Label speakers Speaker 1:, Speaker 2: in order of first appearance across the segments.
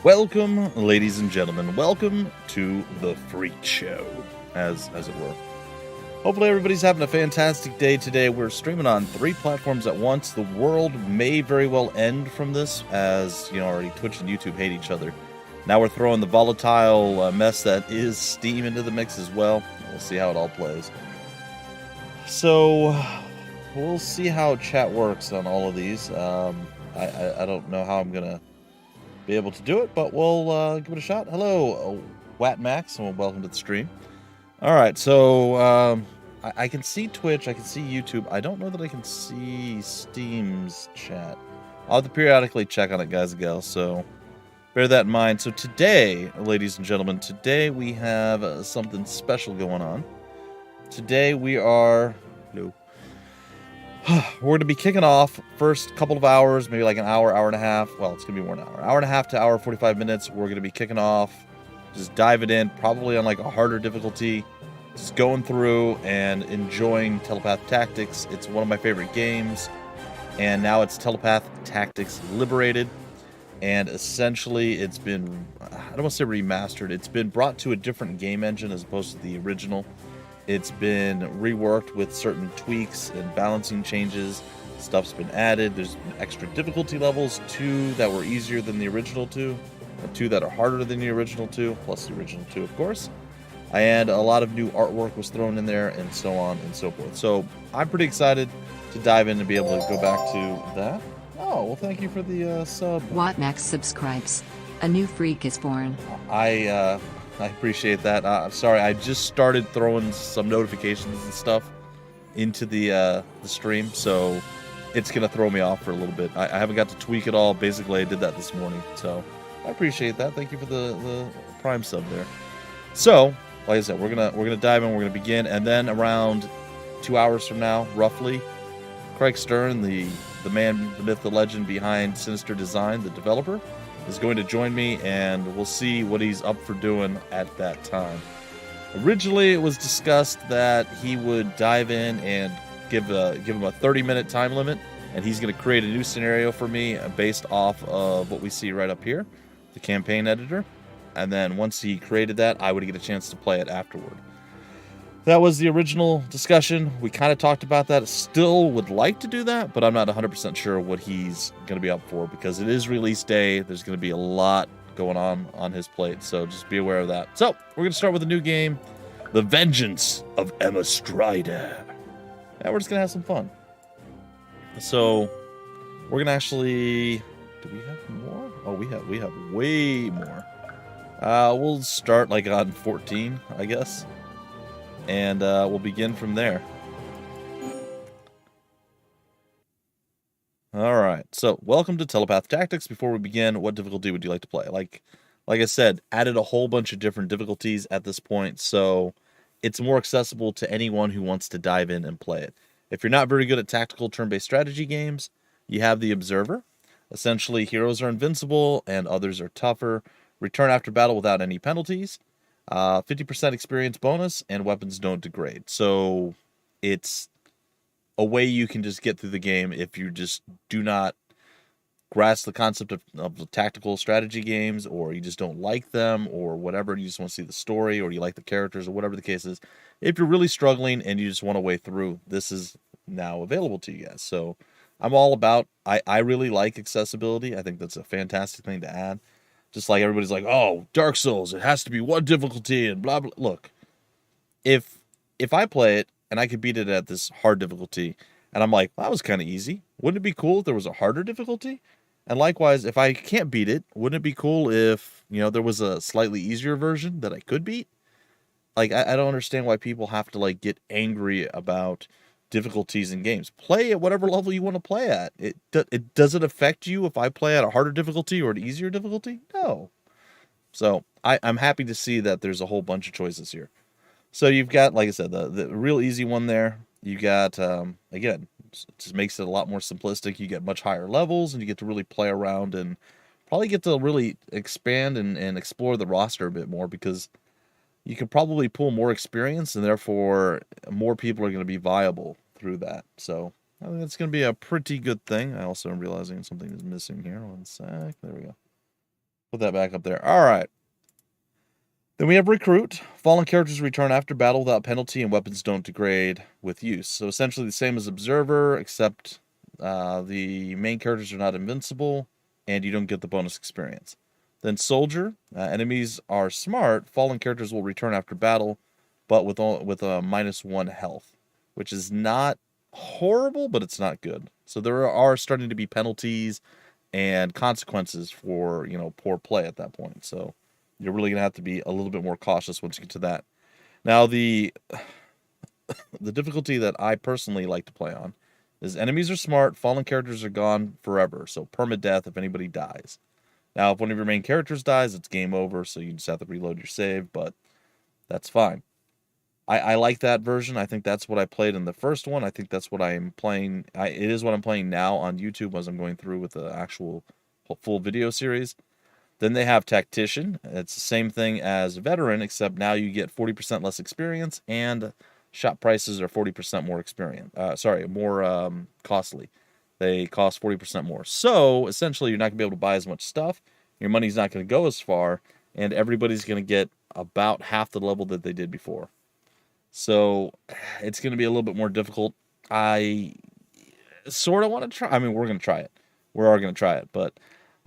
Speaker 1: Welcome, ladies and gentlemen. Welcome to the Freak Show, as it were. Hopefully everybody's having a fantastic day today. We're streaming on 3 platforms at once. The world may very well end from this, as, already Twitch and YouTube hate each other. Now we're throwing the volatile mess that is Steam into the mix as well. We'll see how it all plays. So, we'll see how chat works on all of these. I don't know how I'm going to be able to do it, but we'll give it a shot. Hello, Wat Max, and welcome to the stream. All right, so I can see Twitch, I can see YouTube. I don't know that I can see Steam's chat. I'll have to periodically check on it, guys and gals, so bear that in mind. So today, ladies and gentlemen, today we have something special going on. Today we are... No. We're going to be kicking off first couple of hours, maybe like an hour, hour and a half. Well, it's going to be more than an hour. Hour and a half to hour, 45 minutes. We're going to be kicking off, just diving in, probably on like a harder difficulty. Just going through and enjoying Telepath Tactics. It's one of my favorite games. And now it's Telepath Tactics Liberated. And essentially it's been, I don't want to say remastered. It's been brought to a different game engine as opposed to the original. It's been reworked with certain tweaks and balancing changes. Stuff's been added. There's been extra difficulty levels, 2 that were easier than the original 2, and 2 that are harder than the original 2, plus the original 2, of course. And a lot of new artwork was thrown in there, and so on and so forth. So I'm pretty excited to dive in and be able to go back to that. Oh, well, thank you for the sub.
Speaker 2: Watmax subscribes. A new freak is born.
Speaker 1: I appreciate that. I'm sorry, I just started throwing some notifications and stuff into the stream, so it's going to throw me off for a little bit. I haven't got to tweak it all. Basically, I did that this morning, so I appreciate that. Thank you for the Prime sub there. So, like I said, we're gonna dive in. We're gonna begin, and then around 2 hours from now, roughly, Craig Stern, the man, the myth, the legend behind Sinister Design, the developer, is going to join me, and we'll see what he's up for doing at that time. Originally, it was discussed that he would dive in and give him a 30-minute time limit, and he's going to create a new scenario for me based off of what we see right up here, the campaign editor. And then once he created that, I would get a chance to play it afterward. That was the original discussion. We kind of talked about that. Still would like to do that, but I'm not 100% sure what he's going to be up for because it is release day. There's going to be a lot going on his plate, so just be aware of that. So we're going to start with a new game, The Vengeance of Emma Strider. And we're just going to have some fun. So we're going to actually... Do we have more? Oh, we have way more. We'll start like on 14, I guess. And we'll begin from there. Alright, so welcome to Telepath Tactics. Before we begin, what difficulty would you like to play? Like I said, added a whole bunch of different difficulties at this point, so it's more accessible to anyone who wants to dive in and play it. If you're not very good at tactical turn-based strategy games, you have the Observer. Essentially, heroes are invincible and others are tougher. Return after battle without any penalties. 50% experience bonus, and weapons don't degrade. So it's a way you can just get through the game if you just do not grasp the concept of the tactical strategy games, or you just don't like them, or whatever. You just want to see the story, or you like the characters, or whatever the case is. If you're really struggling and you just want to way through, this is now available to you guys. So I'm all about, I really like accessibility. I think that's a fantastic thing to add. Just like everybody's like, oh, Dark Souls, it has to be one difficulty and blah, blah. Look, if I play it and I could beat it at this hard difficulty, and I'm like, well, that was kind of easy. Wouldn't it be cool if there was a harder difficulty? And likewise, if I can't beat it, wouldn't it be cool if, there was a slightly easier version that I could beat? Like, I don't understand why people have to, like, get angry about difficulties in games. Play at whatever level you want to play at. It doesn't affect you if I play at a harder difficulty or an easier difficulty? No. So I'm happy to see that there's a whole bunch of choices here. So you've got, like I said, the real easy one there. You got, again, it just makes it a lot more simplistic. You get much higher levels, and you get to really play around and probably get to really expand and explore the roster a bit more, because you can probably pull more experience, and therefore more people are going to be viable through that. So I think that's going to be a pretty good thing. I also am realizing something is missing here. One sec. There we go. Put that back up there. All right. Then we have Recruit. Fallen characters return after battle without penalty, and weapons don't degrade with use. So essentially the same as Observer, except the main characters are not invincible, and you don't get the bonus experience. Then Soldier. Enemies are smart. Fallen characters will return after battle, but with a -1 health, which is not horrible, but it's not good. So there are starting to be penalties and consequences for, poor play at that point. So you're really going to have to be a little bit more cautious once you get to that. Now, the difficulty that I personally like to play on is enemies are smart, fallen characters are gone forever, so permadeath if anybody dies. Now, if one of your main characters dies, it's game over, so you just have to reload your save, but that's fine. I like that version. I think that's what I played in the first one. I think that's what I am playing. It is what I'm playing now on YouTube as I'm going through with the actual full video series. Then they have Tactician. It's the same thing as Veteran, except now you get 40% less experience, and shop prices are 40% more more costly. They cost 40% more. So, essentially, you're not going to be able to buy as much stuff. Your money's not going to go as far, and everybody's going to get about half the level that they did before. So, it's going to be a little bit more difficult. I sort of want to try. I mean, we're going to try it. We are going to try it, but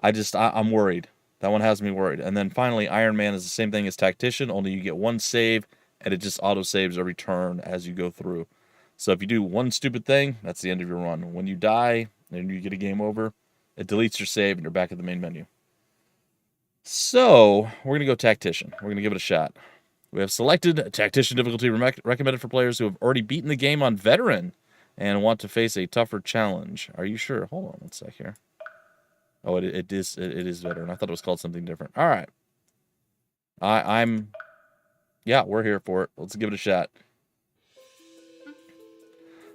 Speaker 1: I'm worried. That one has me worried. And then finally, Iron Man is the same thing as Tactician, only you get one save, and it just auto-saves every turn as you go through. So if you do one stupid thing, that's the end of your run. When you die and you get a game over, it deletes your save, and you're back at the main menu. So we're going to go Tactician. We're going to give it a shot. We have selected Tactician difficulty recommended for players who have already beaten the game on Veteran and want to face a tougher challenge. Are you sure? Hold on one sec here. Oh, it is Veteran. I thought it was called something different. All right. Yeah, we're here for it. Let's give it a shot.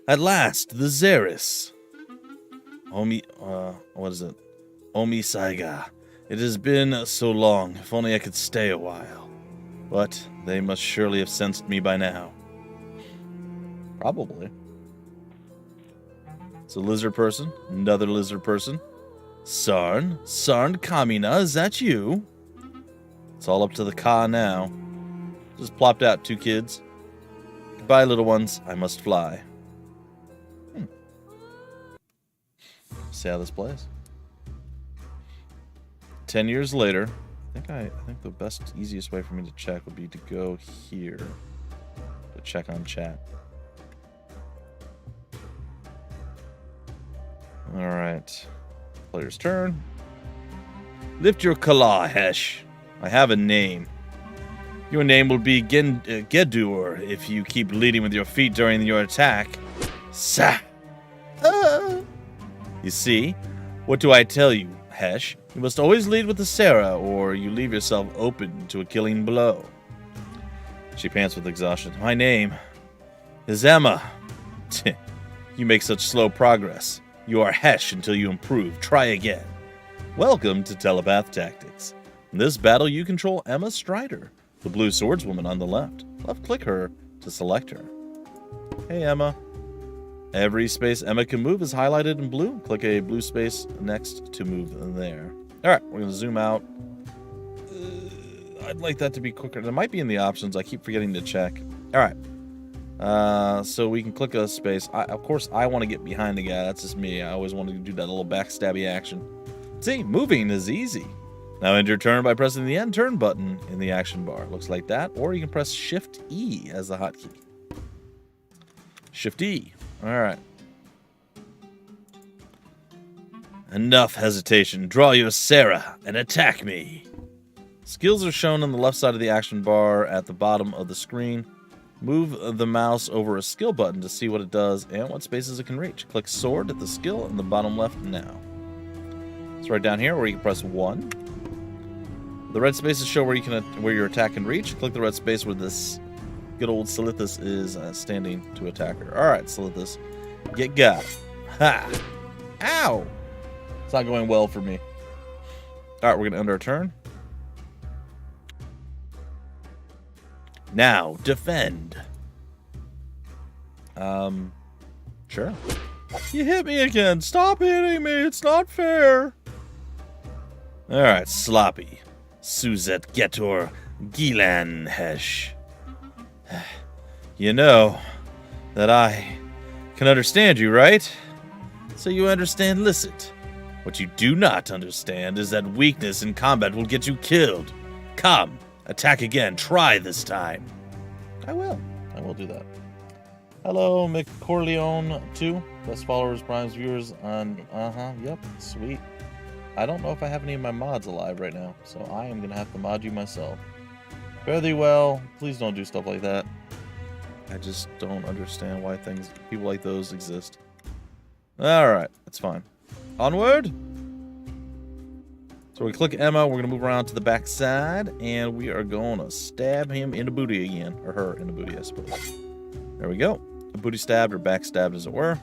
Speaker 1: At last, the Xeris. What is it? Omi Saiga. It has been so long. If only I could stay a while. But they must surely have sensed me by now. Probably. It's a lizard person. Another lizard person. Sarn Kamina, is that you? It's all up to the Ka now. Just plopped out 2 kids. Goodbye, little ones. I must fly. See how this plays. 10 years later, I think the best, easiest way for me to check would be to go here to check on chat. All right. Player's turn. Lift your kala, Hesh. I have a name. Your name will be Gedur if you keep leading with your feet during your attack. Sa. You see? What do I tell you, Hesh? You must always lead with the Sarah, or you leave yourself open to a killing blow. She pants with exhaustion. My name is Emma. You make such slow progress. You are Hesh until you improve. Try again. Welcome to Telepath Tactics. In this battle, you control Emma Strider, the blue swordswoman on the left. Left-click her to select her. Hey, Emma. Every space Emma can move is highlighted in blue. Click a blue space next to move there. All right, we're going to zoom out. I'd like that to be quicker. That might be in the options. I keep forgetting to check. All right. So we can click a space. Of course, I want to get behind the guy. That's just me. I always want to do that little backstabby action. See, moving is easy. Now end your turn by pressing the end turn button in the action bar. Looks like that. Or you can press Shift E as the hotkey. Shift E. All right. Enough hesitation. Draw your Sarah and attack me. Skills are shown on the left side of the action bar at the bottom of the screen. Move the mouse over a skill button to see what it does and what spaces it can reach. Click sword at the skill in the bottom left now. It's right down here where you can press 1. The red spaces show where your attack can reach. Click the red space where this good old Silithus is standing to attack her. All right, Silithus, get got. Ha! Ow! It's not going well for me. All right, we're gonna end our turn. Now, defend. Sure. You hit me again. Stop hitting me. It's not fair. Alright, Sloppy. Suzette Getor Gilan Hesh. You know that I can understand you, right? So you understand Licit. What you do not understand is that weakness in combat will get you killed. Come, attack again. Try this time. I will. I will do that. Hello, McCorleone 2. Best followers, primes, viewers on... Yep, sweet. I don't know if I have any of my mods alive right now, so I am going to have to mod you myself. Fare thee well. Please don't do stuff like that. I just don't understand why people like those exist. Alright, that's fine. Onward! So we click Emma, we're going to move around to the back side, and we are going to stab him in the booty again. Or her in the booty, I suppose. There we go. A booty stabbed, or back stabbed as it were.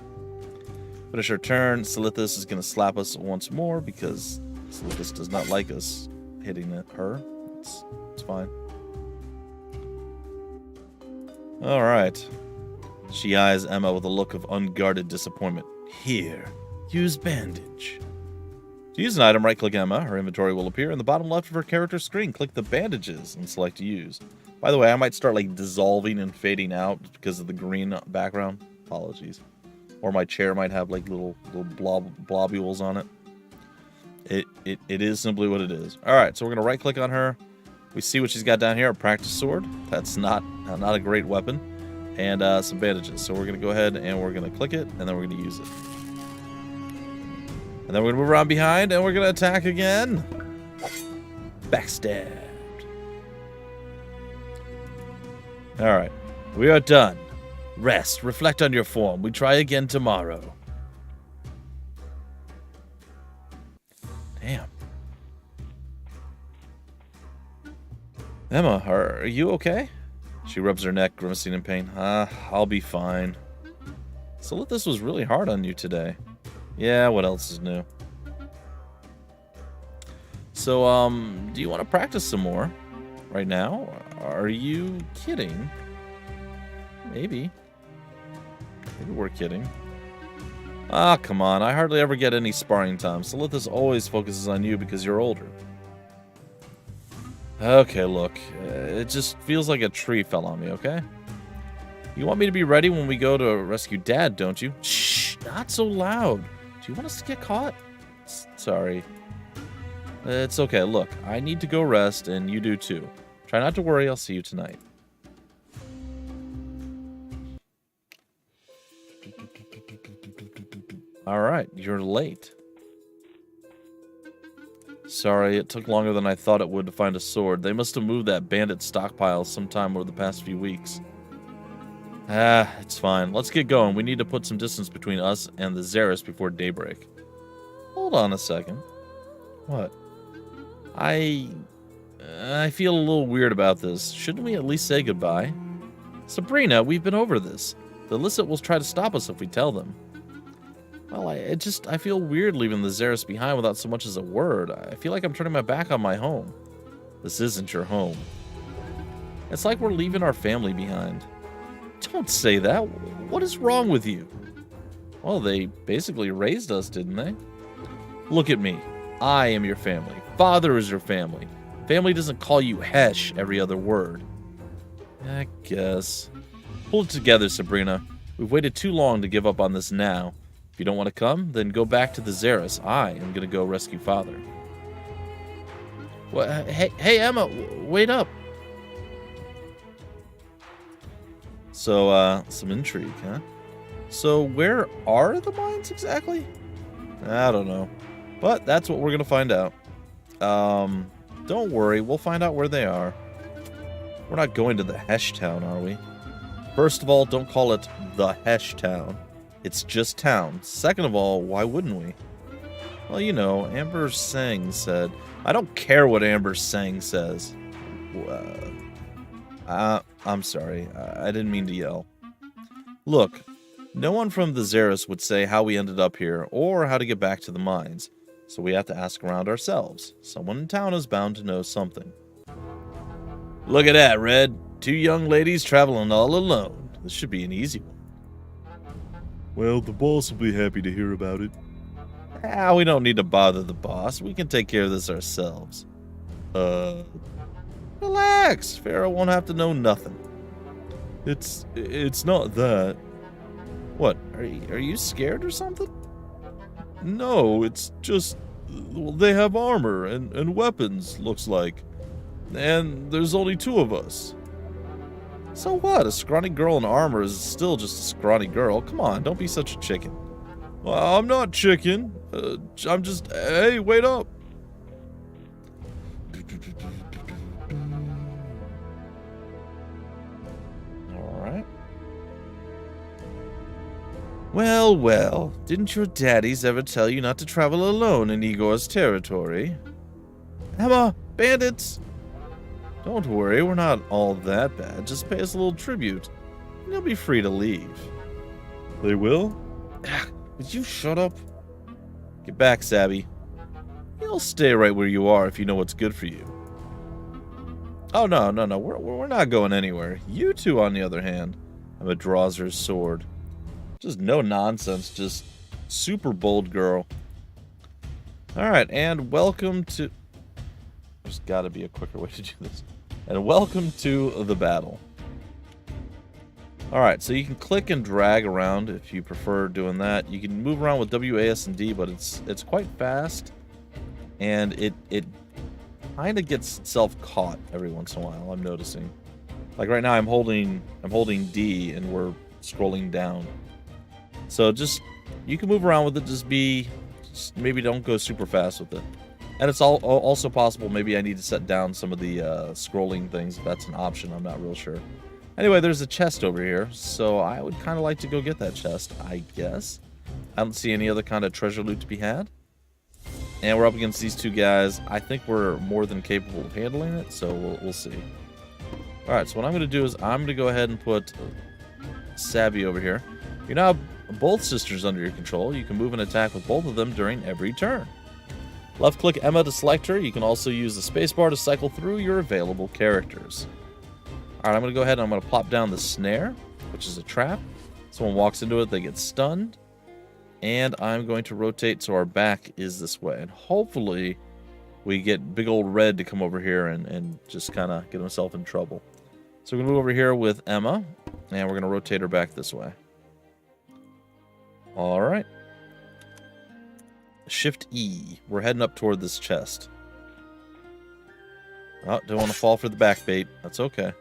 Speaker 1: Finish our turn. Silithus is going to slap us once more, because Silithus does not like us hitting her. It's fine. Alright. She eyes Emma with a look of unguarded disappointment. Here, use bandage. To use an item, right-click Emma. Her inventory will appear in the bottom left of her character screen. Click the bandages and select use. By the way, I might start like dissolving and fading out because of the green background. Apologies. Or my chair might have like little blobules on it. It is simply what it is. Alright, so we're going to right-click on her. We see what she's got down here, a practice sword. That's not a great weapon. And some bandages. So we're going to go ahead and we're going to click it, and then we're going to use it. And then we're going to move around behind, and we're going to attack again. Backstabbed. Alright, we are done. Rest, reflect on your form. We try again tomorrow. Damn. Emma, are you okay? She rubs her neck, grimacing in pain. I'll be fine. Silithus was really hard on you today. Yeah, what else is new? So, do you want to practice some more? Right now? Are you kidding? Maybe. Maybe we're kidding. Ah, come on. I hardly ever get any sparring time. Silithus always focuses on you because you're older. Okay, look. It just feels like a tree fell on me, okay? You want me to be ready when we go to rescue Dad, don't you? Shh! Not so loud. Do you want us to get caught? Sorry. It's okay. Look, I need to go rest, and you do too. Try not to worry. I'll see you tonight. Alright, you're late. Sorry, it took longer than I thought it would to find a sword. They must have moved that bandit stockpile sometime over the past few weeks. It's fine. Let's get going. We need to put some distance between us and the Xeris before daybreak. Hold on a second. What? I feel a little weird about this. Shouldn't we at least say goodbye? Sabrina, we've been over this. The Licit will try to stop us if we tell them. Well, I feel weird leaving the Xeris behind without so much as a word. I feel like I'm turning my back on my home. This isn't your home. It's like we're leaving our family behind. Don't say that. What is wrong with you? Well, they basically raised us, didn't they? Look at me. I am your family. Father is your family. Family doesn't call you Hesh every other word. I guess. Pull it together, Sabrina. We've waited too long to give up on this now. If you don't want to come, then go back to the Xeris. I am going to go rescue Father. What? Hey, Emma, wait up. So, some intrigue, huh? So, where are the mines exactly? I don't know. But that's what we're going to find out. Don't worry, we'll find out where they are. We're not going to the Hesh Town, are we? First of all, don't call it the Hesh Town. It's just town. Second of all, why wouldn't we? Well, you know, Amber Sang said... I don't care what Amber Sang says. I'm sorry. I didn't mean to yell. Look, no one from the Xeris would say how we ended up here or how to get back to the mines. So we have to ask around ourselves. Someone in town is bound to know something. Look at that, Red. 2 young ladies traveling all alone. This should be an easy one.
Speaker 3: Well, the boss will be happy to hear about it.
Speaker 1: Ah, we don't need to bother the boss. We can take care of this ourselves. Relax. Pharaoh won't have to know nothing. It's not that. What? Are you scared or something? No, it's just, well, they have armor and weapons, looks like. And there's only 2 of us. So what? A scrawny girl in armor is still just a scrawny girl. Come on, don't be such a chicken. Well, I'm not chicken. I'm just... Hey, wait up. Alright. Well, well. Didn't your daddies ever tell you not to travel alone in Igor's territory? Emma! Bandits! Don't worry, we're not all that bad. Just pay us a little tribute, and you'll be free to leave. They will? Would you shut up? Get back, Sabby. You'll stay right where you are if you know what's good for you. Oh, no. We're not going anywhere. You two, on the other hand, Emma draws her sword. Just no nonsense, just super bold girl. Alright, and welcome to... There's gotta be a quicker way to do this. And welcome to the battle. Alright, so you can click and drag around if you prefer doing that. You can move around with W, A, S, and D, but it's quite fast. And it kind of gets itself caught every once in a while, I'm noticing. Like right now I'm holding D and we're scrolling down. So just, you can move around with it, just maybe don't go super fast with it. And it's also possible maybe I need to set down some of the scrolling things. If that's an option, I'm not real sure. Anyway, there's a chest over here, so I would kind of like to go get that chest, I guess. I don't see any other kind of treasure loot to be had. And we're up against these 2 guys. I think we're more than capable of handling it, so we'll see. Alright, so what I'm going to do is I'm going to go ahead and put Sabby over here. You now have both sisters under your control. You can move and attack with both of them during every turn. Left-click Emma to select her. You can also use the spacebar to cycle through your available characters. Alright, I'm going to go ahead and I'm going to plop down the snare, which is a trap. Someone walks into it, they get stunned. And I'm going to rotate so our back is this way. And hopefully we get big old Red to come over here and just kind of get himself in trouble. So we're going to move over here with Emma, and we're going to rotate her back this way. Alright. Shift E. We're heading up toward this chest. Oh, don't want to fall for the back bait. That's okay.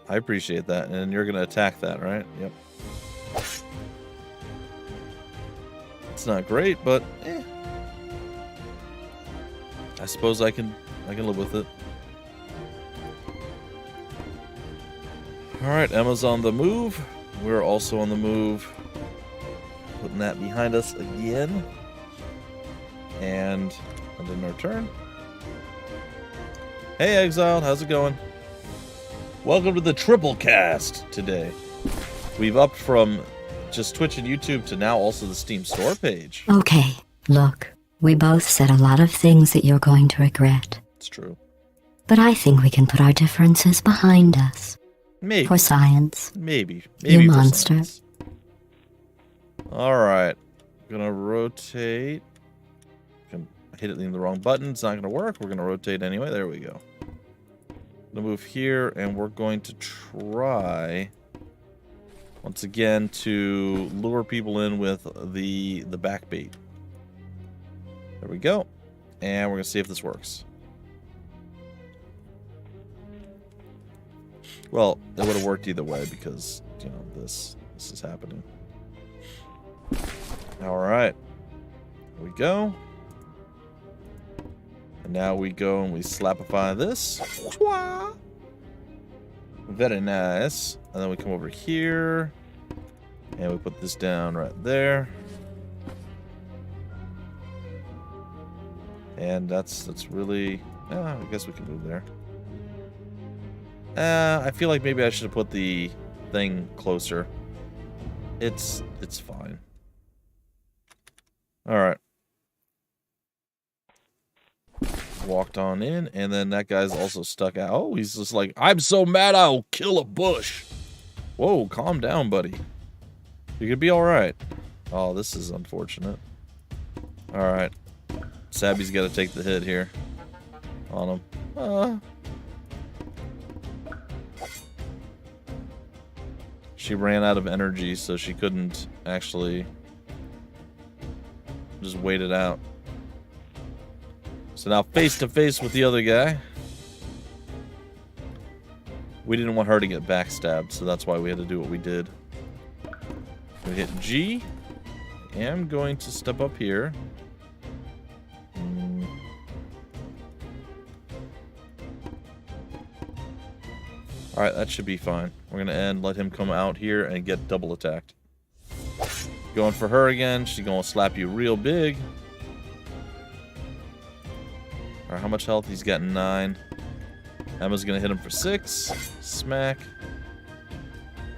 Speaker 1: I appreciate that. And you're going to attack that, right? Yep. It's not great, but I suppose I can live with it. Alright, Emma's on the move. We're also on the move. Putting that behind us again. And in our turn. Hey, Exiled, how's it going? Welcome to the triple cast today. We've upped from just Twitch and YouTube to now also the Steam store page.
Speaker 3: Okay, look, we both said a lot of things that you're going to regret.
Speaker 1: It's true.
Speaker 3: But I think we can put our differences behind us.
Speaker 1: Maybe.
Speaker 3: For science.
Speaker 1: Maybe
Speaker 3: You
Speaker 1: for
Speaker 3: monster.
Speaker 1: science. Alright. Gonna rotate. I hit it in the wrong button. It's not gonna work. We're gonna rotate anyway. There we go. Gonna move here, and we're going to try once again to lure people in with the back bait. There we go. And we're gonna see if this works. Well, it would have worked either way because, you know, this is happening. Alright. There we go. And now we go and we slapify this. Very nice. And then we come over here. And we put this down right there. And that's really... I guess we can move there. I feel like maybe I should have put the thing closer. It's fine. Alright. Walked on in, and then that guy's also stuck out. Oh, he's just like, I'm so mad I'll kill a bush. Whoa, calm down, buddy. You're gonna be alright. Oh, this is unfortunate. Alright. Sabby's got to take the hit here on him. She ran out of energy, so she couldn't actually just wait it out. So now face to face with the other guy. We didn't want her to get backstabbed, so that's why we had to do what we did. We hit G. I am going to step up here. Alright, that should be fine. We're going to end, let him come out here and get double attacked. Going for her again. She's going to slap you real big. Alright, how much health? He's got 9. Emma's going to hit him for 6. Smack.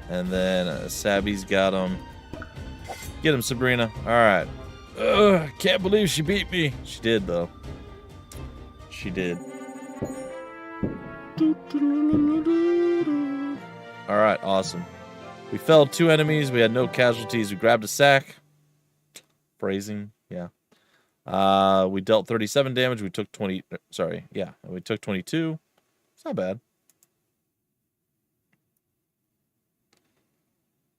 Speaker 1: And then Sabby's got him. Get him, Sabrina. Alright. Can't believe she beat me. She did, though. She did. Alright, awesome. We felled 2 enemies. We had no casualties. We grabbed a sack. Phrasing, yeah. We dealt 37 damage. We took 20. Sorry, yeah. We took 22. It's not bad.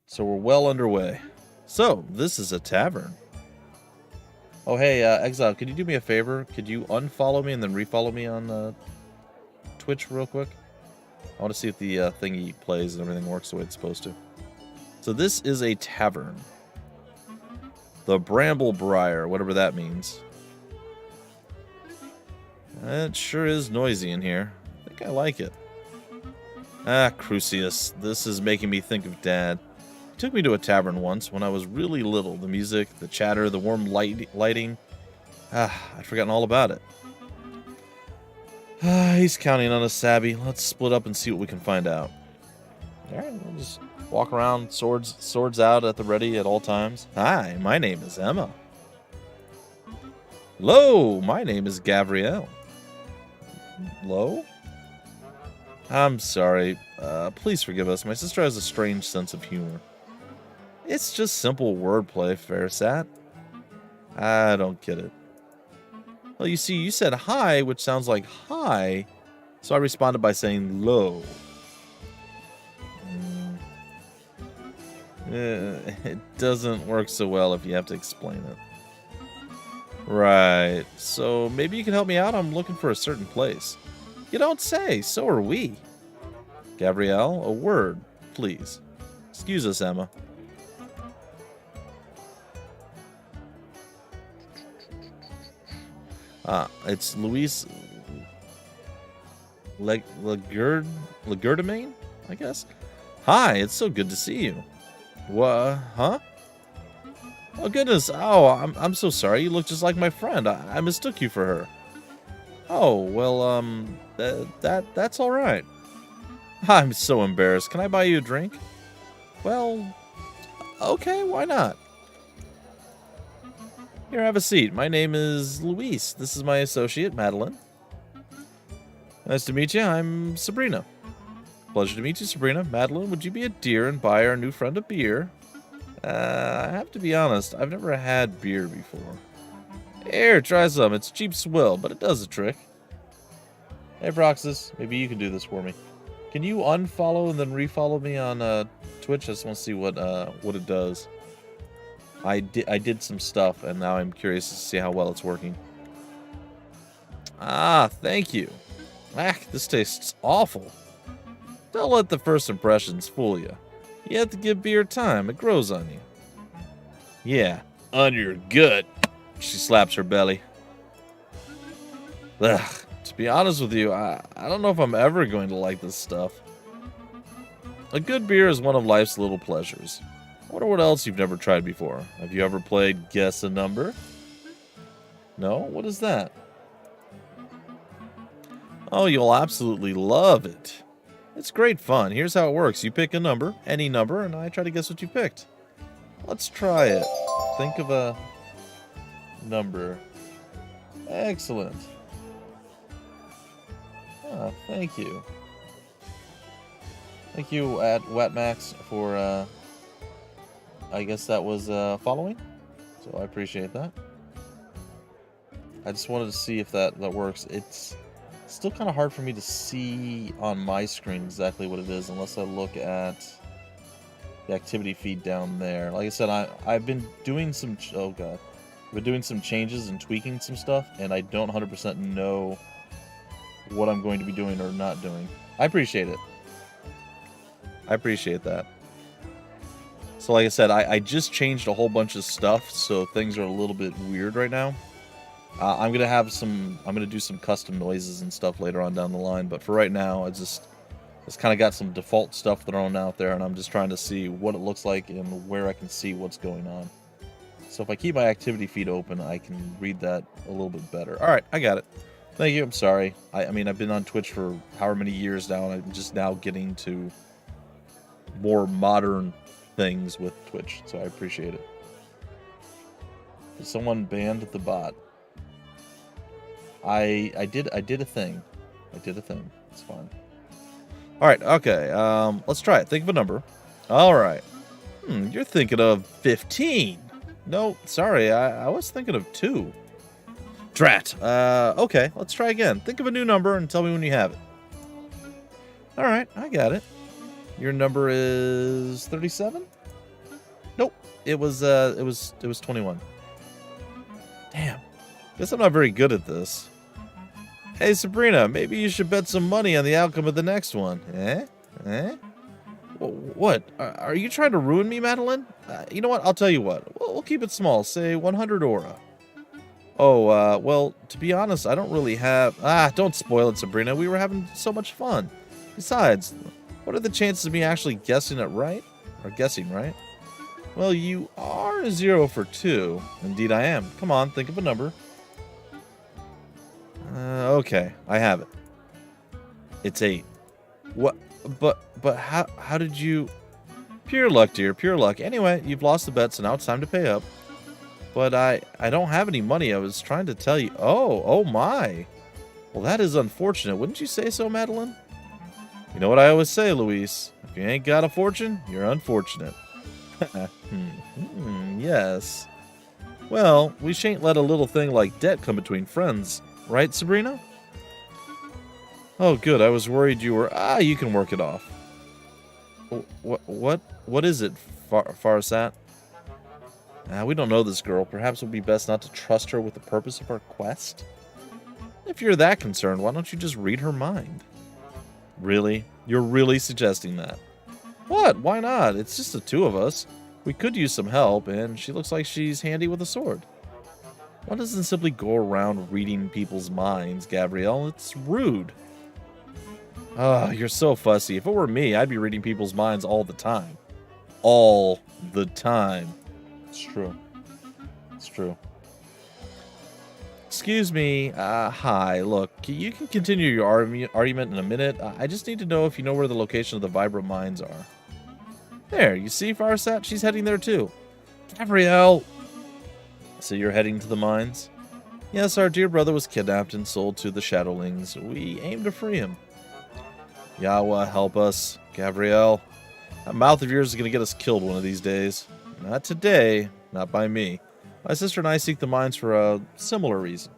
Speaker 1: So we're well underway. So, this is a tavern. Oh, hey, Exile, could you do me a favor? Could you unfollow me and then refollow me on Twitch real quick? I want to see if the thingy plays and everything works the way it's supposed to. So this is a tavern. The Bramble Briar, whatever that means. It sure is noisy in here. I think I like it. Ah, Crucius, this is making me think of Dad. He took me to a tavern once when I was really little. The music, the chatter, the warm lighting. I'd forgotten all about it. He's counting on us, Sabby. Let's split up and see what we can find out. Alright, we'll just walk around, swords out at the ready at all times. Hi, my name is Emma. Hello, my name is Gabrielle. Hello? I'm sorry. Please forgive us. My sister has a strange sense of humor. It's just simple wordplay, Farsat. I don't get it. Well, you see, you said hi, which sounds like hi, so I responded by saying low. It doesn't work so well if you have to explain it. Right, so maybe you can help me out? I'm looking for a certain place. You don't say, so are we. Gabrielle, a word, please. Excuse us, Emma. It's Luis Legerdemain, I guess. Hi, it's so good to see you. What? Huh? Oh goodness! Oh, I'm so sorry. You look just like my friend. I mistook you for her. Oh well, that's all right. I'm so embarrassed. Can I buy you a drink? Well, okay, why not? Here, have a seat. My name is Luis. This is my associate, Madeline. Nice to meet you. I'm Sabrina. Pleasure to meet you, Sabrina. Madeline, would you be a dear and buy our new friend a beer? I have to be honest. I've never had beer before. Here, try some. It's cheap swill, but it does the trick. Hey, Proxus. Maybe you can do this for me. Can you unfollow and then refollow me on Twitch? I just want to see what it does. I did some stuff, and now I'm curious to see how well it's working. Ah, thank you. This tastes awful. Don't let the first impressions fool you. You have to give beer time. It grows on you. Yeah, on your gut. She slaps her belly. Ugh, to be honest with you, I don't know if I'm ever going to like this stuff. A good beer is one of life's little pleasures. I wonder what else you've never tried before. Have you ever played Guess a Number? No? What is that? Oh, you'll absolutely love it. It's great fun. Here's how it works. You pick a number, any number, and I try to guess what you picked. Let's try it. Think of a number. Excellent. Ah, thank you. Thank you at Wetmax for, I guess that was following. So I appreciate that. I just wanted to see if that works. It's still kind of hard for me to see on my screen exactly what it is unless I look at the activity feed down there. Like I said, I've been doing some... Oh, God. I've been doing some changes and tweaking some stuff, and I don't 100% know what I'm going to be doing or not doing. I appreciate it. I appreciate that. So like I said, I just changed a whole bunch of stuff, so things are a little bit weird right now. I'm gonna do some custom noises and stuff later on down the line, but for right now, it's kind of got some default stuff thrown out there, and I'm just trying to see what it looks like and where I can see what's going on. So if I keep my activity feed open, I can read that a little bit better. All right, I got it. Thank you. I'm sorry. I mean, I've been on Twitch for however many years now, and I'm just now getting to more modern things with Twitch, so I appreciate it. Someone banned the bot. I did a thing. It's fine. All right, okay. Let's try it. Think of a number. All right. You're thinking of 15. No, sorry. I was thinking of 2. Drat. Okay, let's try again. Think of a new number and tell me when you have it. All right, I got it. Your number is 37? Nope. It was 21. Damn. Guess I'm not very good at this. Hey, Sabrina, maybe you should bet some money on the outcome of the next one. Eh? What? Are you trying to ruin me, Madeline? You know what? I'll tell you what. We'll keep it small. Say 100 aura. Oh, well, to be honest, I don't really have... don't spoil it, Sabrina. We were having so much fun. Besides, what are the chances of me actually guessing it right? Or guessing right? Well, you are 0 for 2. Indeed I am. Come on, think of a number. Okay, I have it. It's 8. What? But how did you... Pure luck, dear, pure luck. Anyway, you've lost the bet, so now it's time to pay up. But I don't have any money. I was trying to tell you... Oh my. Well, that is unfortunate. Wouldn't you say so, Madeline? You know what I always say, Luis. If you ain't got a fortune, you're unfortunate. Yes. Well, we shan't let a little thing like debt come between friends. Right, Sabrina? Oh, good. I was worried you were... you can work it off. What is it, Farsat? We don't know this girl. Perhaps it would be best not to trust her with the purpose of our quest? If you're that concerned, why don't you just read her mind? Really? You're really suggesting that? What? Why not? It's just the two of us. We could use some help, and she looks like she's handy with a sword. One doesn't simply go around reading people's minds, Gabrielle. It's rude. You're so fussy. If it were me, I'd be reading people's minds all the time. All the time. It's true. It's true. Excuse me. Hi. Look, you can continue your argument in a minute. I just need to know if you know where the location of the vibrant mines are. There, you see, Farsat? She's heading there too. Gabrielle! So you're heading to the mines? Yes, our dear brother was kidnapped and sold to the Shadowlings. We aim to free him. Yahweh, help us. Gabrielle, that mouth of yours is going to get us killed one of these days. Not today. Not by me. My sister and I seek the mines for a similar reason.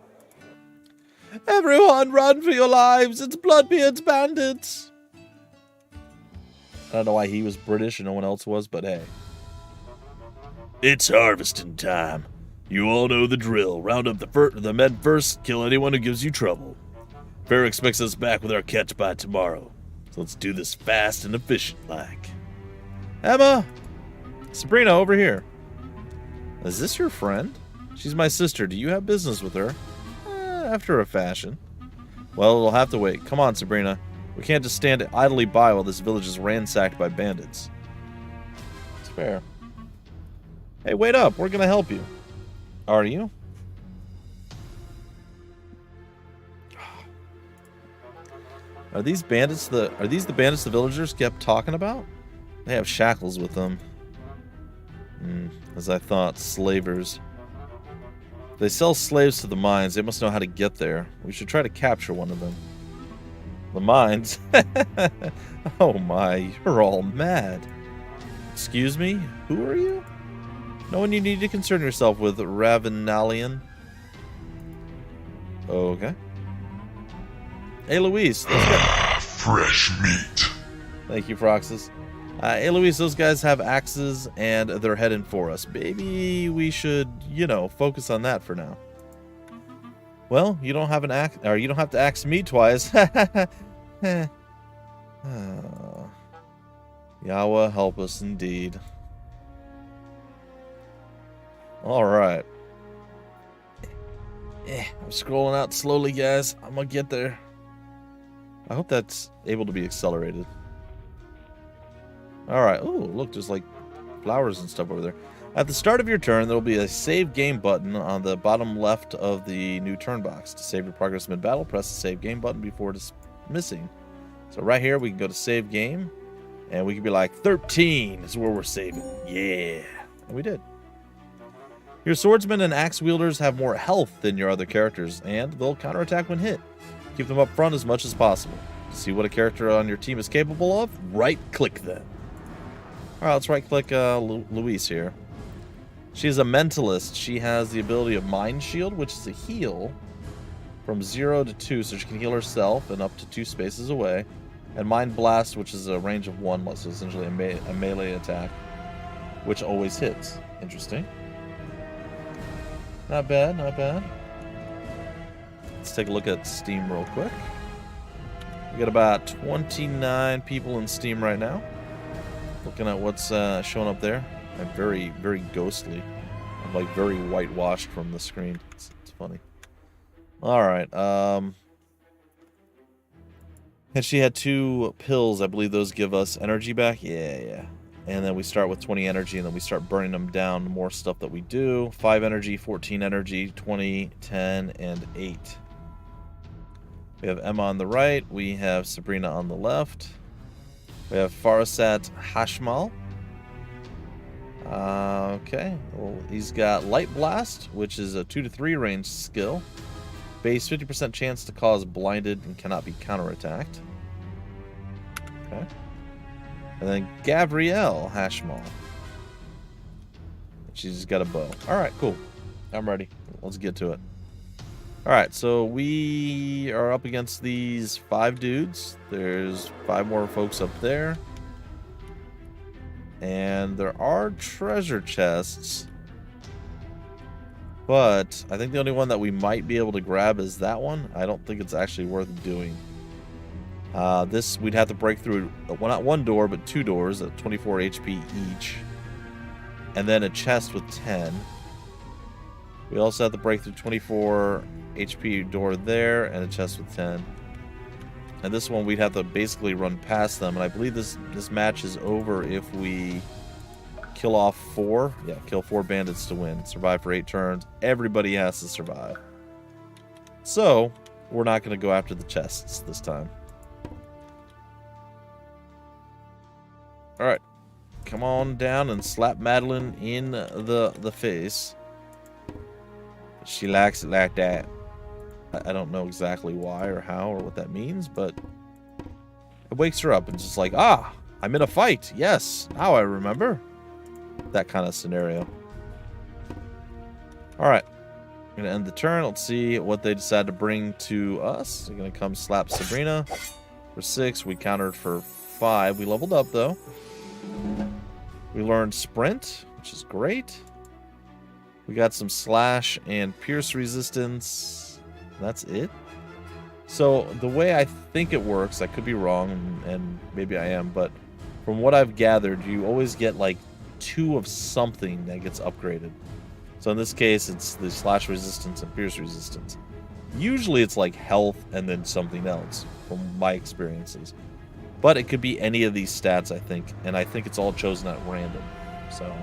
Speaker 1: Everyone, run for your lives! It's Bloodbeard's bandits! I don't know why he was British and no one else was, but hey. It's harvesting time. You all know the drill. Round up the men first, kill anyone who gives you trouble. Fair expects us back with our catch by tomorrow. So let's do this fast and efficient like. Emma! Sabrina, over here. Is this your friend? She's my sister. Do you have business with her? After a fashion. Well, it'll have to wait. Come on, Sabrina. We can't just stand idly by while this village is ransacked by bandits. It's fair. Hey, wait up. We're gonna help you. Are you? Are these bandits the bandits the villagers kept talking about? They have shackles with them. As I thought, slavers. If they sell slaves to the mines, they must know how to get there. We should try to capture one of them. The mines? Oh my, you're all mad. Excuse me? Who are you? No one you need to concern yourself with, Ravenalian. Okay. Hey, Luis. Those guys...
Speaker 4: Fresh meat.
Speaker 1: Thank you, Froxus. Hey, Luis, those guys have axes, and they're heading for us. Maybe we should, you know, focus on that for now. Well, you don't have an axe, or you don't have to axe me twice. Yahweh help us indeed. All right. I'm scrolling out slowly, guys. I'm gonna get there. I hope that's able to be accelerated. All right. Oh, look, there's like flowers and stuff over there. At the start of your turn, there will be a save game button on the bottom left of the new turn box. To save your progress mid-battle, press the save game button before dismissing. So right here, we can go to save game, and we can be like, 13 is where we're saving. Yeah. And we did. Your swordsmen and axe wielders have more health than your other characters, and they'll counterattack when hit. Keep them up front as much as possible. To see what a character on your team is capable of, right-click them. All right, let's right-click Luis here. She's a mentalist. She has the ability of Mind Shield, which is a heal from 0 to 2, so she can heal herself and up to 2 spaces away. And Mind Blast, which is a range of 1, so essentially a melee attack, which always hits. Interesting. Not bad, not bad. Let's take a look at Steam real quick. We got about 29 people in Steam right now. Looking at what's showing up there. I'm very, very ghostly. I'm like very whitewashed from the screen. It's funny. All right. And she had 2 pills. I believe those give us energy back. Yeah. And then we start with 20 energy, and then we start burning them down. More stuff that we do. 5 energy, 14 energy, 20, 10, and 8. We have Emma on the right. We have Sabrina on the left. We have Farasat Hashmal. Okay. Well, he's got Light Blast, which is a 2 to 3 range skill. Base 50% chance to cause blinded and cannot be counterattacked. Okay. And then Gabrielle Hashmal. She's got a bow. Alright, cool. I'm ready. Let's get to it. Alright, so we are up against these 5 dudes. There's 5 more folks up there. And there are treasure chests. But I think the only one that we might be able to grab is that one. I don't think it's actually worth doing. This, we'd have to break through, well, not 1 door, but 2 doors at 24 HP each. And then a chest with 10. We also have to break through 24 HP door there and a chest with 10. And this one we'd have to basically run past them. And I believe this match is over if we kill off 4. Yeah, kill 4 bandits to win. Survive for 8 turns. Everybody has to survive. So, we're not going to go after the chests this time. Alright. Come on down and slap Madeline in the face. She likes it like that. I don't know exactly why or how or what that means, but it wakes her up and just like, ah, I'm in a fight. Yes, now I remember. That kind of scenario. All right. I'm going to end the turn. Let's see what they decide to bring to us. They're going to come slap Sabrina for 6. We countered for 5. We leveled up, though. We learned Sprint, which is great. We got some Slash and Pierce resistance. That's it. So the way I think it works, I could be wrong, and maybe I am, but from what I've gathered, you always get like 2 of something that gets upgraded. So in this case, it's the Slash resistance and Pierce resistance. Usually it's like health and then something else, from my experiences. But it could be any of these stats, I think, and I think it's all chosen at random. So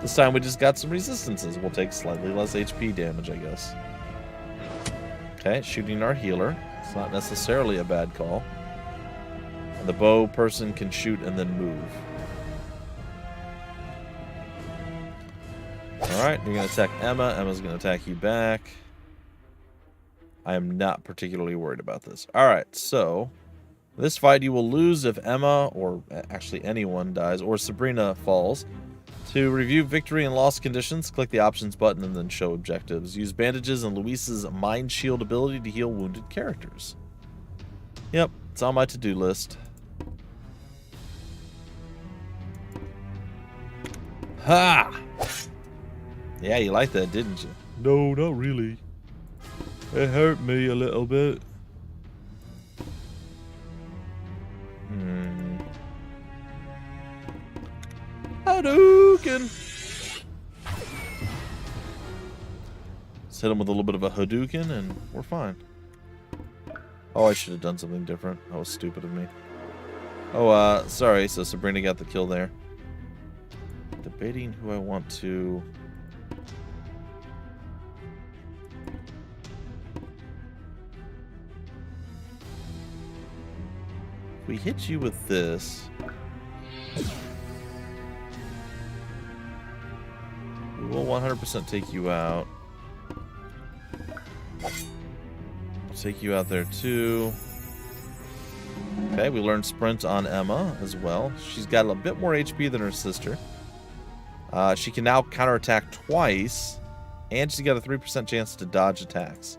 Speaker 1: this time we just got some resistances. We'll take slightly less HP damage, I guess. Okay, shooting our healer. It's not necessarily a bad call. And the bow person can shoot and then move. Alright, you're going to attack Emma. Emma's going to attack you back. I am not particularly worried about this. Alright, so this fight you will lose if Emma, or actually anyone, dies, or Sabrina falls. To review victory and loss conditions, click the options button and then show objectives. Use bandages and Luis's mind shield ability to heal wounded characters. Yep, it's on my to-do list. Ha! Yeah, you liked that, didn't you?
Speaker 4: No, not really. It hurt me a little bit.
Speaker 1: Hadouken! Let's hit him with a little bit of a Hadouken and we're fine. Oh, I should have done something different. That was stupid of me. Oh, sorry. So Sabrina got the kill there. Debating who I want to... If we hit you with this... we will 100% take you out. We'll take you out there too. Okay, we learned Sprint on Emma as well. She's got a bit more HP than her sister. She can now counterattack twice, and she's got a 3% chance to dodge attacks.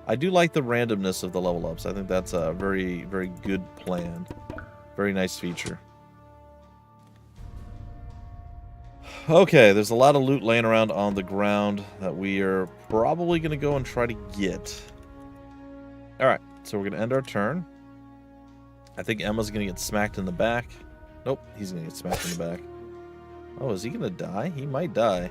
Speaker 1: I do like the randomness of the level ups. I think that's a very, very good plan. Very nice feature. Okay, there's a lot of loot laying around on the ground that we are probably going to go and try to get. Alright, so we're going to end our turn. I think Emma's going to get smacked in the back. Nope, he's going to get smacked in the back. Oh, is he going to die? He might die.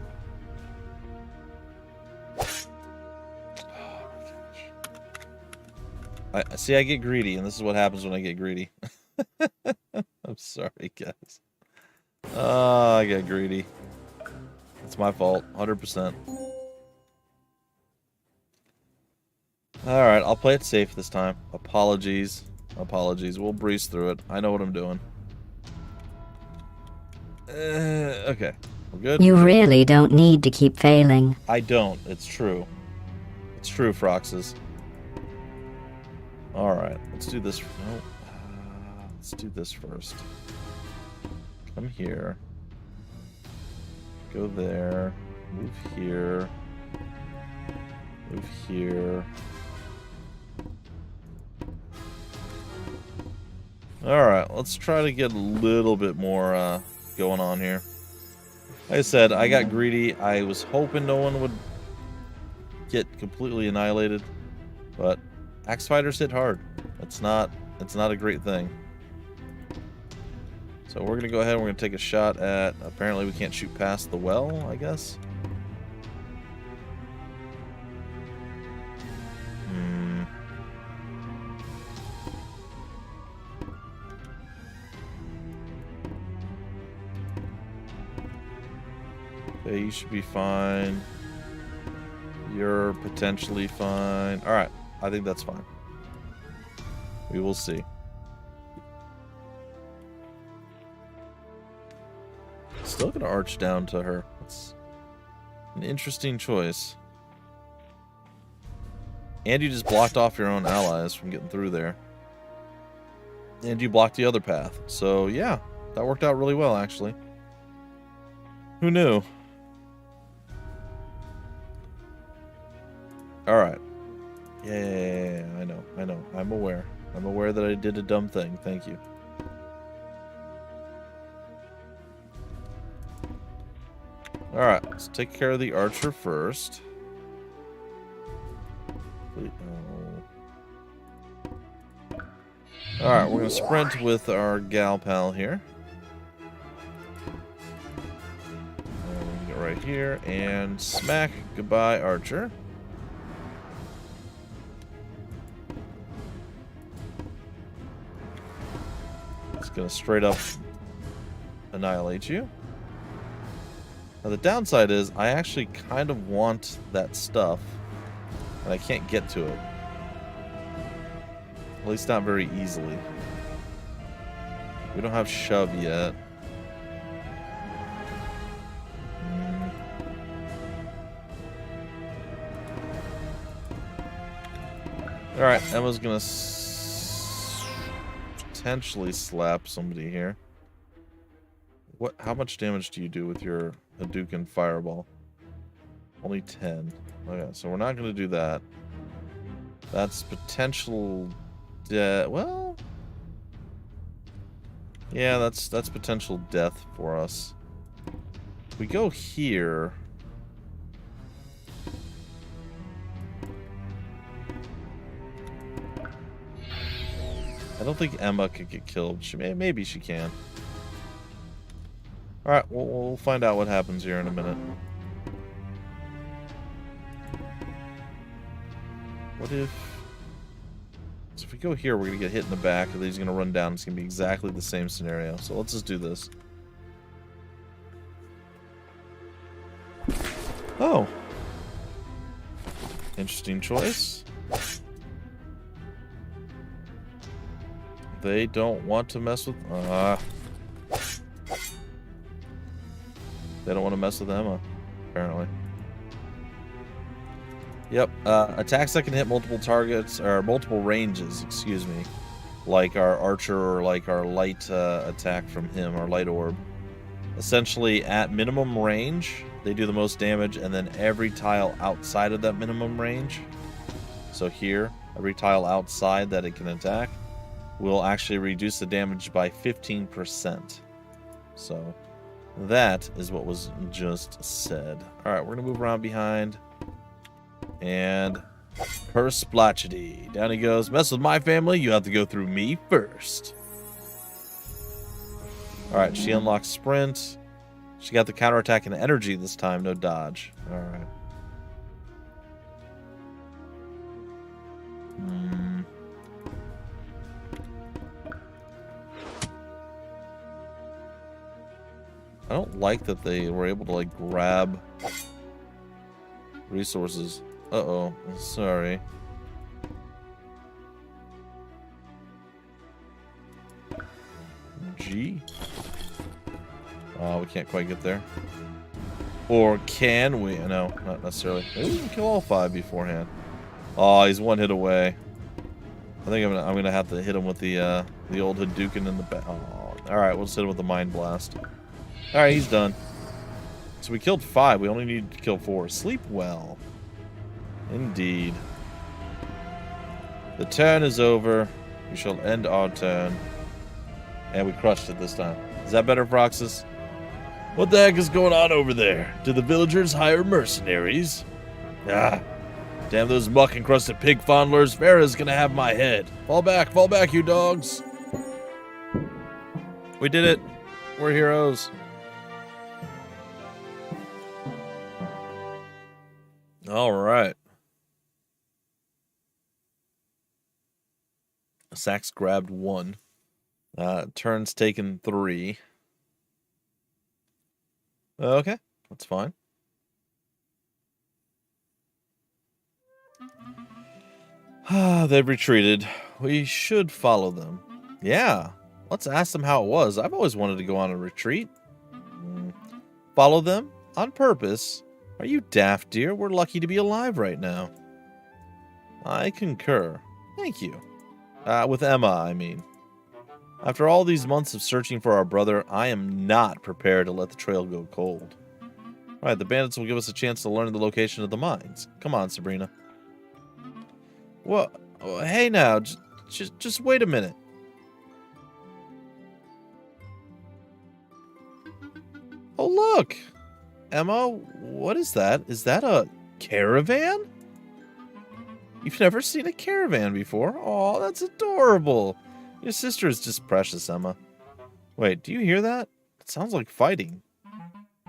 Speaker 1: See, I get greedy, and this is what happens when I get greedy. I'm sorry, guys. I got greedy. It's my fault, 100%. Alright, I'll play it safe this time. Apologies. Apologies. We'll breeze through it. I know what I'm doing. Okay. We're good?
Speaker 3: You really don't need to keep failing.
Speaker 1: I don't. It's true. It's true, Froxes. Alright, let's do this. No. Let's do this first. Come here. Go there. Move here. Move here. Alright, let's try to get a little bit more going on here. Like I said, I got greedy. I was hoping no one would get completely annihilated, but axe fighters hit hard. It's not a great thing. So we're gonna go ahead and we're gonna take a shot at, apparently we can't shoot past the well, I guess. Okay, you should be fine. You're potentially fine. Alright, I think that's fine. We will see. Still gonna arch down to her. It's an interesting choice. And you just blocked off your own allies from getting through there. And you blocked the other path. So yeah, that worked out really well actually. Who knew? Alright. Yeah, I know. I'm aware. I'm aware that I did a dumb thing. Thank you. Alright, let's take care of the archer first. Alright, we're going to sprint with our gal pal here. And get right here and smack. Goodbye, archer. It's going to straight up annihilate you. Now the downside is I actually kind of want that stuff, and I can't get to it. At least not very easily. We don't have shove yet. Alright, Emma's gonna potentially slap somebody here. What? How much damage do you do with your Hadouken Fireball? Only 10. Okay, so we're not going to do that. That's potential... well... Yeah, that's potential death for us. If we go here... I don't think Emma could get killed. Maybe she can. Alright, we'll find out what happens here in a minute. What if... So if we go here, we're going to get hit in the back, and then he's going to run down. It's going to be exactly the same scenario. So let's just do this. Oh. Interesting choice. They don't want to mess with... They don't want to mess with Emma, apparently. Yep, attacks that can hit multiple targets, or multiple ranges, excuse me. Like our archer or like our light attack from him, our light orb. Essentially, at minimum range, they do the most damage, and then every tile outside of that minimum range, so here, every tile outside that it can attack, will actually reduce the damage by 15%. So, that is what was just said. Alright, we're going to move around behind. And curse splotchety. Down he goes. Mess with my family, you have to go through me first. Alright, she unlocks sprint. She got the counterattack and energy this time, no dodge. Alright. I don't like that they were able to, like, grab resources. Uh-oh. Sorry. G? Oh, we can't quite get there. Or can we? No, not necessarily. Maybe we can kill all 5 beforehand. Oh, he's 1 hit away. I think I'm gonna have to hit him with the old Hadouken in the back. Oh, all right, we'll just hit him with the Mind Blast. All right, he's done. So we killed 5. We only need to kill 4. Sleep well. Indeed. The turn is over. We shall end our turn. And we crushed it this time. Is that better, Proxus? What the heck is going on over there? Did the villagers hire mercenaries? Ah. Damn those muck-encrusted pig fondlers. Farah's gonna have my head. Fall back, you dogs. We did it. We're heroes. All right. Sacks grabbed 1. Turns taken 3. Okay, that's fine. They've retreated. We should follow them. Yeah, let's ask them how it was. I've always wanted to go on a retreat. Follow them? On purpose? Are you daft, dear? We're lucky to be alive right now. I concur. Thank you. With Emma, I mean. After all these months of searching for our brother, I am not prepared to let the trail go cold. Alright, the bandits will give us a chance to learn the location of the mines. Come on, Sabrina. What? Oh, hey now, just wait a minute. Oh, look! Emma, what is that? Is that a caravan? You've never seen a caravan before? Oh, that's adorable. Your sister is just precious, Emma. Wait, do you hear that? It sounds like fighting.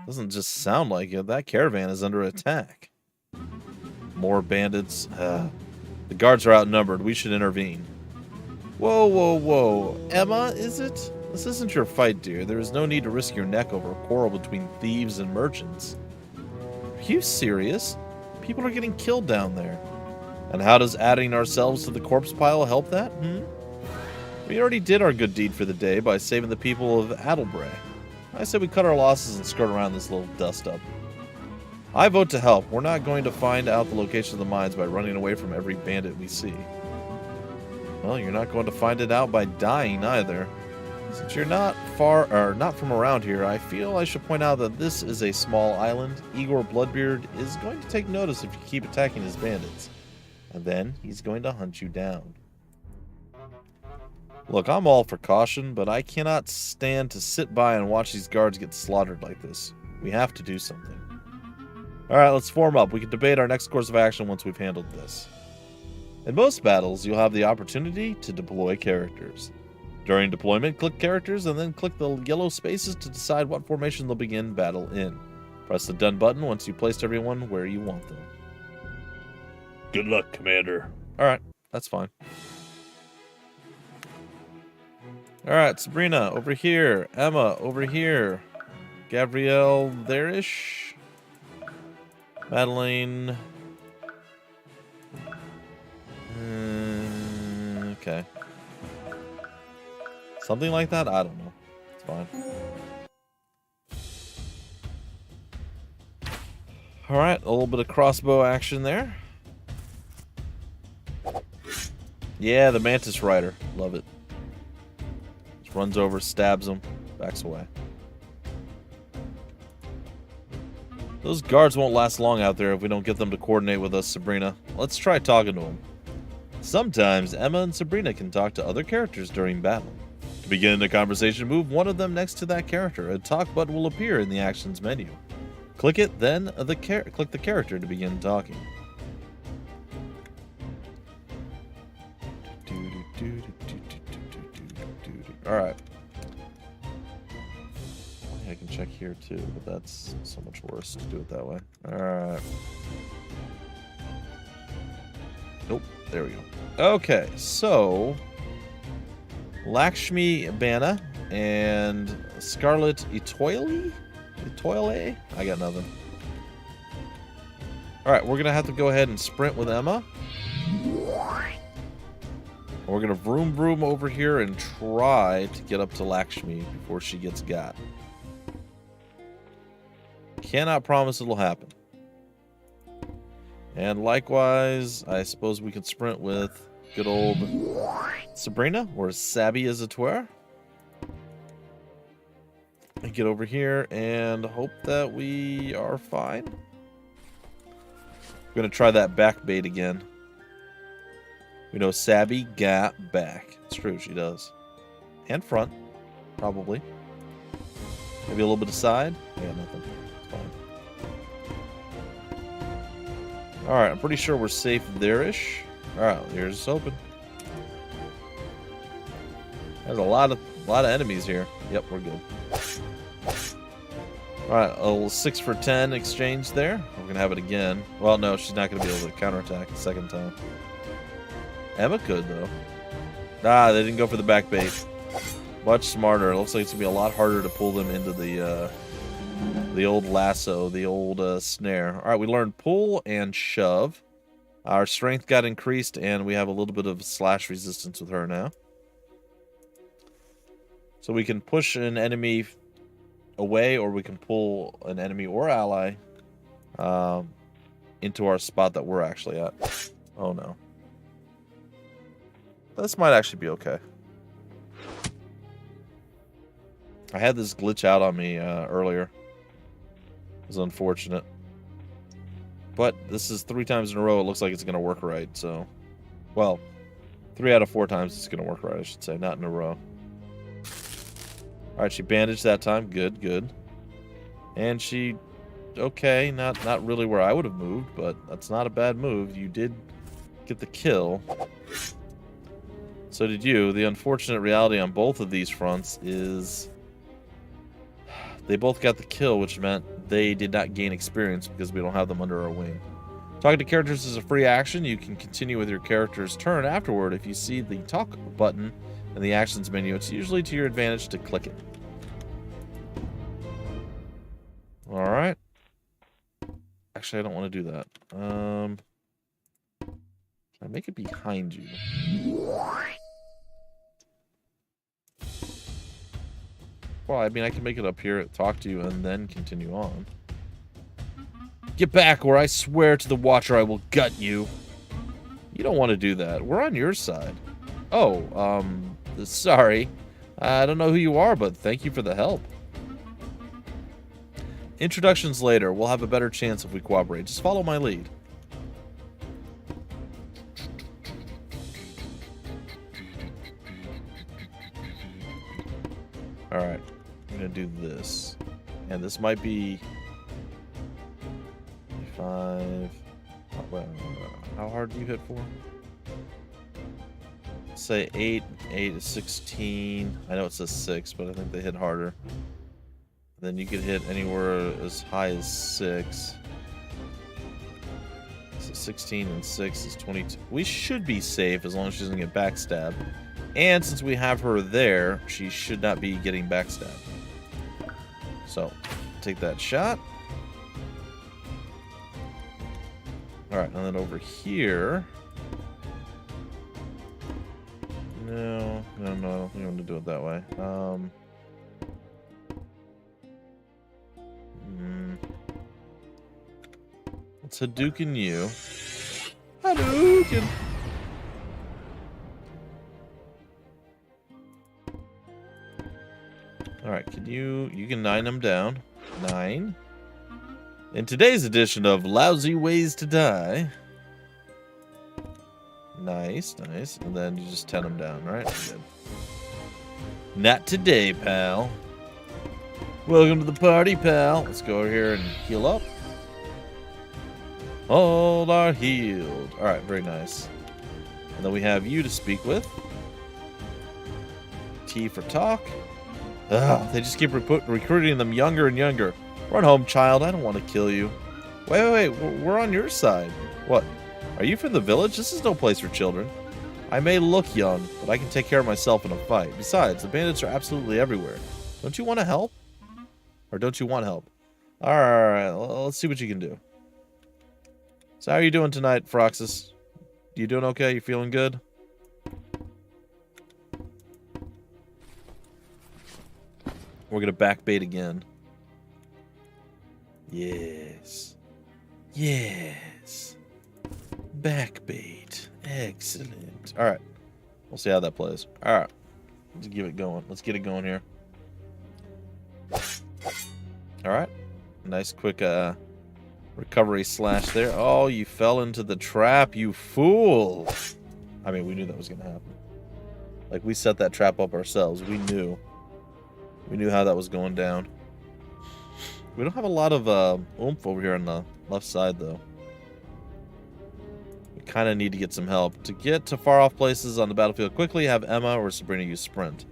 Speaker 1: Doesn't just sound like it. That caravan is under attack. More bandits. The guards are outnumbered. We should intervene. Whoa, whoa, whoa. Emma, is it? This isn't your fight, dear. There is no need to risk your neck over a quarrel between thieves and merchants. Are you serious? People are getting killed down there. And how does adding ourselves to the corpse pile help that? We already did our good deed for the day by saving the people of Adelbray. I said we cut our losses and skirt around this little dust-up. I vote to help. We're not going to find out the location of the mines by running away from every bandit we see. Well, you're not going to find it out by dying either. Since you're not from around here, I feel I should point out that this is a small island. Igor Bloodbeard is going to take notice if you keep attacking his bandits. And then he's going to hunt you down. Look, I'm all for caution, but I cannot stand to sit by and watch these guards get slaughtered like this. We have to do something. Alright, let's form up. We can debate our next course of action once we've handled this. In most battles, you'll have the opportunity to deploy characters. During deployment, click characters and then click the yellow spaces to decide what formation they'll begin battle in. Press the done button once you've placed everyone where you want them.
Speaker 4: Good luck, Commander.
Speaker 1: Alright, that's fine. Alright, Sabrina, over here. Emma, over here. Gabrielle, there-ish. Madeline. Okay. Something like that? I don't know. It's fine. Alright, a little bit of crossbow action there. Yeah, the Mantis Rider. Love it. Just runs over, stabs him, backs away. Those guards won't last long out there if we don't get them to coordinate with us, Sabrina. Let's try talking to them. Sometimes Emma and Sabrina can talk to other characters during battle. To begin the conversation, move one of them next to that character. A talk button will appear in the actions menu. Click it, then click the character to begin talking. Alright. I can check here too, but that's so much worse to do it that way. Alright. Nope, there we go. Okay, so Lakshmi Bana and Scarlet Etoile? I got nothing. Alright, we're gonna have to go ahead and sprint with Emma. We're gonna vroom vroom over here and try to get up to Lakshmi before she gets got. Cannot promise it'll happen. And likewise, I suppose we can sprint with good old Sabrina, or Sabby as it were. And get over here and hope that we are fine. We're gonna try that back bait again. We know Sabby got back. It's true, she does. And front, probably. Maybe a little bit of side. Yeah, nothing. It's fine. Alright, I'm pretty sure we're safe there-ish. Alright, here's open. There's a lot of enemies here. Yep, we're good. Alright, a little 6 for 10 exchange there. We're gonna have it again. Well, no, she's not gonna be able to counterattack the second time. Emma could, though. Ah, they didn't go for the back bait. Much smarter. It looks like it's gonna be a lot harder to pull them into the old lasso, the old snare. All right, we learned pull and shove. Our strength got increased, and we have a little bit of slash resistance with her now. So we can push an enemy away, or we can pull an enemy or ally into our spot that we're actually at. Oh, no. This might actually be okay. I had this glitch out on me earlier. It was unfortunate. But this is 3 times in a row. It looks like it's going to work right. So, well, 3 out of 4 times it's going to work right, I should say. Not in a row. Alright, she bandaged that time. Good, good. And she... Okay, not really where I would have moved, but that's not a bad move. You did get the kill. So did you. The unfortunate reality on both of these fronts is they both got the kill, which meant they did not gain experience because we don't have them under our wing. Talking to characters is a free action. You can continue with your character's turn afterward if you see the talk button in the actions menu. It's usually to your advantage to click it. Alright. Actually, I don't want to do that. Can I make it behind you? Well, I mean, I can make it up here, talk to you, and then continue on. Get back, or I swear to the Watcher I will gut you. You don't want to do that. We're on your side. Oh, sorry. I don't know who you are, but thank you for the help. Introductions later. We'll have a better chance if we cooperate. Just follow my lead. Alright. I'm going to do this. And this might be... 5... How hard do you hit for? Say 8. 8 is 16. I know it says 6, but I think they hit harder. Then you could hit anywhere as high as 6. So 16 and 6 is 22. We should be safe as long as she doesn't get backstabbed. And since we have her there, she should not be getting backstabbed. So, take that shot. Alright, and then over here... No, I don't want to do it that way. Let's Hadouken you. Hadouken! Alright, you can 9 them down. 9. In today's edition of Lousy Ways to Die. Nice, nice. And then you just 10 them down, right? Good. Not today, pal. Welcome to the party, pal. Let's go over here and heal up. All are healed. Alright, very nice. And then we have you to speak with. T for talk. Ugh, they just keep recruiting them younger and younger. Run home, child. I don't want to kill you. Wait. We're on your side. What? Are you from the village? This is no place for children. I may look young, but I can take care of myself in a fight. Besides, the bandits are absolutely everywhere. Don't you want to help? Or don't you want help? Alright, let's see what you can do. So how are you doing tonight, Froxus? You doing okay? You feeling good? We're gonna backbait again. Yes. Yes. Backbait. Excellent. Alright. We'll see how that plays. Alright. Let's give it going. Let's get it going here. Alright. Nice quick recovery slash there. Oh, you fell into the trap, you fool. I mean, we knew that was going to happen. Like, we set that trap up ourselves. We knew. We knew how that was going down. We don't have a lot of oomph over here on the left side, though. We kind of need to get some help. To get to far-off places on the battlefield quickly, have Emma or Sabrina use Sprint.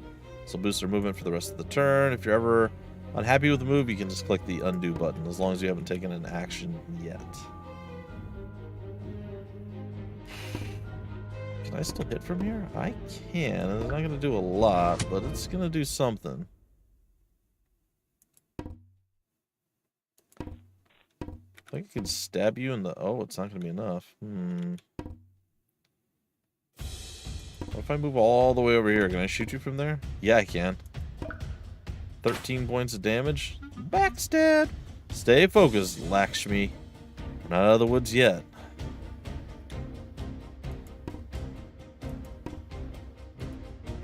Speaker 1: This will boost their movement for the rest of the turn. If you're ever unhappy with the move, you can just click the undo button, as long as you haven't taken an action yet. Can I still hit from here? I can. It's not going to do a lot, but it's going to do something. I think I can stab you in the... Oh, it's not going to be enough. What if I move all the way over here? Can I shoot you from there? Yeah, I can. 13 points of damage. Backstab! Stay focused, Lakshmi. We're not out of the woods yet.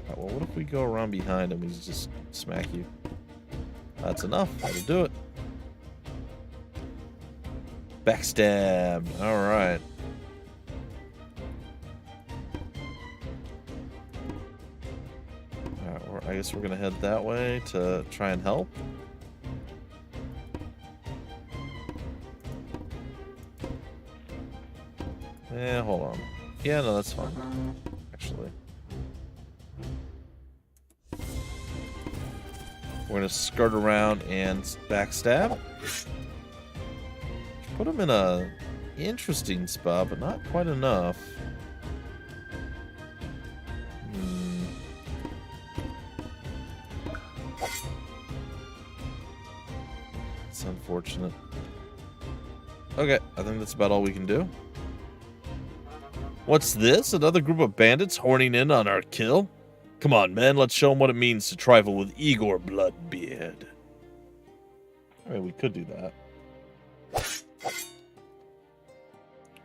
Speaker 1: Right, well, what if we go around behind him and just smack you? That's enough. That'll do it. Backstab. Alright. Alright, I guess we're gonna head that way to try and help. Yeah, hold on. Yeah, no, that's fine. Actually. We're gonna skirt around and backstab. Put him in a interesting spot, but not quite enough. It's unfortunate. Okay, I think that's about all we can do. What's this? Another group of bandits horning in on our kill? Come on, men, let's show them what it means to trifle with Igor Bloodbeard. I mean, we could do that.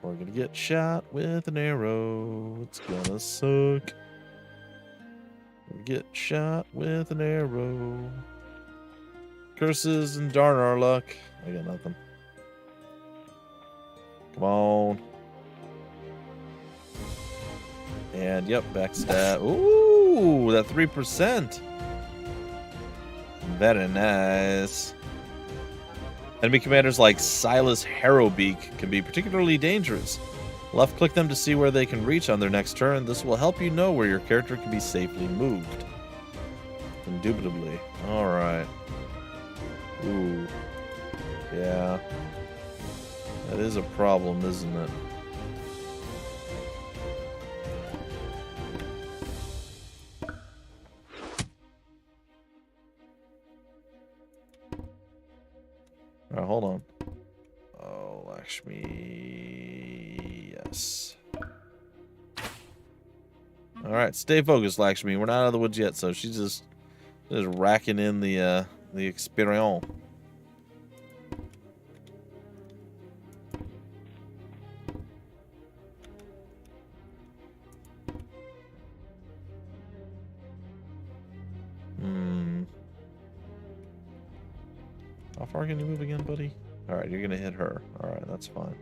Speaker 1: We're gonna get shot with an arrow. It's gonna suck. Get shot with an arrow. Curses and darn our luck. I got nothing. Come on. And yep, backstab. Ooh, that 3%. Very nice. Enemy commanders like Silas Harrowbeak can be particularly dangerous. Left-click them to see where they can reach on their next turn. This will help you know where your character can be safely moved. Indubitably. Alright. Ooh. Yeah. That is a problem, isn't it? Alright, hold on. Oh, Lakshmi. Yes. Alright, stay focused, Lakshmi. We're not out of the woods yet, so she's just racking in the experience. How far can you move again, buddy? Alright, you're gonna hit her. Alright, that's fine.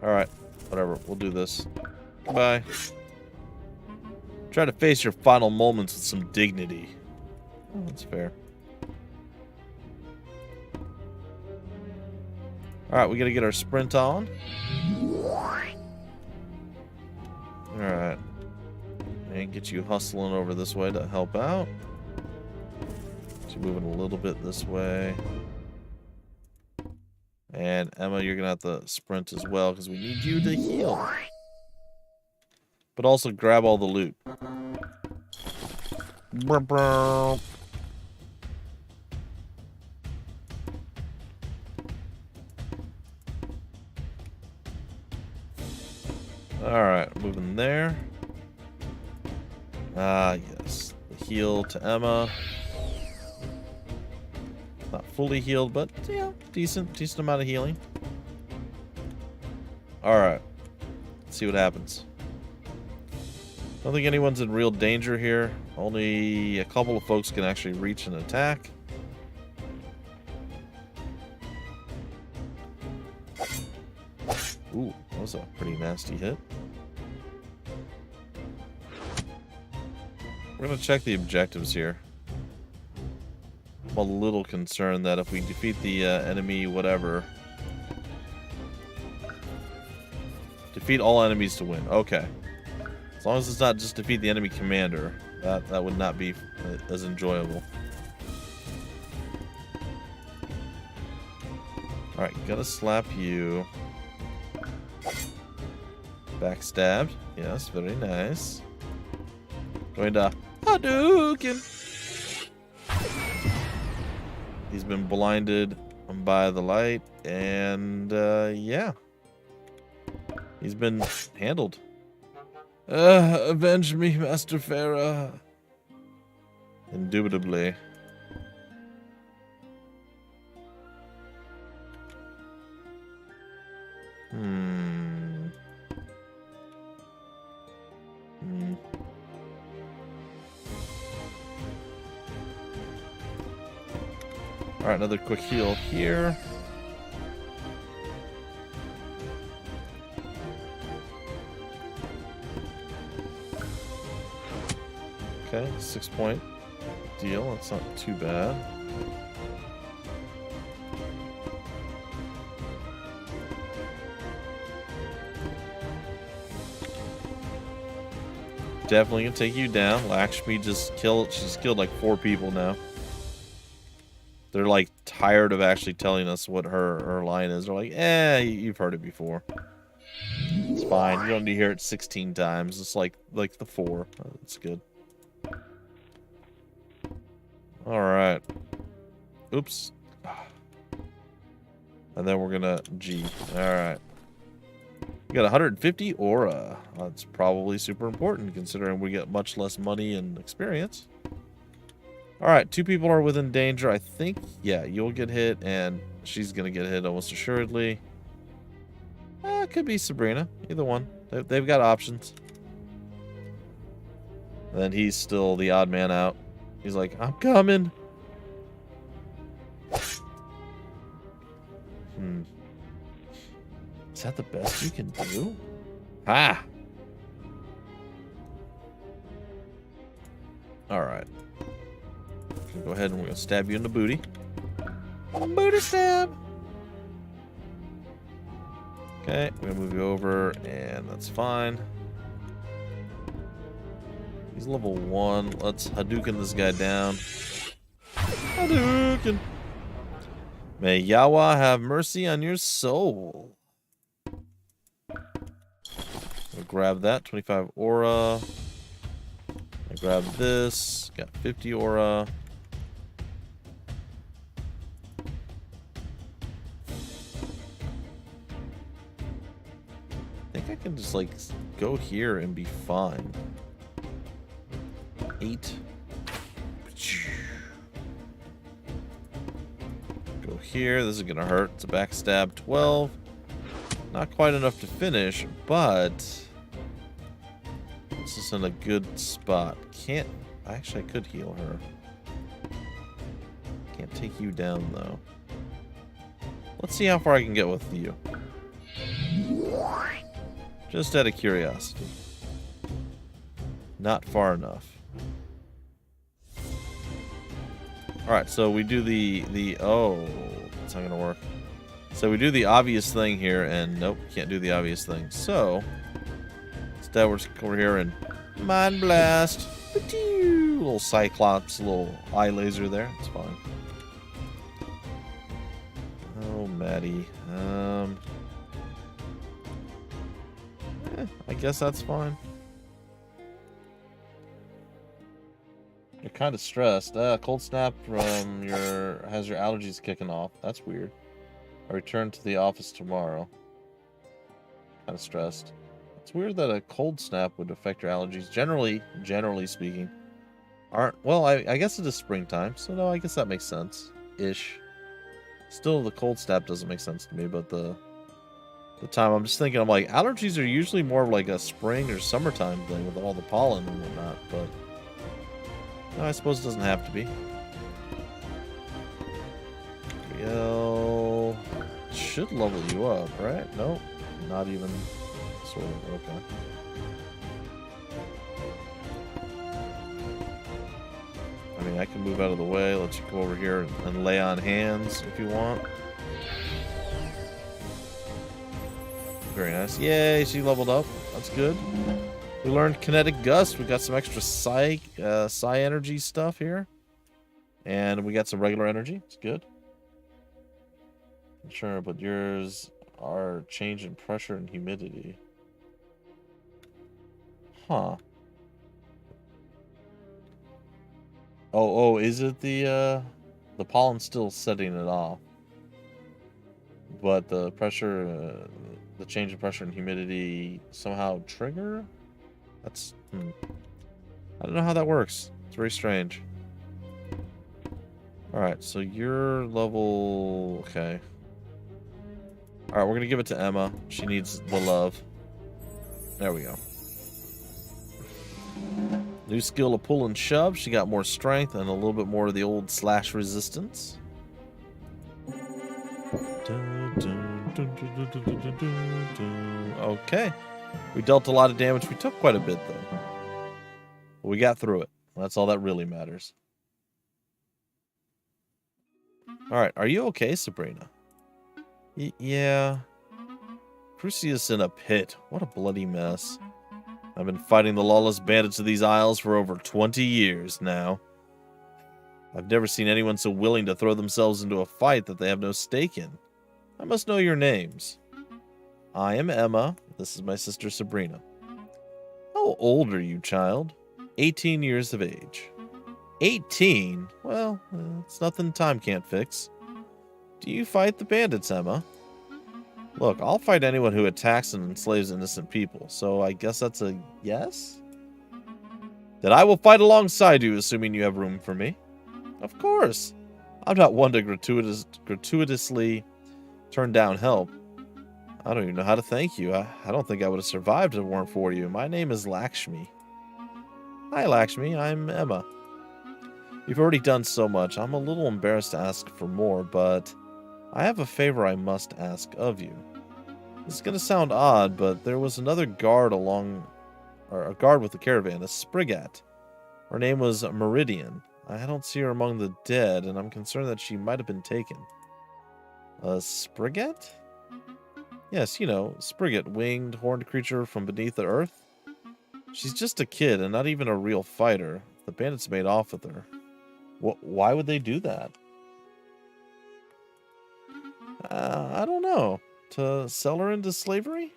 Speaker 1: Alright, whatever. We'll do this. Goodbye. Try to face your final moments with some dignity. Oh, that's fair. Alright, we gotta get our sprint on. Alright. And get you hustling over this way to help out. So moving a little bit this way. And Emma, you're gonna have to sprint as well because we need you to heal. But also grab all the loot. Alright, moving there. Ah, yes. The heal to Emma. Not fully healed, but yeah, decent amount of healing. Alright. Let's see what happens. Don't think anyone's in real danger here. Only a couple of folks can actually reach and attack. Ooh, that was a pretty nasty hit. We're gonna check the objectives here. I'm a little concerned that if we defeat the enemy whatever... Defeat all enemies to win. Okay. As long as it's not just defeat the enemy commander, that would not be as enjoyable. Alright, gotta slap you. Backstabbed. Yes, very nice. Going to Hadouken! He's been blinded by the light, and yeah. He's been handled. Avenge me, Master Farah. Indubitably. Alright, another quick heal here. Okay, 6-point deal. That's not too bad. Definitely gonna take you down. Lakshmi just killed. She's killed like 4 people now. They're like tired of actually telling us what her line is. They're like, you've heard it before. It's fine. You don't need to hear it 16 times. It's like the 4. It's good. Alright. Oops. And then we're gonna G. Alright. We got 150 aura. That's probably super important considering we get much less money and experience. Alright, 2 people are within danger. I think, yeah, you'll get hit, and she's going to get hit almost assuredly. It could be Sabrina. Either one. They've got options. And then he's still the odd man out. He's like, I'm coming. Is that the best you can do? Ah! Alright. Go ahead and we're going to stab you in the booty. Booty stab! Okay, we're going to move you over, and that's fine. He's level 1. Let's Hadouken this guy down. Hadouken! May Yahweh have mercy on your soul. We'll grab that. 25 aura. I grab this. Got 50 aura. I think I can just, like, go here and be fine. 8. Go here. This is going to hurt. It's a backstab. 12. Not quite enough to finish, but this is in a good spot. Can't... Actually, I could heal her. Can't take you down, though. Let's see how far I can get with you. Just out of curiosity. Not far enough. Alright, so we do the... Oh, that's not going to work. So we do the obvious thing here, and nope, can't do the obvious thing. So, instead we're over here and Mind Blast. Little Cyclops, little eye laser there. It's fine. Oh, Maddie. I guess that's fine. You're kind of stressed. Cold snap from has your allergies kicking off. That's weird. I return to the office tomorrow. Kind of stressed. It's weird that a cold snap would affect your allergies. Generally speaking, well, I guess it is springtime, so no, I guess that makes sense. Ish. Still, the cold snap doesn't make sense to me, but the time I'm just thinking, I'm like, allergies are usually more of like a spring or summertime thing with all the pollen and whatnot, but no, I suppose it doesn't have to be. Should level you up, right? Nope, not even sort of. Okay. I mean, I can move out of the way, let you go over here and lay on hands if you want. Very nice. Yay, she leveled up. That's good. We learned Kinetic Gust. We got some extra Psi energy stuff here. And we got some regular energy. It's good. Sure, but yours are change in pressure and humidity. Huh. Oh, is it the pollen still setting it off? But the pressure, the change in pressure and humidity somehow trigger? That's, I don't know how that works. It's very strange. Alright, so you're level, okay. Alright, we're going to give it to Emma. She needs the love. There we go. New skill of pull and shove. She got more strength and a little bit more of the old slash resistance. Okay. We dealt a lot of damage. We took quite a bit, though. But we got through it. That's all that really matters. Alright, are you okay, Sabrina? Yeah. Crucius in a pit. What a bloody mess. I've been fighting the lawless bandits of these isles for over 20 years now. I've never seen anyone so willing to throw themselves into a fight that they have no stake in. I must know your names. I am Emma. This is my sister Sabrina. How old are you, child? 18 years of age. 18? Well, it's nothing time can't fix. Do you fight the bandits, Emma? Look, I'll fight anyone who attacks and enslaves innocent people, so I guess that's a yes? Then I will fight alongside you, assuming you have room for me. Of course. I'm not one to gratuitously turn down help. I don't even know how to thank you. I don't think I would have survived if it weren't for you. My name is Lakshmi. Hi, Lakshmi. I'm Emma. You've already done so much. I'm a little embarrassed to ask for more, but I have a favor I must ask of you. This is going to sound odd, but there was another guard a guard with the caravan, a Spriggat. Her name was Meridian. I don't see her among the dead, and I'm concerned that she might have been taken. A Spriggat? Yes, you know, Spriggat, winged, horned creature from beneath the earth. She's just a kid and not even a real fighter. The bandits made off with her. Why would they do that? I don't know. To sell her into slavery?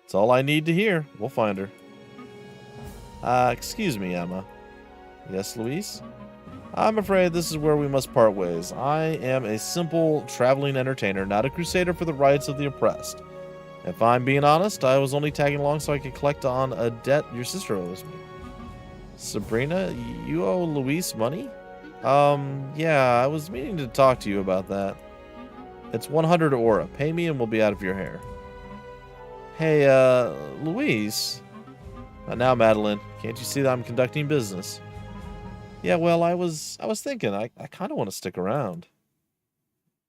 Speaker 1: It's all I need to hear. We'll find her. Excuse me, Emma. Yes, Luis? I'm afraid this is where we must part ways. I am a simple traveling entertainer, not a crusader for the rights of the oppressed. If I'm being honest, I was only tagging along so I could collect on a debt your sister owes me. Sabrina, you owe Luis money? Yeah, I was meaning to talk to you about that. It's 100 aura. Pay me and we'll be out of your hair. Hey, Luis. Now, Madeline, can't you see that I'm conducting business? Yeah, well, I was thinking, I kind of want to stick around.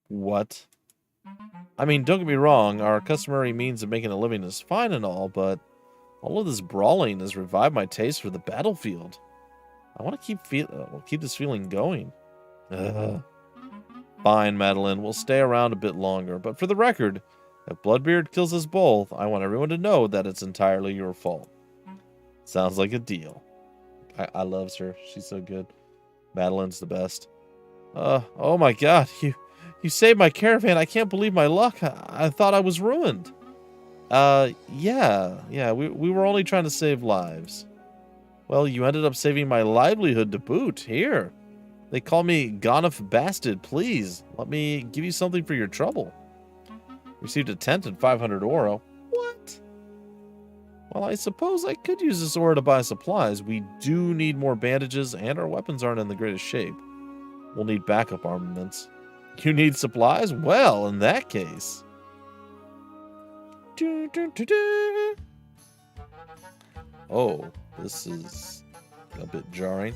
Speaker 1: What? I mean, don't get me wrong, our customary means of making a living is fine and all, but all of this brawling has revived my taste for the battlefield. I want to keep this feeling going. Fine, Madeline, we'll stay around a bit longer, but for the record, if Bloodbeard kills us both, I want everyone to know that it's entirely your fault. Sounds like a deal. I loves her. She's so good. Madeline's the best. Oh my god, you saved my caravan. I can't believe my luck. I thought I was ruined. Yeah, we were only trying to save lives. Well, you ended up saving my livelihood to boot. Here. They call me Gonif Bastard. Please, let me give you something for your trouble. Received a tent and 500 oro. What? Well, I suppose I could use this ore to buy supplies. We do need more bandages, and our weapons aren't in the greatest shape. We'll need backup armaments. You need supplies? Well, in that case... Oh, this is a bit jarring.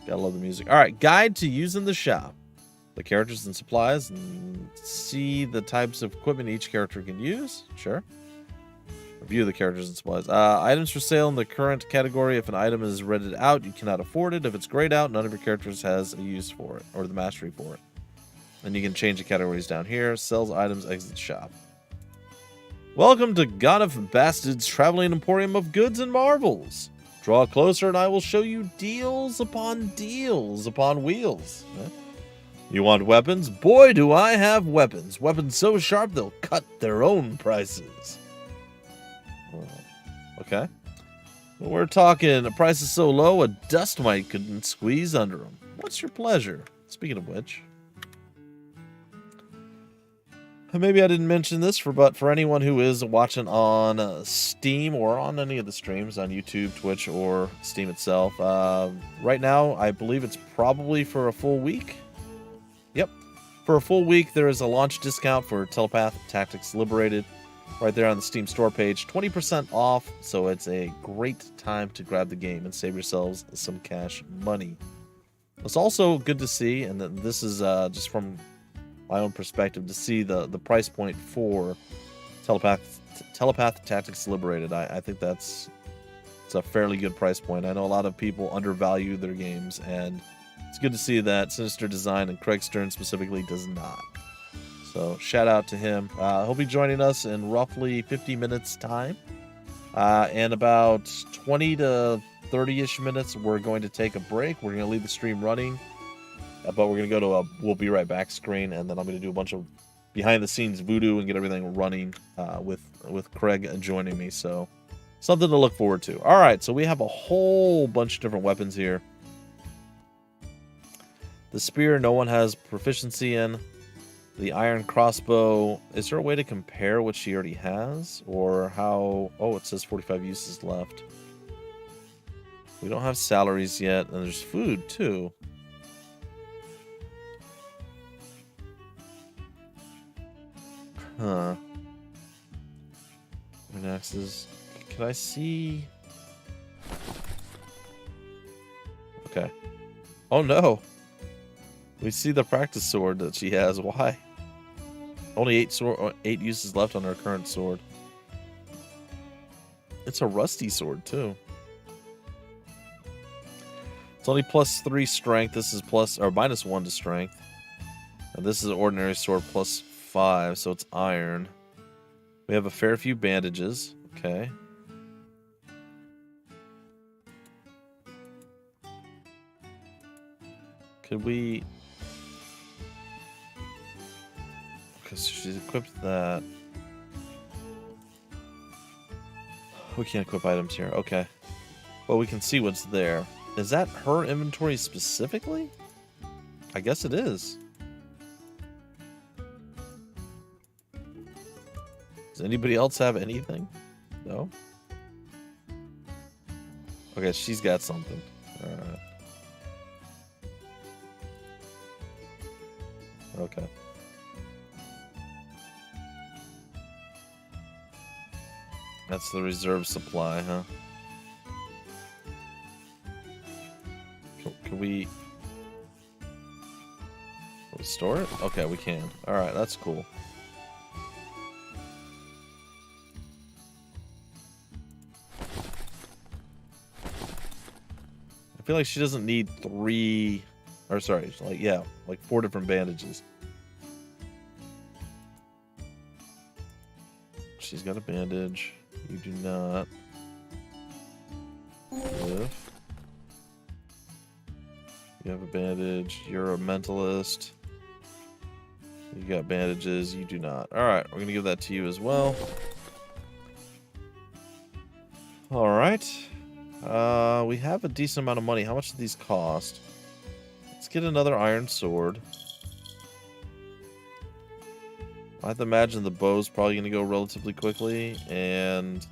Speaker 1: Gotta love the music. Alright, guide to using the shop. The characters and supplies, and see the types of equipment each character can use. Sure. Review the characters and supplies. Items for sale in the current category. If an item is redded out, you cannot afford it. If it's grayed out, none of your characters has a use for it, or the mastery for it. And you can change the categories down here. Sells items, exit shop. Welcome to God of Bastards Traveling Emporium of Goods and Marvels. Draw closer and I will show you deals upon wheels. You want weapons? Boy, do I have weapons. Weapons so sharp they'll cut their own prices. Okay. We're talking a price is so low a dust mite couldn't squeeze under them. What's your pleasure? Speaking of which... Maybe I didn't mention this, but for anyone who is watching on Steam or on any of the streams on YouTube, Twitch, or Steam itself, right now I believe it's probably for a full week. Yep. For a full week, there is a launch discount for Telepath Tactics Liberated right there on the Steam store page. 20% off, so it's a great time to grab the game and save yourselves some cash money. It's also good to see, and this is just from my own perspective, to see the price point for Telepath Tactics Liberated. I think it's a fairly good price point. I know a lot of people undervalue their games, and it's good to see that Sinister Design and Craig Stern specifically does not. So shout out to him. He'll be joining us in roughly 50 minutes time. And about 20 to 30-ish minutes, we're going to take a break. We're going to leave the stream running. But we're going to go to a we'll be right back screen, and then I'm going to do a bunch of behind-the-scenes voodoo and get everything running with Craig joining me. So something to look forward to. All right, so we have a whole bunch of different weapons here. The spear, no one has proficiency in. The iron crossbow, is there a way to compare what she already has? Or how... Oh, it says 45 uses left. We don't have salaries yet, and there's food, too. Huh. Next is... Can I see... Okay. Oh, no! We see the practice sword that she has. Why? Only 8 uses left on her current sword. It's a rusty sword, too. It's only +3 strength. This is -1 to strength. And this is an ordinary sword +5, so it's iron. We have a fair few bandages. Okay. Could we... Because she's equipped that. We can't equip items here. Okay. Well, we can see what's there. Is that her inventory specifically? I guess it is. Does anybody else have anything? No? Okay, she's got something. Alright. Okay. That's the reserve supply, huh? Can we store it? Okay, we can. Alright, that's cool. I feel like she doesn't need 3... Or sorry, like 4 different bandages. She's got a bandage. You do not. If you have a bandage, you're a mentalist. You got bandages, you do not. Alright, we're going to give that to you as well. Alright. We have a decent amount of money. How much do these cost? Let's get another iron sword. I have to imagine the bow's probably going to go relatively quickly. And...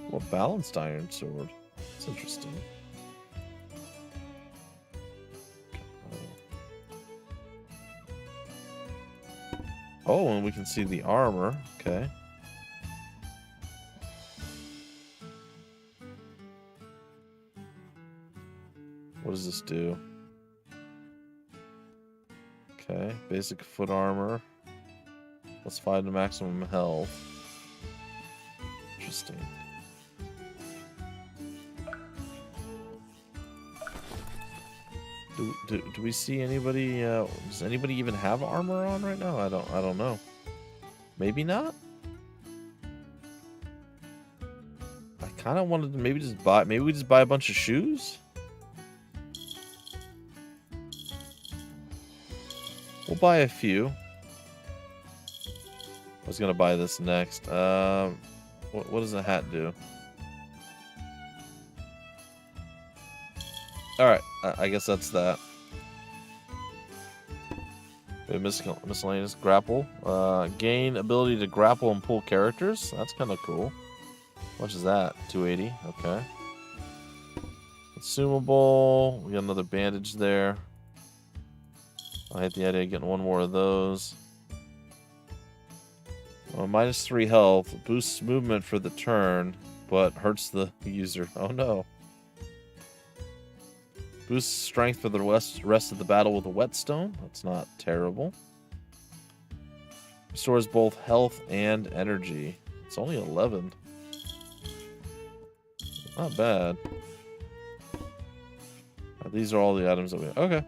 Speaker 1: Well, balanced iron sword. That's interesting. Oh, and we can see the armor. Okay. What does this do? Okay, basic foot armor. Let's find the maximum health. Interesting. Do we see anybody? Does anybody even have armor on right now? I don't know. Maybe not. I kind of wanted to maybe we just buy a bunch of shoes. We'll buy a few. I was gonna buy this next. What does a hat do? Alright, I guess that's that. Miscellaneous grapple. Gain ability to grapple and pull characters. That's kind of cool. How much is that? 280. Okay. Consumable. We got another bandage there. I hate the idea of getting one more of those. -3 health. Boosts movement for the turn, but hurts the user. Oh no. Boosts strength for the rest of the battle with a whetstone. That's not terrible. Restores both health and energy. It's only 11. Not bad. These are all the items that we... Okay.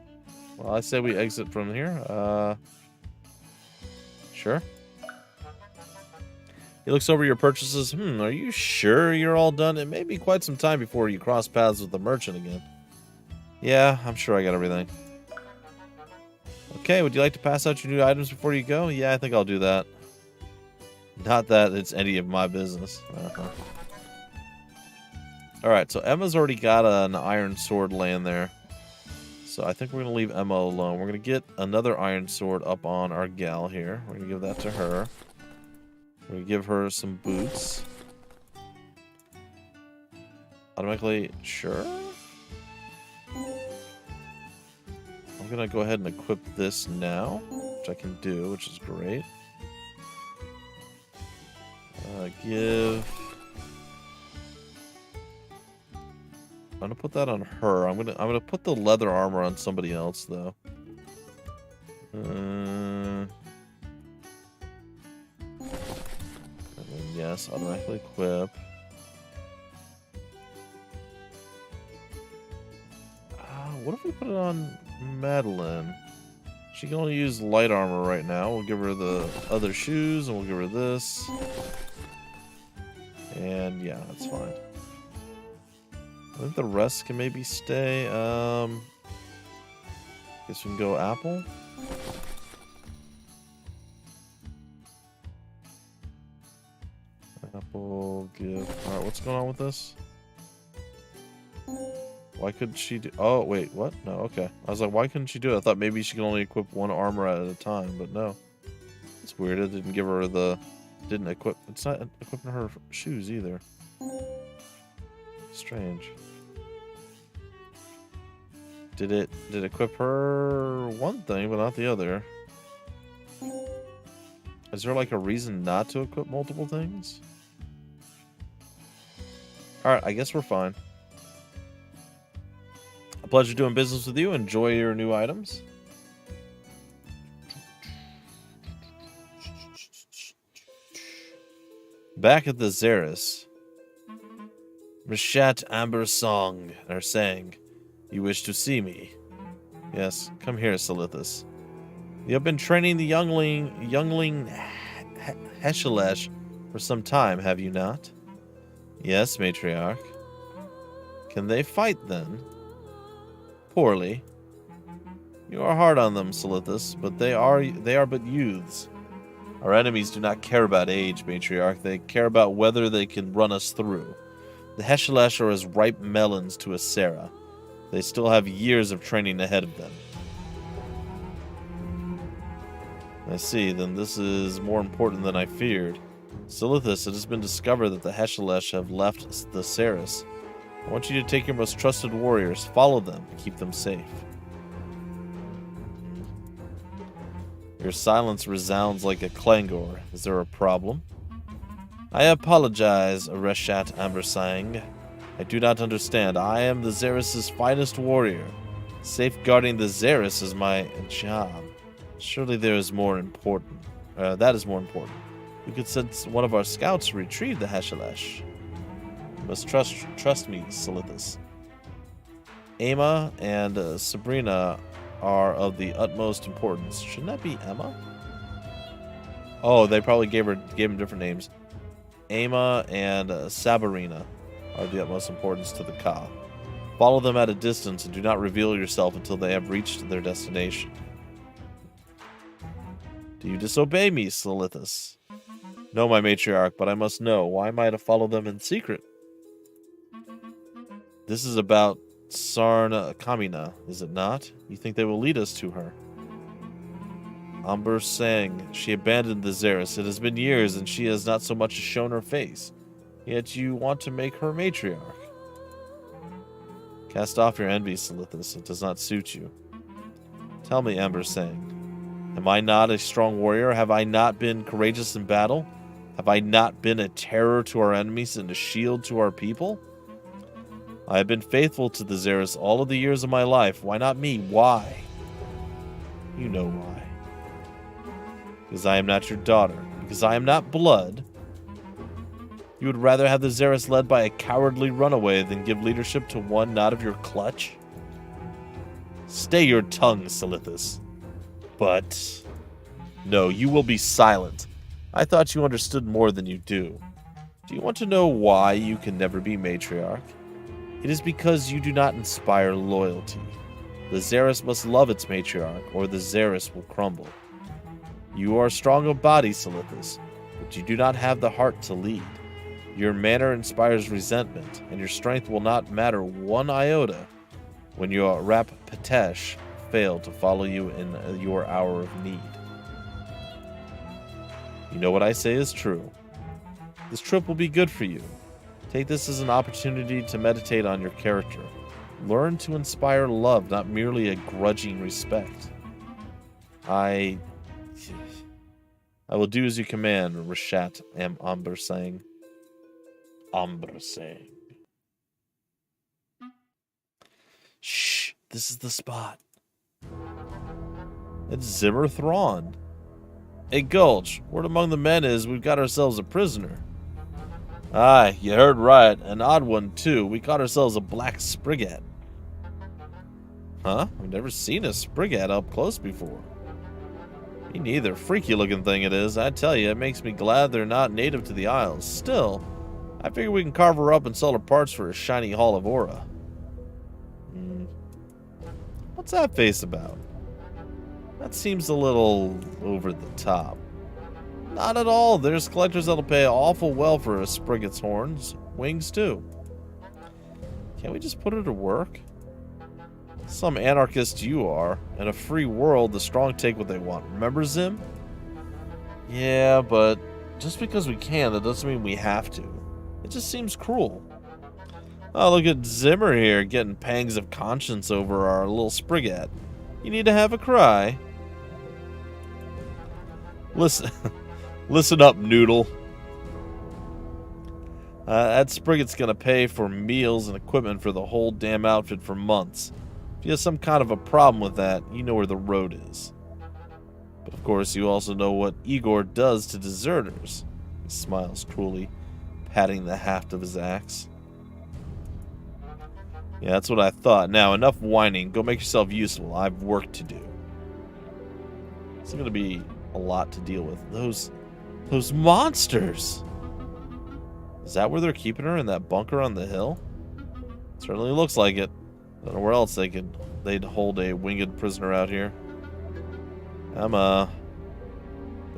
Speaker 1: Well, I say we exit from here. Sure. He looks over your purchases. Are you sure you're all done? It may be quite some time before you cross paths with the merchant again. Yeah, I'm sure I got everything. Okay, would you like to pass out your new items before you go? Yeah, I think I'll do that. Not that it's any of my business. Alright, so Emma's already got an iron sword laying there. So I think we're going to leave Emma alone. We're going to get another iron sword up on our gal here. We're going to give that to her. We're going to give her some boots. Automatically, sure. I'm going to go ahead and equip this now, which I can do, which is great. I'm gonna put that on her. I'm gonna put the leather armor on somebody else though. And then yes, automatically equip. What if we put it on Madeline? She can only use light armor right now. We'll give her the other shoes and we'll give her this. And yeah, that's fine. I think the rest can maybe stay. Guess we can go Apple. Apple, give. Alright, what's going on with this? Why couldn't she do... Oh, wait, what? No, okay. I was like, why couldn't she do it? I thought maybe she could only equip one armor at a time, but no. It's weird. It didn't give her the... Didn't equip... It's not equipping her shoes either. Strange. Did it equip her one thing, but not the other? Is there like a reason not to equip multiple things? Alright, I guess we're fine. A pleasure doing business with you. Enjoy your new items. Back at the Xeris. Rishat Amber Song, or sang, you wish to see me? Yes, come here, Silithus. You have been training the youngling Heshalesh for some time, have you not? Yes, Matriarch. Can they fight then? Poorly. You are hard on them, Silithus, but they are but youths. Our enemies do not care about age, Matriarch. They care about whether they can run us through. The Heshalesh are as ripe melons to a Sarah. They still have years of training ahead of them. I see, then this is more important than I feared. Silithus, it has been discovered that the Heshalesh have left the Ceres. I want you to take your most trusted warriors, follow them, and keep them safe. Your silence resounds like a clangor. Is there a problem? I apologize, Reshat Ambersang. I do not understand. I am the Xeris' finest warrior. Safeguarding the Xeris is my job. Surely there is more important. That is more important. We could send one of our scouts to retrieve the Heshalesh. You must trust me, Silithus. Emma and Sabrina are of the utmost importance. Shouldn't that be Emma? Oh, they probably gave him different names. Emma and Sabrina are of the utmost importance to the Ka. Follow them at a distance and do not reveal yourself until they have reached their destination. Do you disobey me, Silithus? No, my matriarch, but I must know. Why am I to follow them in secret? This is about Sarna Kamina, is it not? You think they will lead us to her? Amber sang. She abandoned the Xeris. It has been years, and she has not so much as shown her face. Yet you want to make her matriarch. Cast off your envy, Silithus. It does not suit you. Tell me, Amber sang. Am I not a strong warrior? Have I not been courageous in battle? Have I not been a terror to our enemies and a shield to our people? I have been faithful to the Xeris all of the years of my life. Why not me? Why? You know why. Because I am not your daughter. Because I am not blood. You would rather have the Xeris led by a cowardly runaway than give leadership to one not of your clutch? Stay your tongue, Silithus. But... no, you will be silent. I thought you understood more than you do. Do you want to know why you can never be matriarch? It is because you do not inspire loyalty. The Xeris must love its matriarch, or the Xeris will crumble. You are strong of body, Silithus, but you do not have the heart to lead. Your manner inspires resentment, and your strength will not matter one iota when your Rap Patesh fail to follow you in your hour of need. You know what I say is true. This trip will be good for you. Take this as an opportunity to meditate on your character. Learn to inspire love, not merely a grudging respect. I will do as you command, Rishat am Amber saying. Amber saying. Shh, this is the spot. It's Zimmer Thrawn. Hey, Gulch, word among the men is we've got ourselves a prisoner. Aye, you heard right. An odd one, too. We caught ourselves a black Spriggat. Huh? I've never seen a Spriggat up close before. Me neither. Freaky looking thing it is. I tell you, it makes me glad they're not native to the Isles. Still, I figure we can carve her up and sell her parts for a shiny haul of aura. What's that face about? That seems a little over the top. Not at all. There's collectors that'll pay awful well for a Spriggat's horns. Wings, too. Can't we just put her to work? Some anarchist you are. In a free world, the strong take what they want. Remember, Zim? Yeah, but just because we can, that doesn't mean we have to. It just seems cruel. Oh, look at Zimmer here, getting pangs of conscience over our little Spriggat. You need to have a cry. Listen, listen up, Noodle. That Spriggat's gonna pay for meals and equipment for the whole damn outfit for months. If you have some kind of a problem with that, you know where the road is. But of course, you also know what Igor does to deserters. He smiles cruelly, patting the haft of his axe. Yeah, that's what I thought. Now, enough whining. Go make yourself useful. I've work to do. It's going to be a lot to deal with. Those monsters! Is that where they're keeping her, in that bunker on the hill? Certainly looks like it. I don't know where else they'd hold a winged prisoner out here. There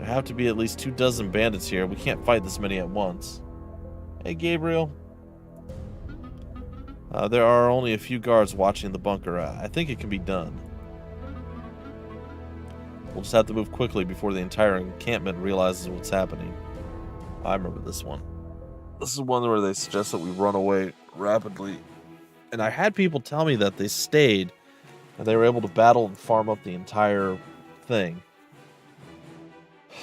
Speaker 1: have to be at least 24 bandits here. We can't fight this many at once. Hey, Gabriel. There are only a few guards watching the bunker. I think it can be done. We'll just have to move quickly before the entire encampment realizes what's happening. I remember this one. This is one where they suggest that we run away rapidly. And I had people tell me that they stayed and they were able to battle and farm up the entire thing.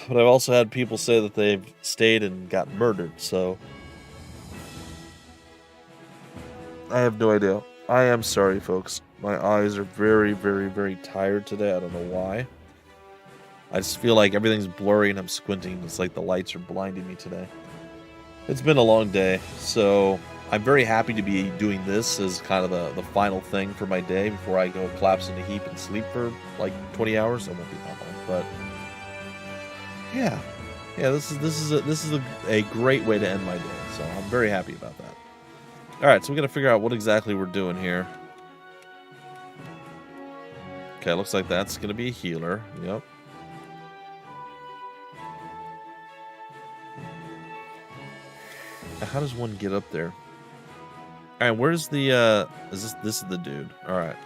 Speaker 1: But I've also had people say that they've stayed and got murdered, so I have no idea. I am sorry, folks. My eyes are very, very, very tired today. I don't know why. I just feel like everything's blurry and I'm squinting. It's like the lights are blinding me today. It's been a long day, so I'm very happy to be doing this as kind of the final thing for my day before I go collapse in a heap and sleep for like 20 hours. It won't be that long, but yeah, this is a great way to end my day. So I'm very happy about that. All right, so we got to figure out what exactly we're doing here. Okay, looks like that's going to be a healer. Yep. Now, how does one get up there? All right, where's the this is the dude. All right.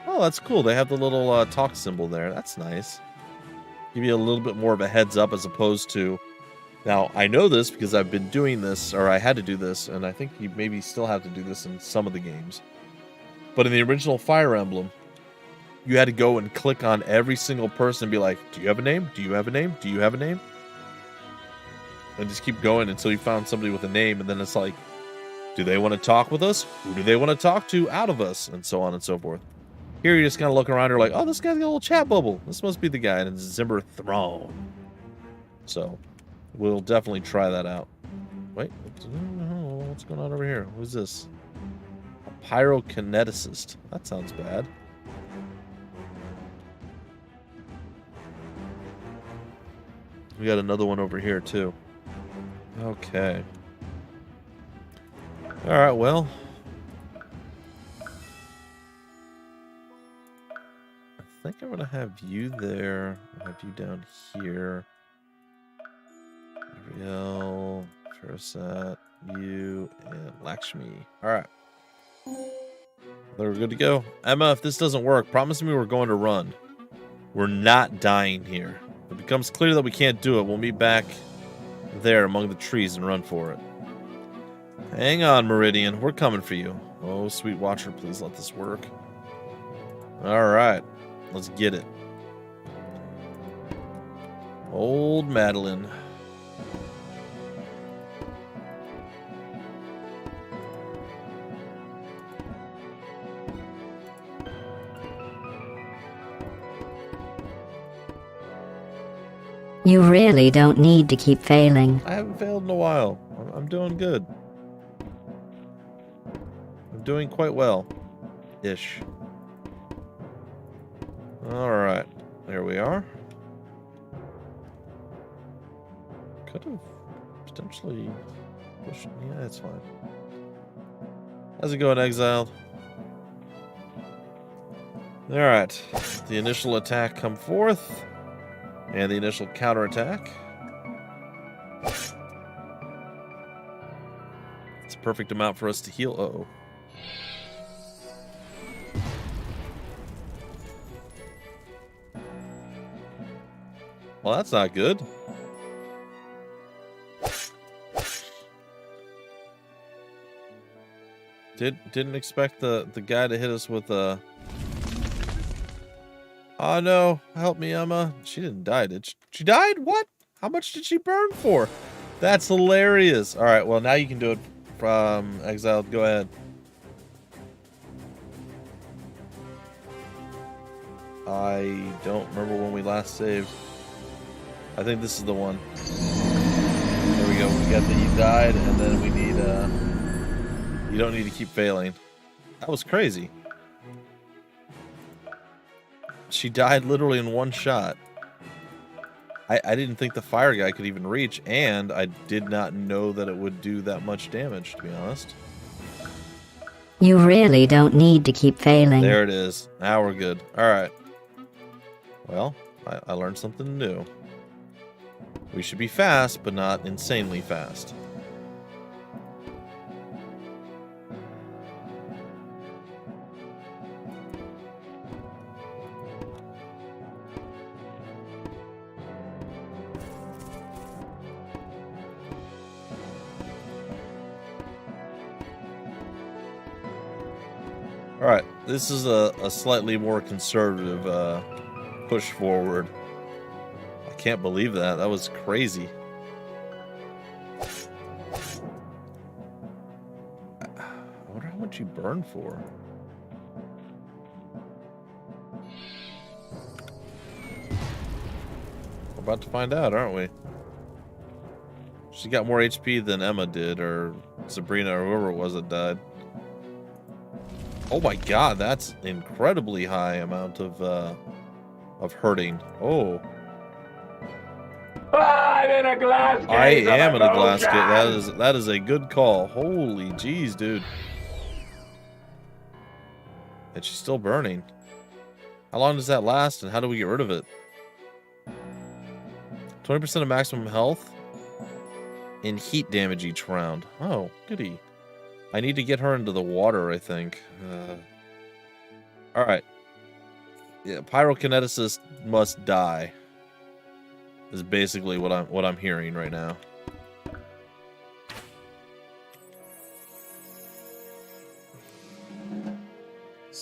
Speaker 1: Oh, that's cool. They have the little talk symbol there. That's nice. Give you a little bit more of a heads up as opposed to. Now, I know this because I've been doing this, or I had to do this, and I think you maybe still have to do this in some of the games. But in the original Fire Emblem, you had to go and click on every single person and be like, do you have a name? Do you have a name? Do you have a name? And just keep going until you found somebody with a name, and then it's like, do they want to talk with us? Who do they want to talk to out of us? And so on and so forth. Here you just kind of look around, you're like, oh, this guy's got a little chat bubble. This must be the guy, and it's Zimmer Thrawn. So we'll definitely try that out. Wait, what's going on over here? Who's this? A pyrokineticist. That sounds bad. We got another one over here, too. Okay. Alright, well. I think I'm going to have you there. I'll have you down here. Ariel, Farasat, you, and Lakshmi. Alright. We're good to go. Emma, if this doesn't work, promise me we're going to run. We're not dying here. If it becomes clear that we can't do it, we'll meet back there among the trees and run for it. Hang on, Meridian. We're coming for you. Oh, sweet watcher, please let this work. Alright. Let's get it. Old Madeline.
Speaker 3: You really don't need to keep failing.
Speaker 1: I haven't failed in a while. I'm doing good. I'm doing quite well. Ish. Alright. There we are. Could have potentially pushed. Yeah, that's fine. How's it going, Exiled? Alright. The initial attack come forth. And the initial counterattack. It's a perfect amount for us to heal. Uh-oh. Well, that's not good. Didn't expect the guy to hit us with a... Oh no, help me, Emma. She didn't die, did she? She died? What? How much did she burn for? That's hilarious. Alright, well now you can do it from Exiled. Go ahead. I don't remember when we last saved. I think this is the one. There we go. We got that you died, and then we need, you don't need to keep failing. That was crazy. She died literally in one shot. I didn't think the fire guy could even reach, and I did not know that it would do that much damage, to be honest.
Speaker 3: You really don't need to keep failing.
Speaker 1: There it is. Now we're good. Alright. Well, I learned something new. We should be fast, but not insanely fast. Alright, this is a slightly more conservative push forward. I can't believe that. That was crazy. I wonder how much you burned for. We're about to find out, aren't we? She got more HP than Emma did, or Sabrina, or whoever it was that died. Oh my god, that's incredibly high amount of hurting. Oh.
Speaker 5: I'm in a glass case.
Speaker 1: I am in a glass case. That is a good call. Holy jeez, dude. And she's still burning. How long does that last, and how do we get rid of it? 20% of maximum health and heat damage each round. Oh, goody. I need to get her into the water, I think. Alright. Yeah, pyrokineticist must die. Is basically what I'm hearing right now.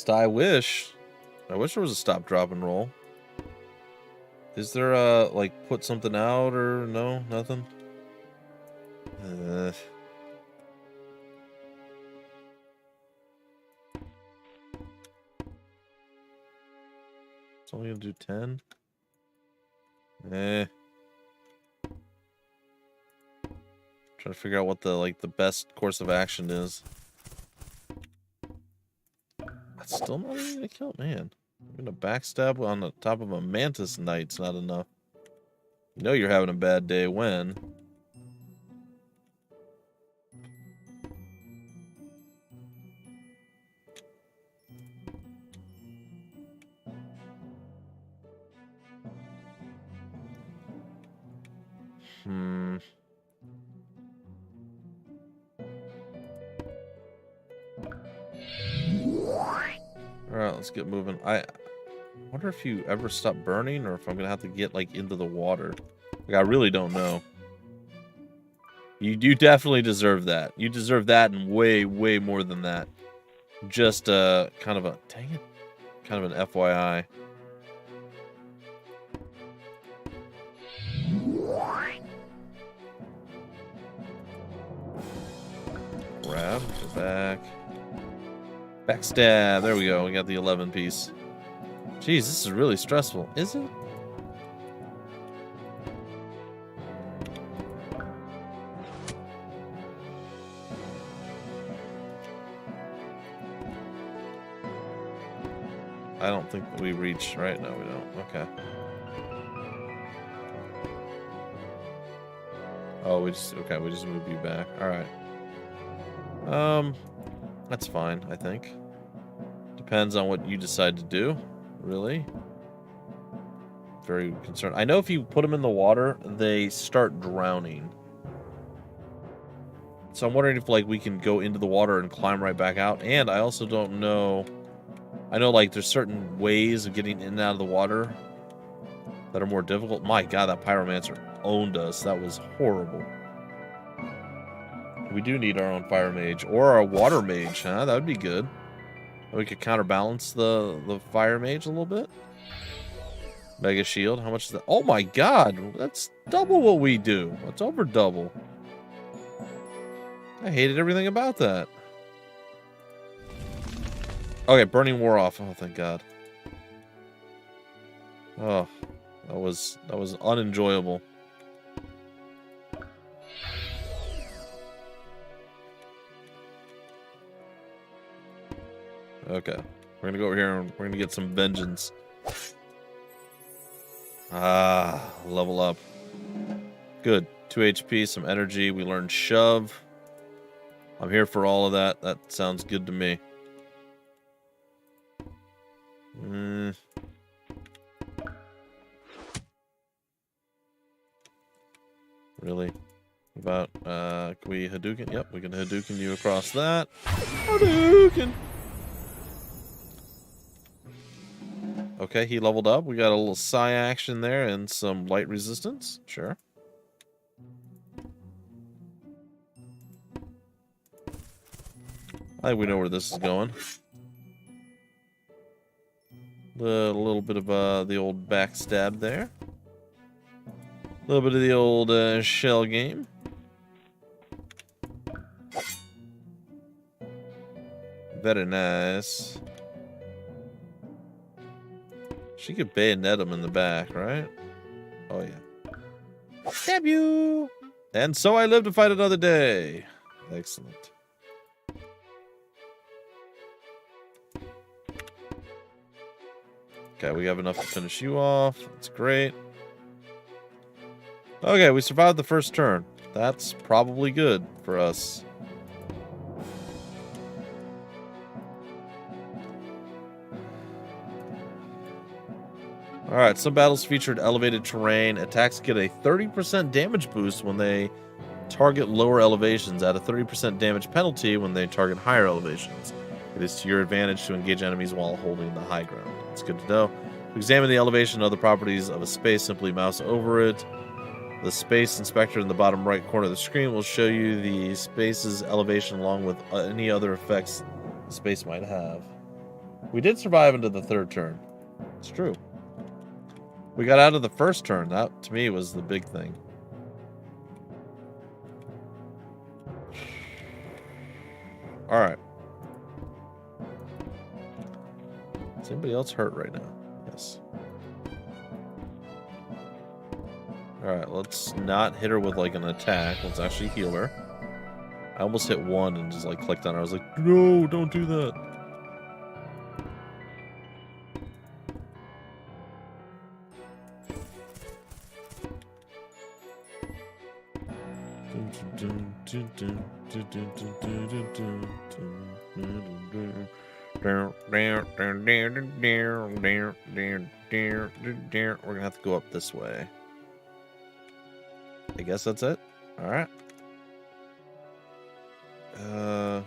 Speaker 1: I wish there was a stop, drop, and roll. Is there a like put something out or no? Nothing? It's only gonna do 10. Trying to figure out what the best course of action is. That's still not even gonna kill, man. Even a backstab on the top of a mantis knight's not enough. You know you're having a bad day when. let's get moving. I wonder if you ever stop burning or if I'm gonna have to get like into the water. Like, I really don't know. You definitely deserve that. You deserve that and way, way more than that. Just kind of a dang it. Kind of an FYI. Grab, go back. Backstab. There we go. We got the 11 piece. Jeez, this is really stressful. Is it? I don't think we reach, right? No, we don't. Okay. Oh, we just move you back. All right. That's fine, I think. Depends on what you decide to do, really. Very concerned. I know if you put them in the water, they start drowning. So I'm wondering if, like, we can go into the water and climb right back out. And I also don't know... I know, like, there's certain ways of getting in and out of the water that are more difficult. My god, that pyromancer owned us. That was horrible. We do need our own fire mage. Or our water mage, huh? That would be good. We could counterbalance the fire mage a little bit. Mega shield. How much is that? Oh my god! That's double what we do. That's over double. I hated everything about that. Okay, burning wore off. Oh, thank god. Oh, that was unenjoyable. Okay, we're gonna go over here and we're gonna get some vengeance. Ah, level up. Good. 2 HP, some energy. We learned shove. I'm here for all of that. That sounds good to me. Really? About, can we Hadouken? Yep, we can Hadouken you across that. Hadouken! Okay, he leveled up. We got a little psi action there and some light resistance. Sure. I think we know where this is going. A little bit of the old backstab there. A little bit of the old shell game. Very nice. She could bayonet him in the back, right? Oh, yeah. Stab you! And so I live to fight another day. Excellent. Okay, we have enough to finish you off. That's great. Okay, we survived the first turn. That's probably good for us. Alright, some battles featured elevated terrain. Attacks get a 30% damage boost when they target lower elevations, at a 30% damage penalty when they target higher elevations. It is to your advantage to engage enemies while holding the high ground. It's good to know. To examine the elevation and other properties of a space, simply mouse over it. The space inspector in the bottom right corner of the screen will show you the space's elevation along with any other effects the space might have. We did survive into the third turn. It's true. We got out of the first turn. That, to me, was the big thing. Alright. Is anybody else hurt right now? Yes. Alright, let's not hit her with, like, an attack. Let's actually heal her. I almost hit one and just, like, clicked on her. I was like, no, don't do that. We're gonna have to go up this way. I guess that's it. All right.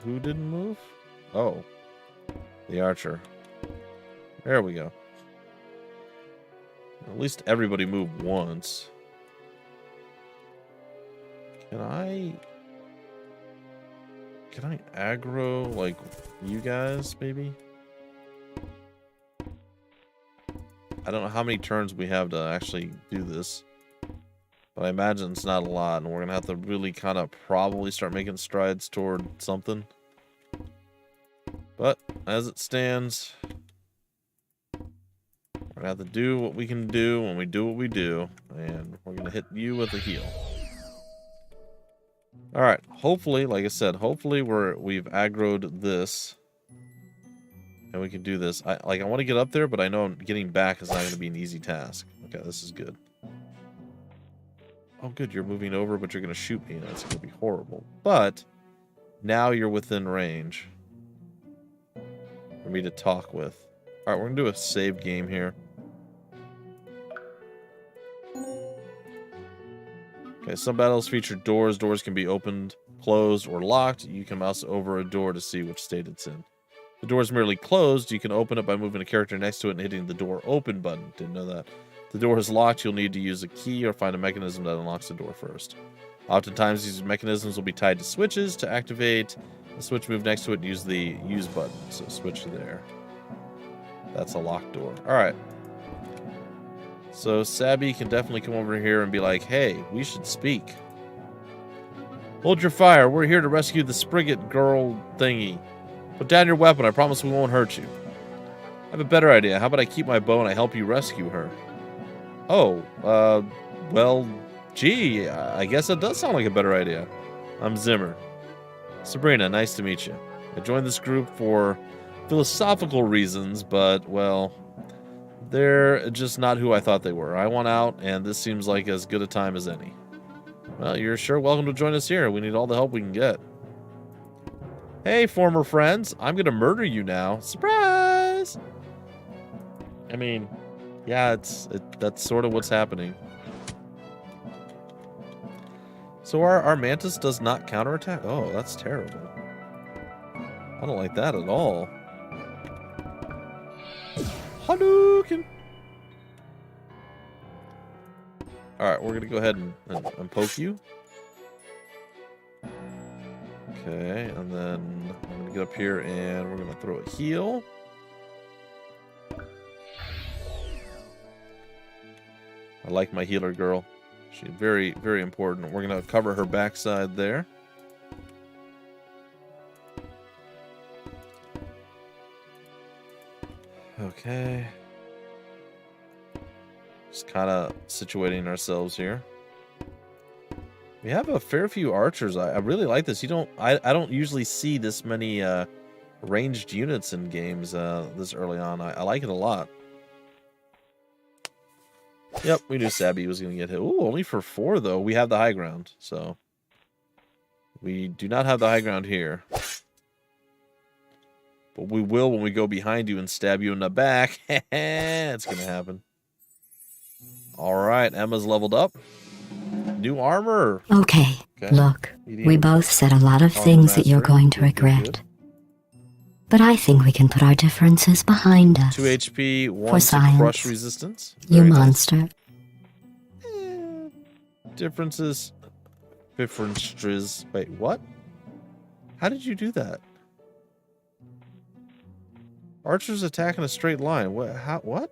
Speaker 1: Who didn't move? Oh, the archer. There we go. At least everybody moved once. Can I aggro, like, you guys, maybe? I don't know how many turns we have to actually do this. But I imagine it's not a lot, and we're going to have to really kind of probably start making strides toward something. But, as it stands, we're going to have to do what we can do when we do what we do. And we're going to hit you with a heal. Alright, hopefully, like I said, hopefully we've aggroed this. And we can do this. I want to get up there, but I know getting back is not going to be an easy task. Okay, this is good. Oh, good, you're moving over, but you're going to shoot me. That's going to be horrible. But, now you're within range for me to talk with. Alright, we're going to do a save game here. Okay, some battles feature doors. Doors can be opened, closed, or locked. You can mouse over a door to see which state it's in. If the door is merely closed, you can open it by moving a character next to it and hitting the door open button. Didn't know that. If the door is locked, you'll need to use a key or find a mechanism that unlocks the door first. Oftentimes, these mechanisms will be tied to switches. To activate the switch, move next to it and use the use button. So switch there. That's a locked door. Alright. So Sabby can definitely come over here and be like, hey, we should speak. Hold your fire. We're here to rescue the Sprigget girl thingy. Put down your weapon. I promise we won't hurt you. I have a better idea. How about I keep my bow and I help you rescue her? Oh, well, gee, I guess that does sound like a better idea. I'm Zimmer. Sabrina, nice to meet you. I joined this group for philosophical reasons, but, well, they're just not who I thought they were. I want out, and this seems like as good a time as any. Well, you're sure welcome to join us here. We need all the help we can get. Hey, former friends. I'm going to murder you now. Surprise! I mean, yeah, that's sort of what's happening. So our mantis does not counterattack? Oh, that's terrible. I don't like that at all. Hadouken! Alright, we're going to go ahead and poke you. Okay, and then I'm going to get up here and we're going to throw a heal. I like my healer girl. She's very, very important. We're going to cover her backside there. Okay. Just kind of situating ourselves here. We have a fair few archers. I really like this. I don't usually see this many ranged units in games this early on. I like it a lot. Yep, we knew Sabby was going to get hit. Ooh, only for 4 though. We have the high ground, so we do not have the high ground here. But we will when we go behind you and stab you in the back. It's going to happen. All right, Emma's leveled up. New armor.
Speaker 3: Okay, look, we both said a lot of things that you're going to regret. But I think we can put our differences behind us.
Speaker 1: 2 HP, 1
Speaker 3: for
Speaker 1: to
Speaker 3: science.
Speaker 1: crush resistance.
Speaker 3: You
Speaker 1: Very nice.
Speaker 3: monster.
Speaker 1: Differences. Wait, what? How did you do that? Archers attack in a straight line. What?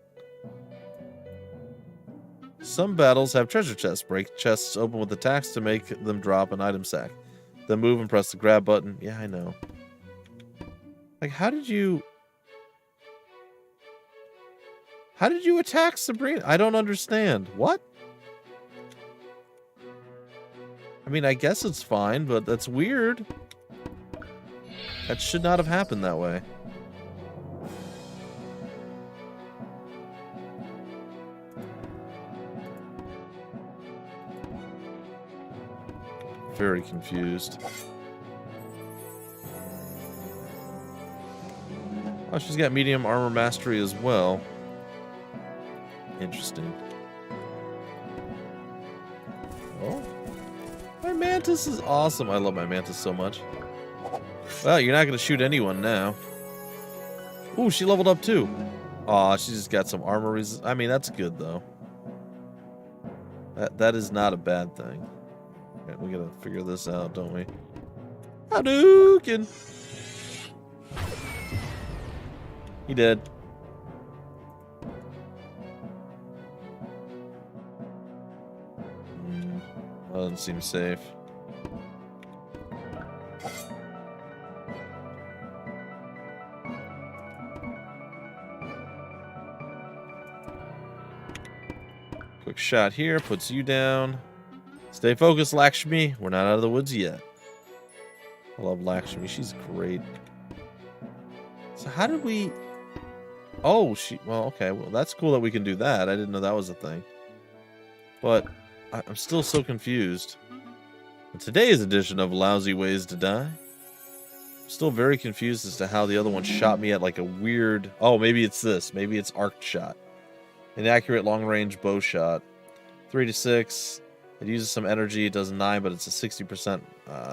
Speaker 1: Some battles have treasure chests. Break chests open with attacks to make them drop an item sack. Then move and press the grab button. Yeah, I know. Like, how did you attack Sabrina? I don't understand. What? I mean, I guess it's fine, but that's weird. That should not have happened that way. Very confused. Oh, she's got medium armor mastery as well. Interesting. Oh. My mantis is awesome. I love my mantis so much. Well, you're not going to shoot anyone now. Ooh, she leveled up too. Aw, she just got some armor resist. I mean, that's good, though. That is not a bad thing. Okay, we gotta figure this out, don't we? Hadouken! He did. That doesn't seem safe. Quick shot here, puts you down. Stay focused, Lakshmi. We're not out of the woods yet. I love Lakshmi. She's great. So how did we... Oh, well, okay. Well, that's cool that we can do that. I didn't know that was a thing. But I'm still so confused. In today's edition of Lousy Ways to Die, I'm still very confused as to how the other one shot me at like a weird... Oh, maybe it's this. Maybe it's arc shot. Inaccurate long-range bow shot. 3 to 6. It uses some energy. It does 9, but it's a 60%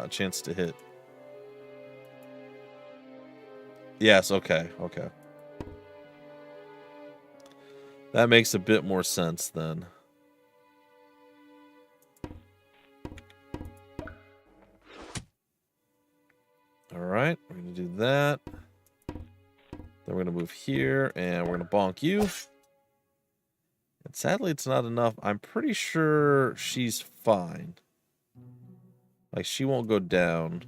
Speaker 1: chance to hit. Yes, okay, okay. That makes a bit more sense then. Alright, we're going to do that. Then we're going to move here, and we're going to bonk you. And sadly, it's not enough. I'm pretty sure she's fine. Like, she won't go down.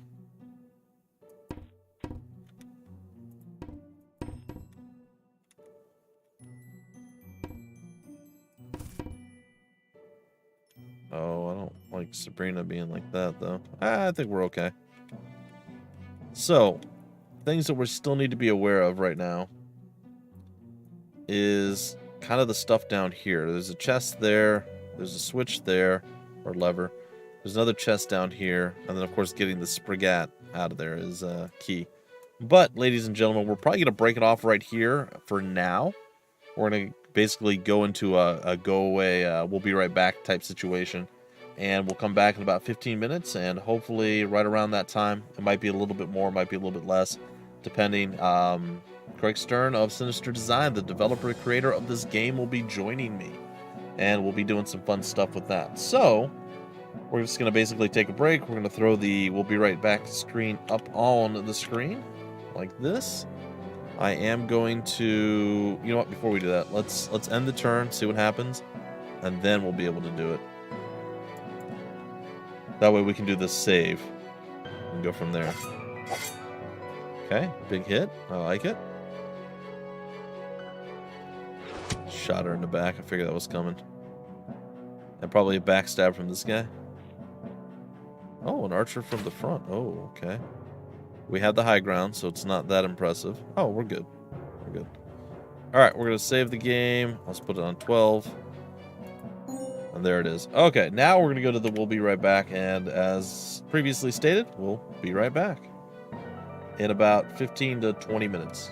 Speaker 1: Oh, I don't like Sabrina being like that, though. I think we're okay. So, things that we still need to be aware of right now is kind of the stuff down here. There's a chest there. There's a switch there, or lever. There's another chest down here. And then, of course, getting the Sprigat out of there is key. But, ladies and gentlemen, we're probably going to break it off right here for now. We're going to basically go into a go-away, we'll be right back type situation. And we'll come back in about 15 minutes, and hopefully right around that time, it might be a little bit more, might be a little bit less, depending. Craig Stern of Sinister Design, the developer creator of this game, will be joining me. And we'll be doing some fun stuff with that. So, we're just going to basically take a break. We're going to throw the we'll be right back screen up on the screen, like this. I am going to, you know what, before we do that, let's end the turn, see what happens, and then we'll be able to do it. That way we can do this save and go from there. Okay, big hit. I like it. Shot her in the back. I figured that was coming. And probably a backstab from this guy. Oh, an archer from the front. Oh, okay. We have the high ground, so it's not that impressive. Oh, we're good. We're good. Alright, we're going to save the game. Let's put it on 12. And there it is. Okay, now we're going to go to the we'll be right back. And as previously stated, we'll be right back in about 15 to 20 minutes.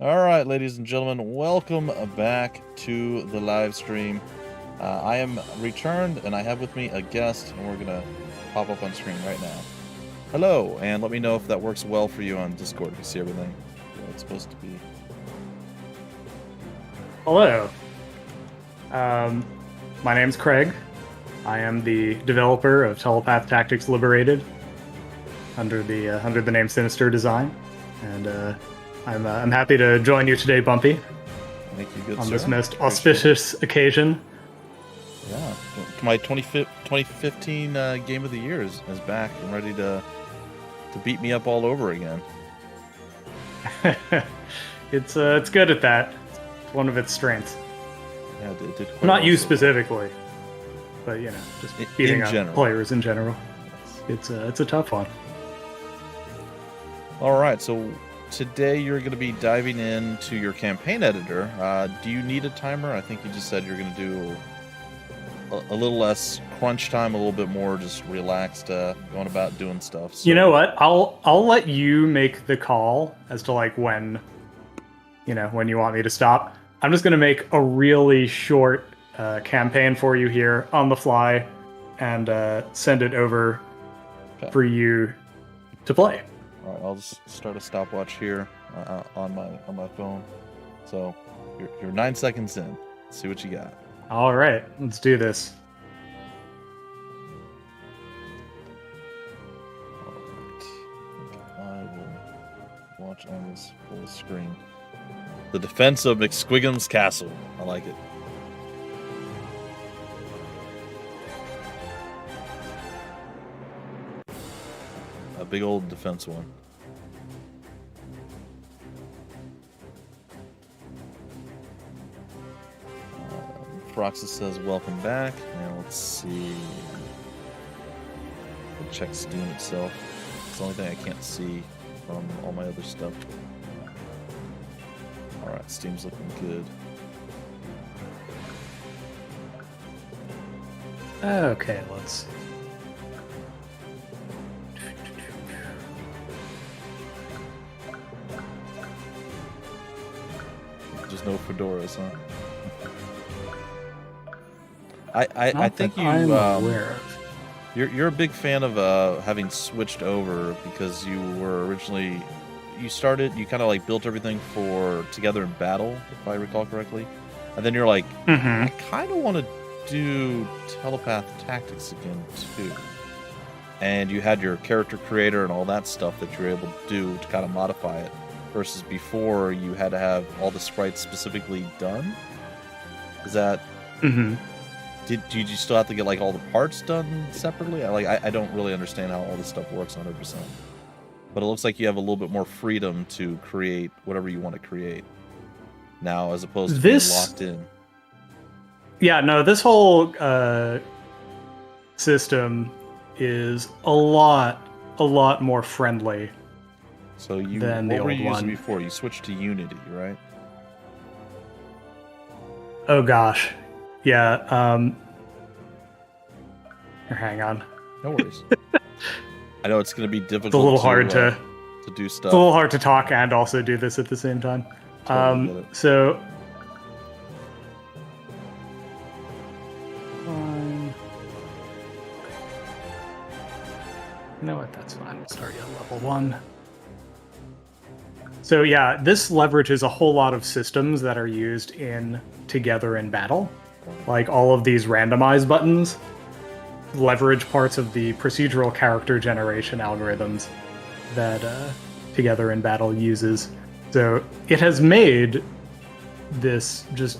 Speaker 1: All right, ladies and gentlemen, welcome back to the live stream. I am returned, and I have with me a guest, and we're gonna pop up on screen right now. Hello, and let me know if that works well for you on Discord. If you see everything it's supposed to be.
Speaker 5: Hello. My name's Craig. I am the developer of Telepath Tactics Liberated under the name Sinister Design, and I'm happy to join you today, Bumpy.
Speaker 1: Thank you, good
Speaker 5: on
Speaker 1: sir.
Speaker 5: This most auspicious occasion.
Speaker 1: Yeah, my 2015 Game of the Year is back and ready to beat me up all over again.
Speaker 5: It's good at that. It's one of its strengths.
Speaker 1: Yeah, it did quite
Speaker 5: Not
Speaker 1: well
Speaker 5: you
Speaker 1: so far.
Speaker 5: specifically, but just beating up
Speaker 1: general.
Speaker 5: players in general. It's a tough one.
Speaker 1: All right, so today you're going to be diving into your campaign editor. Do you need a timer? I think you just said you're going to do a little less crunch time, a little bit more just relaxed, going about doing stuff. So.
Speaker 5: You know what? I'll let you make the call as to when you want me to stop. I'm just going to make a really short campaign for you here on the fly and send it over for you to play.
Speaker 1: All right, I'll just start a stopwatch here on my phone. So you're 9 seconds in. Let's see what you got.
Speaker 5: All right, let's do this.
Speaker 1: All right. I will watch on this full screen. The Defense of McSquiggin's Castle. I like it. A big old defense one. Froxus says welcome back. Now let's see. I'll check Steam itself. It's the only thing I can't see from all my other stuff. Alright, Steam's looking good.
Speaker 5: Okay, let's see.
Speaker 1: Just no fedoras, huh? I think you
Speaker 5: I'm aware of.
Speaker 1: you're a big fan of having switched over because you were originally you kind of built everything for Together in Battle, if I recall correctly, and then you're like, I kind of want to do Telepath Tactics again too, and you had your character creator and all that stuff that you're able to do to kind of modify it, versus before you had to have all the sprites specifically done. Is that? Did you still have to get all the parts done separately? I don't really understand how all this stuff works 100%. But it looks like you have a little bit more freedom to create whatever you want to create now, as opposed to being locked in.
Speaker 5: Yeah, no, this whole system is a lot more friendly.
Speaker 1: So
Speaker 5: than the
Speaker 1: what were
Speaker 5: old
Speaker 1: you using
Speaker 5: one.
Speaker 1: before? You switched to Unity, right?
Speaker 5: Oh gosh. Yeah, here, hang on.
Speaker 1: No worries. I know it's going to be difficult.
Speaker 5: It's a little hard to
Speaker 1: do stuff.
Speaker 5: It's a little hard to talk and also do this at the same time.
Speaker 1: Totally get it.
Speaker 5: So you know what? That's fine. We'll start you at level 1. So yeah, this leverages a whole lot of systems that are used in Together in Battle. Like all of these randomize buttons leverage parts of the procedural character generation algorithms that Together in Battle uses. So it has made this just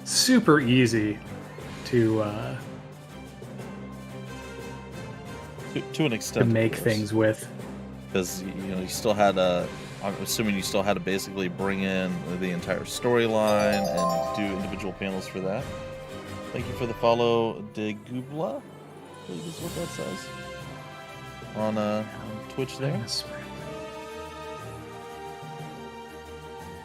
Speaker 5: super easy to
Speaker 1: an extent,
Speaker 5: to make things with.
Speaker 1: Because you still had I'm assuming you still had to basically bring in the entire storyline and do individual panels for that. Thank you for the follow, De Gubla. I believe is what that says on Twitch there.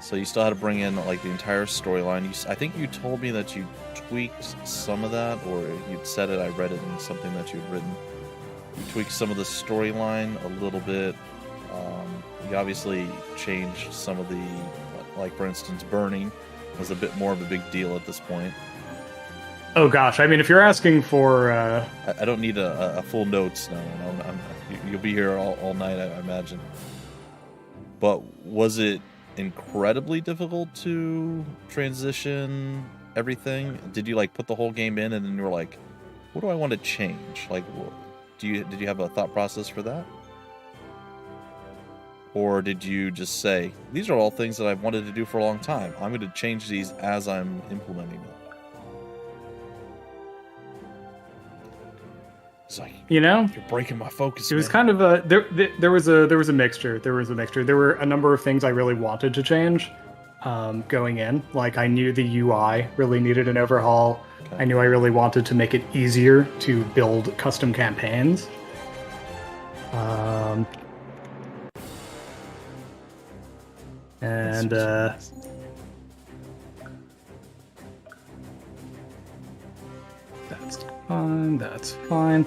Speaker 1: So you still had to bring in the entire storyline. I think you told me that you tweaked some of that, or you'd said it. I read it in something that you'd written. You tweaked some of the storyline a little bit. You obviously changed some of the Like, for instance, burning was a bit more of a big deal at this point.
Speaker 5: Oh gosh, I mean, if you're asking for,
Speaker 1: I don't need a full notes. No. You'll be here all night, I imagine. But was it incredibly difficult to transition everything? Did you like put the whole game in and then you were like, what do I want to change? Like, did you have a thought process for that? Or did you just say, these are all things that I've wanted to do for a long time. I'm going to change these as I'm implementing them. It's like, you're breaking my focus.
Speaker 5: It was kind of a there was a mixture. There were a number of things I really wanted to change going in. Like, I knew the UI really needed an overhaul. Okay. I knew I really wanted to make it easier to build custom campaigns. And that's fine.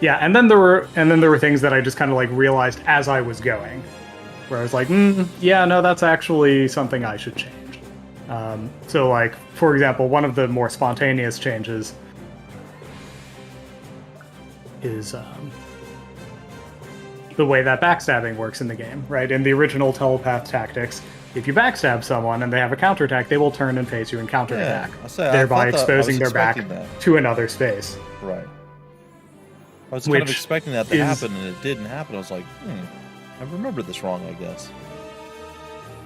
Speaker 5: Yeah, and then there were things that I just kind of like realized as I was going, where I was like, yeah, no, that's actually something I should change. So, like, for example, one of the more spontaneous changes is the way that backstabbing works in the game, right? In the original Telepath Tactics, if you backstab someone and they have a counterattack, they will turn and face you and counterattack, thereby exposing their back to another space.
Speaker 1: Right. I was kind of expecting that to happen, and it didn't happen. I was like, I remembered this wrong, I guess.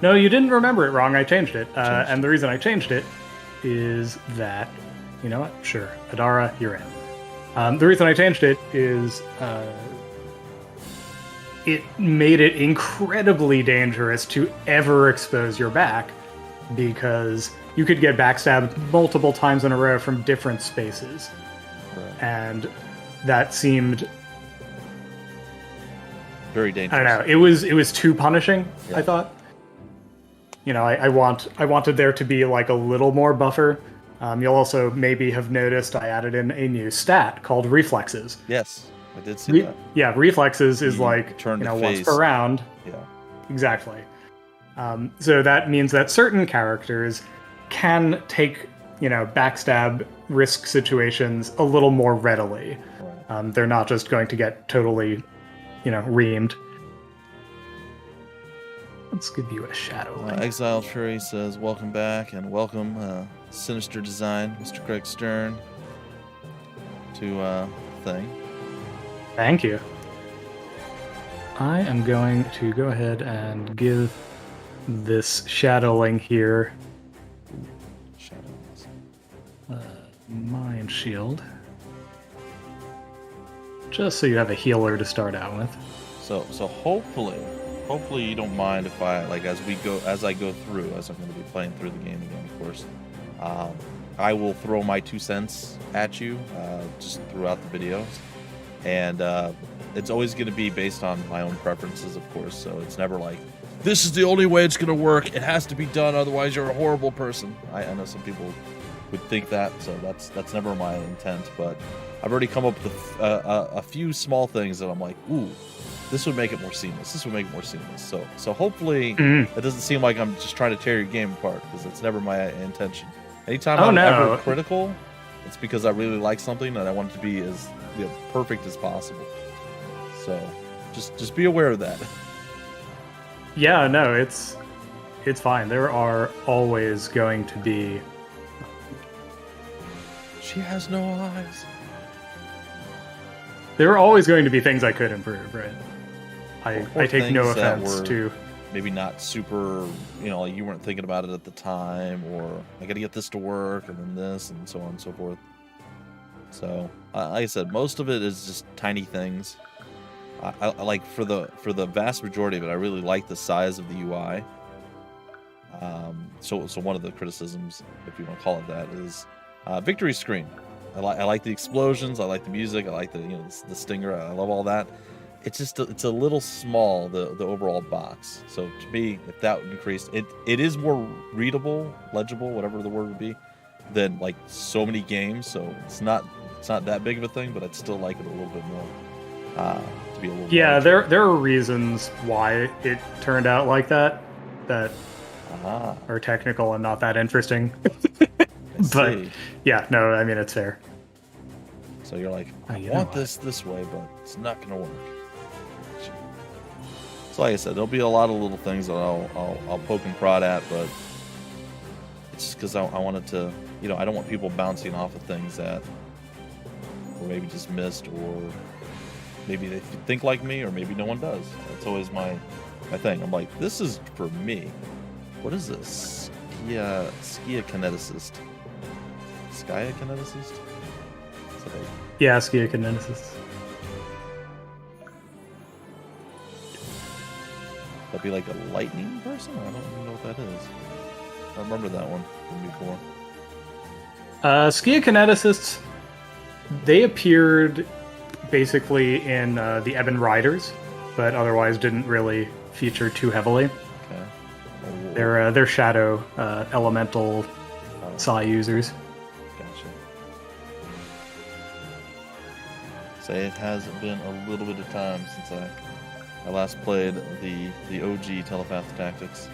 Speaker 5: No, you didn't remember it wrong. I changed it. And the reason I changed it is that, you know what? Sure. Adara, you're in. The reason I changed it is it made it incredibly dangerous to ever expose your back, because you could get backstabbed multiple times in a row from different spaces. Right. And that seemed
Speaker 1: very dangerous.
Speaker 5: I don't know. It was too punishing, yeah. I thought. You know, I wanted there to be like a little more buffer. You'll also maybe have noticed I added in a new stat called Reflexes.
Speaker 1: Yes, I did see that.
Speaker 5: Yeah, Reflexes is like, once per round.
Speaker 1: Yeah. Exactly.
Speaker 5: So that means that certain characters can take, backstab risk situations a little more readily. Right. They're not just going to get totally, reamed. Let's give you a shadow link.
Speaker 1: Exiled Fury says, welcome back, and welcome, Sinister Design, Mr. Craig Stern, to thing.
Speaker 5: Thank you. I am going to go ahead and give this shadowing here Mind Shield, just so you have a healer to start out with.
Speaker 1: So hopefully you don't mind if I, like, as I go through, as I'm going to be playing through the game again, of course, I will throw my 2 cents at you just throughout the videos, and it's always going to be based on my own preferences, of course. So it's never like, this is the only way it's going to work. It has to be done, otherwise you're a horrible person. I know some people would think that, so that's never my intent. But I've already come up with a few small things that I'm like, ooh, this would make it more seamless. This would make it more seamless. So hopefully it doesn't seem like I'm just trying to tear your game apart, because it's never my intention. Anytime I'm ever critical, it's because I really like something and I want it to be as perfect as possible. So just be aware of that.
Speaker 5: Yeah, no, it's fine. There are always going to be.
Speaker 1: She has no eyes.
Speaker 5: There are always going to be things I could improve, right? I take no offense to
Speaker 1: maybe not super, like you weren't thinking about it at the time, or I got to get this to work, and then this, and so on and so forth. So, like I said, most of it is just tiny things. I like for the vast majority of it, I really like the size of the UI. So one of the criticisms, if you want to call it that, is victory screen. I like the explosions. I like the music. I like the stinger. I love all that. It's a little small, the overall box. So to me, if that increased, it is more readable, legible, whatever the word would be, than like so many games. So it's not that big of a thing, but I'd still like it a little bit more. To be a little
Speaker 5: larger. There are reasons why it turned out like that. That are technical and not that interesting.
Speaker 1: I
Speaker 5: But
Speaker 1: see.
Speaker 5: yeah, no, I mean, it's fair.
Speaker 1: So you're like, I
Speaker 5: you know
Speaker 1: want
Speaker 5: what?
Speaker 1: this way, but it's not gonna work. So like I said, there'll be a lot of little things that I'll poke and prod at, but it's just because I wanted to, I don't want people bouncing off of things that were maybe just missed, or maybe they think like me, or maybe no one does. That's always my thing. I'm like, this is for me. What is this? Skia kineticist. Skya kineticist?
Speaker 5: Yeah, Skiokinesis.
Speaker 1: That'd be like a lightning person? I don't even know what that is. I remember that one from before.
Speaker 5: Skiokineticists, they appeared basically in the Ebon Riders, but otherwise didn't really feature too heavily.
Speaker 1: Okay.
Speaker 5: They're shadow elemental Psi users.
Speaker 1: Gotcha. Say it has been a little bit of time since I last played the OG Telepath Tactics.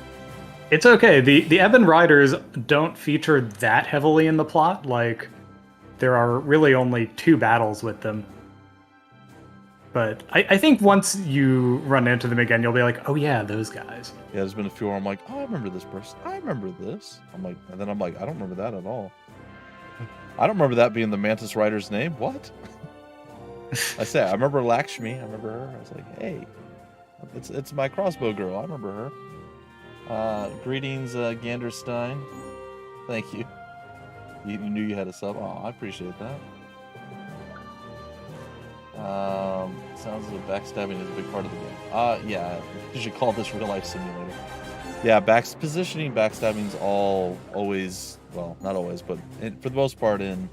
Speaker 5: It's okay. The Ebon Riders don't feature that heavily in the plot. Like, there are really only 2 battles with them. But I think once you run into them again, you'll be like, oh yeah, those guys.
Speaker 1: Yeah, there's been a few where I'm like, oh, I remember this person. I remember this. I'm like, and then I'm like, I don't remember that at all. I don't remember that being the Mantis Rider's name. What? I say, I remember Lakshmi. I remember her. I was like, hey, it's my crossbow girl. I remember her. Greetings, Ganderstein. Thank you. You knew you had a sub. Oh, I appreciate that. Sounds like backstabbing is a big part of the game. Yeah, you should call this real life simulator. Yeah, positioning, backstabbing's always, well, not always, but for the most part in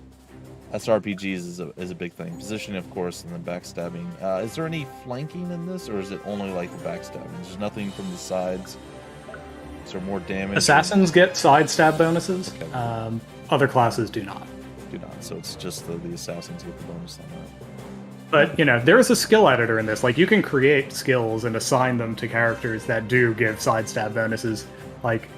Speaker 1: SRPGs is a big thing. Positioning, of course, and then backstabbing. Is there any flanking in this, or is it only like the backstabbing? There's nothing from the sides. Is there more damage?
Speaker 5: Assassins get side stab bonuses.
Speaker 1: Okay.
Speaker 5: Other classes do not.
Speaker 1: Do not. So it's just the assassins get the bonus on that.
Speaker 5: But, there is a skill editor in this. Like, you can create skills and assign them to characters that do give side stab bonuses. Like,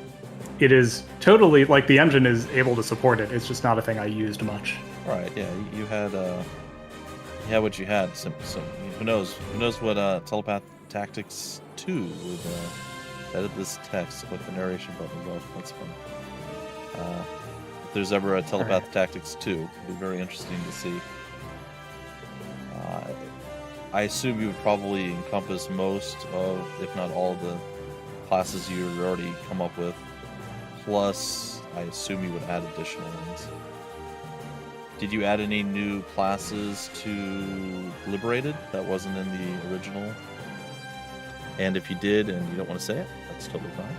Speaker 5: it is totally, like, the engine is able to support it. It's just not a thing I used much.
Speaker 1: All right, yeah, you had what you had. So who knows? Who knows what Telepath Tactics 2 would edit this text, click the narration button above. That's fun. If there's ever a Telepath Tactics 2, it'd be very interesting to see. I assume you would probably encompass most of, if not all, of the classes you had already come up with. Plus, I assume you would add additional ones. Did you add any new classes to Liberated that wasn't in the original? And if you did and you don't want to say it, that's totally fine.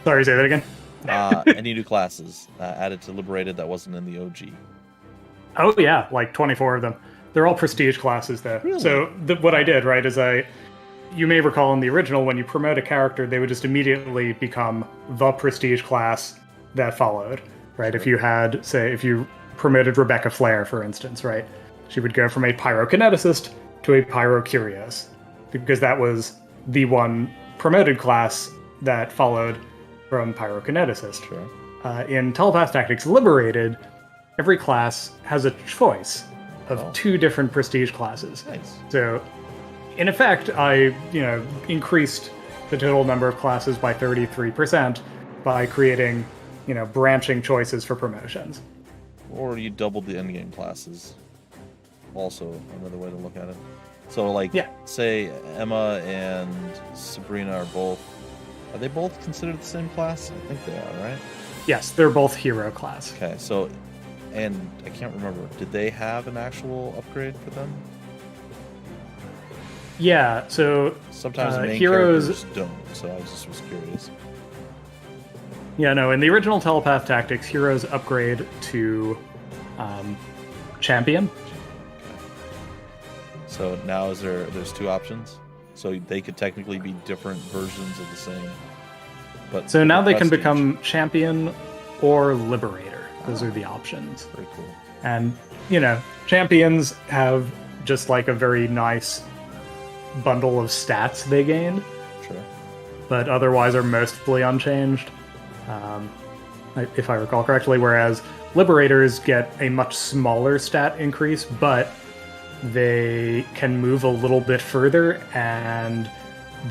Speaker 5: Sorry, say that again?
Speaker 1: Any new classes added to Liberated that wasn't in the OG?
Speaker 5: Oh yeah, like 24 of them. They're all prestige classes, though.
Speaker 1: Really?
Speaker 5: So what I did, right, is you may recall in the original, when you promote a character, they would just immediately become the prestige class that followed, right?
Speaker 1: Sure.
Speaker 5: If you had, say, if you promoted Rebecca Flair, for instance, right, she would go from a pyrokineticist to a pyrocurious, because that was the one promoted class that followed from pyrokineticist.
Speaker 1: Sure.
Speaker 5: In Telepath Tactics Liberated, every class has a choice of 2 different prestige classes.
Speaker 1: Nice.
Speaker 5: So, in effect, I, increased the total number of classes by 33% by creating, branching choices for promotions.
Speaker 1: Or you doubled the endgame classes. Also, another way to look at it. So, like, say Emma and Sabrina are they both considered the same class? I think they are, right?
Speaker 5: Yes, they're both hero class.
Speaker 1: Okay, so, and I can't remember, did they have an actual upgrade for them?
Speaker 5: Yeah, so
Speaker 1: sometimes the main
Speaker 5: heroes
Speaker 1: characters don't, so I just was curious.
Speaker 5: Yeah, no, in the original Telepath Tactics, heroes upgrade to champion.
Speaker 1: Okay. So now there's 2 options? So they could technically be different versions of the same. But
Speaker 5: so now they can
Speaker 1: prestige.
Speaker 5: become champion or liberator. Those are the options.
Speaker 1: Very cool.
Speaker 5: And, champions have just like a very nice bundle of stats they gained.
Speaker 1: Sure.
Speaker 5: but otherwise are mostly unchanged, if I recall correctly, whereas Liberators get a much smaller stat increase, but they can move a little bit further, and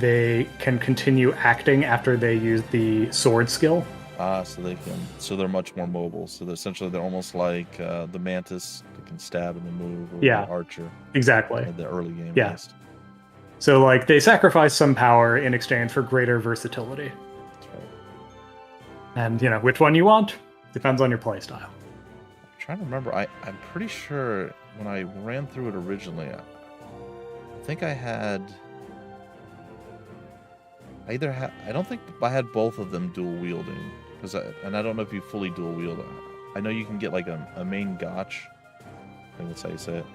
Speaker 5: they can continue acting after they use the sword skill.
Speaker 1: So they're much more mobile. So they're almost like the Mantis that can stab and then move, or
Speaker 5: Yeah,
Speaker 1: the Archer.
Speaker 5: Exactly.
Speaker 1: In the early game,
Speaker 5: yeah.
Speaker 1: At least.
Speaker 5: So, like, they sacrifice some power in exchange for greater versatility.
Speaker 1: That's right.
Speaker 5: And, you know, which one you want depends on your playstyle.
Speaker 1: I'm trying to remember. I'm pretty sure when I ran through it originally, I think I had... I don't think I had both of them dual wielding, and I don't know if you fully dual wield. I know you can get like a main gotch. I think that's how you say it.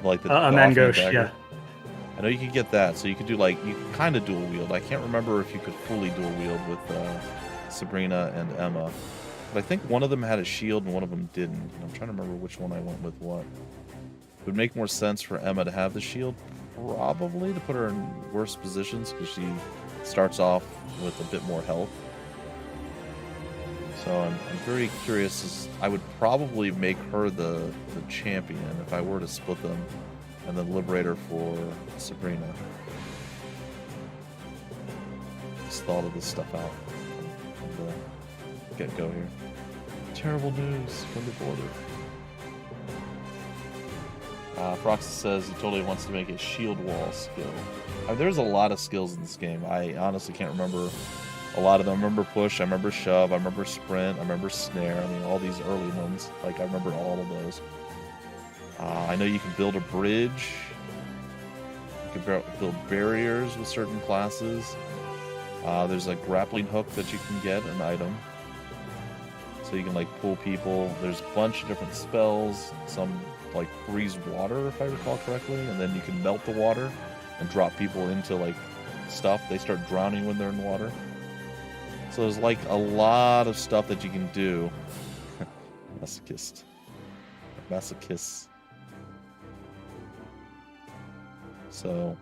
Speaker 1: Like the
Speaker 5: main gauche, yeah.
Speaker 1: I know you can get that, so you could do you can kind of dual wield. I can't remember if you could fully dual wield with Sabrina and Emma, but I think one of them had a shield and one of them didn't. And I'm trying to remember which one I went with what. It would make more sense for Emma to have the shield, probably, to put her in worse positions, because she starts off with a bit more health. So I'm very curious. I would probably make her the champion if I were to split them, and then Liberator for Sabrina. Just thought of this stuff out from the get-go here. Terrible news from the border. Froxy says he totally wants to make a shield wall skill. There's a lot of skills in this game. I honestly can't remember a lot of them. I remember push, I remember shove, I remember sprint, I remember snare. I mean, all these early ones. I remember all of those. I know you can build a bridge. You can build barriers with certain classes. There's a grappling hook that you can get, an item. So you can pull people. There's a bunch of different spells. Some freeze water, if I recall correctly, and then you can melt the water and drop people into stuff. They start drowning when they're in water. So there's a lot of stuff that you can do. Masochists. So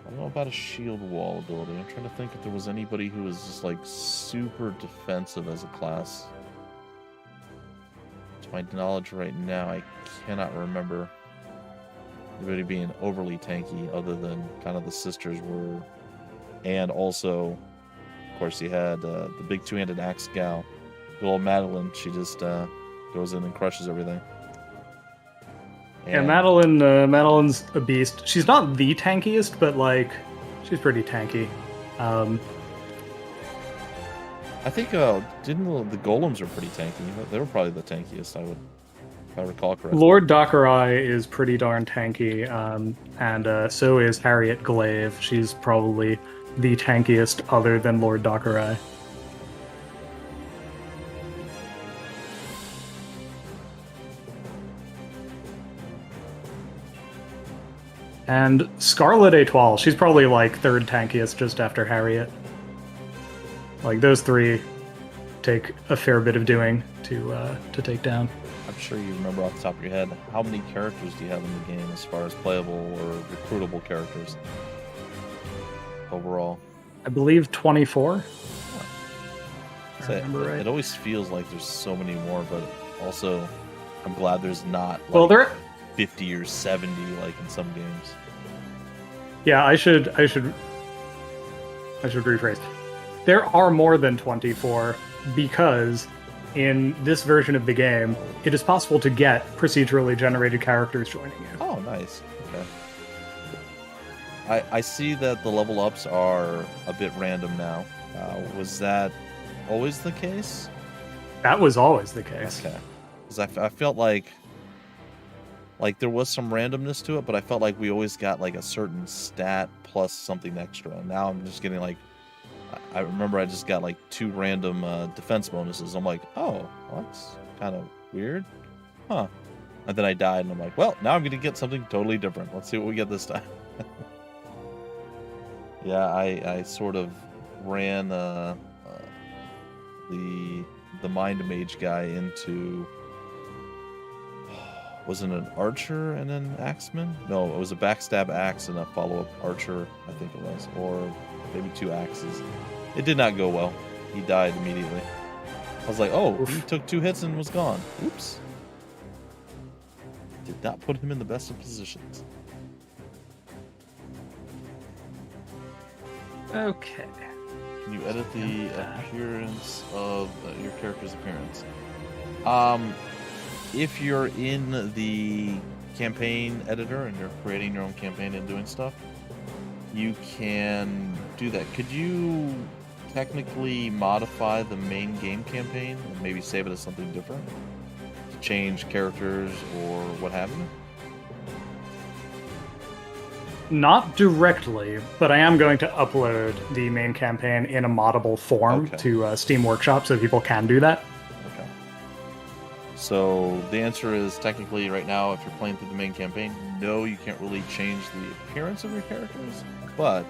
Speaker 1: I don't know about a shield wall ability. I'm trying to think if there was anybody who was just super defensive as a class. To my knowledge right now, I cannot remember anybody being overly tanky, other than kind of the sisters were. And also, of course, you had the big two-handed axe gal, good old Madeline. She just goes in and crushes everything.
Speaker 5: And yeah, Madeline's a beast. She's not the tankiest, but she's pretty tanky.
Speaker 1: I think didn't the golems are pretty tanky. They were probably the tankiest, if I recall correctly.
Speaker 5: Lord Dockerai is pretty darn tanky, and so is Harriet Glaive. She's probably the tankiest other than Lord Dockerai. And Scarlet Etoile, she's probably third tankiest, just after Harriet. Those three take a fair bit of doing to take down.
Speaker 1: I'm sure you remember off the top of your head, how many characters do you have in the game as far as playable or recruitable characters overall?
Speaker 5: I believe 24.
Speaker 1: It always feels like there's so many more, but also I'm glad there's not
Speaker 5: there
Speaker 1: 50 or 70 in some games.
Speaker 5: Yeah, I should rephrase. There are more than 24 because in this version of the game, it is possible to get procedurally generated characters joining you.
Speaker 1: Oh, nice. Okay. I see that the level ups are a bit random now. Was that always the case?
Speaker 5: That was always the case.
Speaker 1: Okay. Because I felt like there was some randomness to it, but I felt like we always got a certain stat plus something extra. And now I'm just getting I remember I just got 2 random defense bonuses. I'm like, oh, well, that's kind of weird. Huh. And then I died, and I'm like, well, now I'm going to get something totally different. Let's see what we get this time. Yeah, I sort of ran the Mind Mage guy into... Was it an archer and an axeman? No, it was a backstab axe and a follow-up archer, I think it was. Or maybe 2 axes. It did not go well. He died immediately. I was like, oh, he took 2 hits and was gone. Oops. Did not put him in the best of positions.
Speaker 5: Okay.
Speaker 1: Can you edit the appearance of your character's appearance? If you're in the campaign editor and you're creating your own campaign and doing stuff, you can do that. Could you technically modify the main game campaign and maybe save it as something different? To change characters or what have you?
Speaker 5: Not directly, but I am going to upload the main campaign in a moddable form to Steam Workshop so people can do that.
Speaker 1: Okay. So the answer is technically right now, if you're playing through the main campaign, no, you can't really change the appearance of your characters, but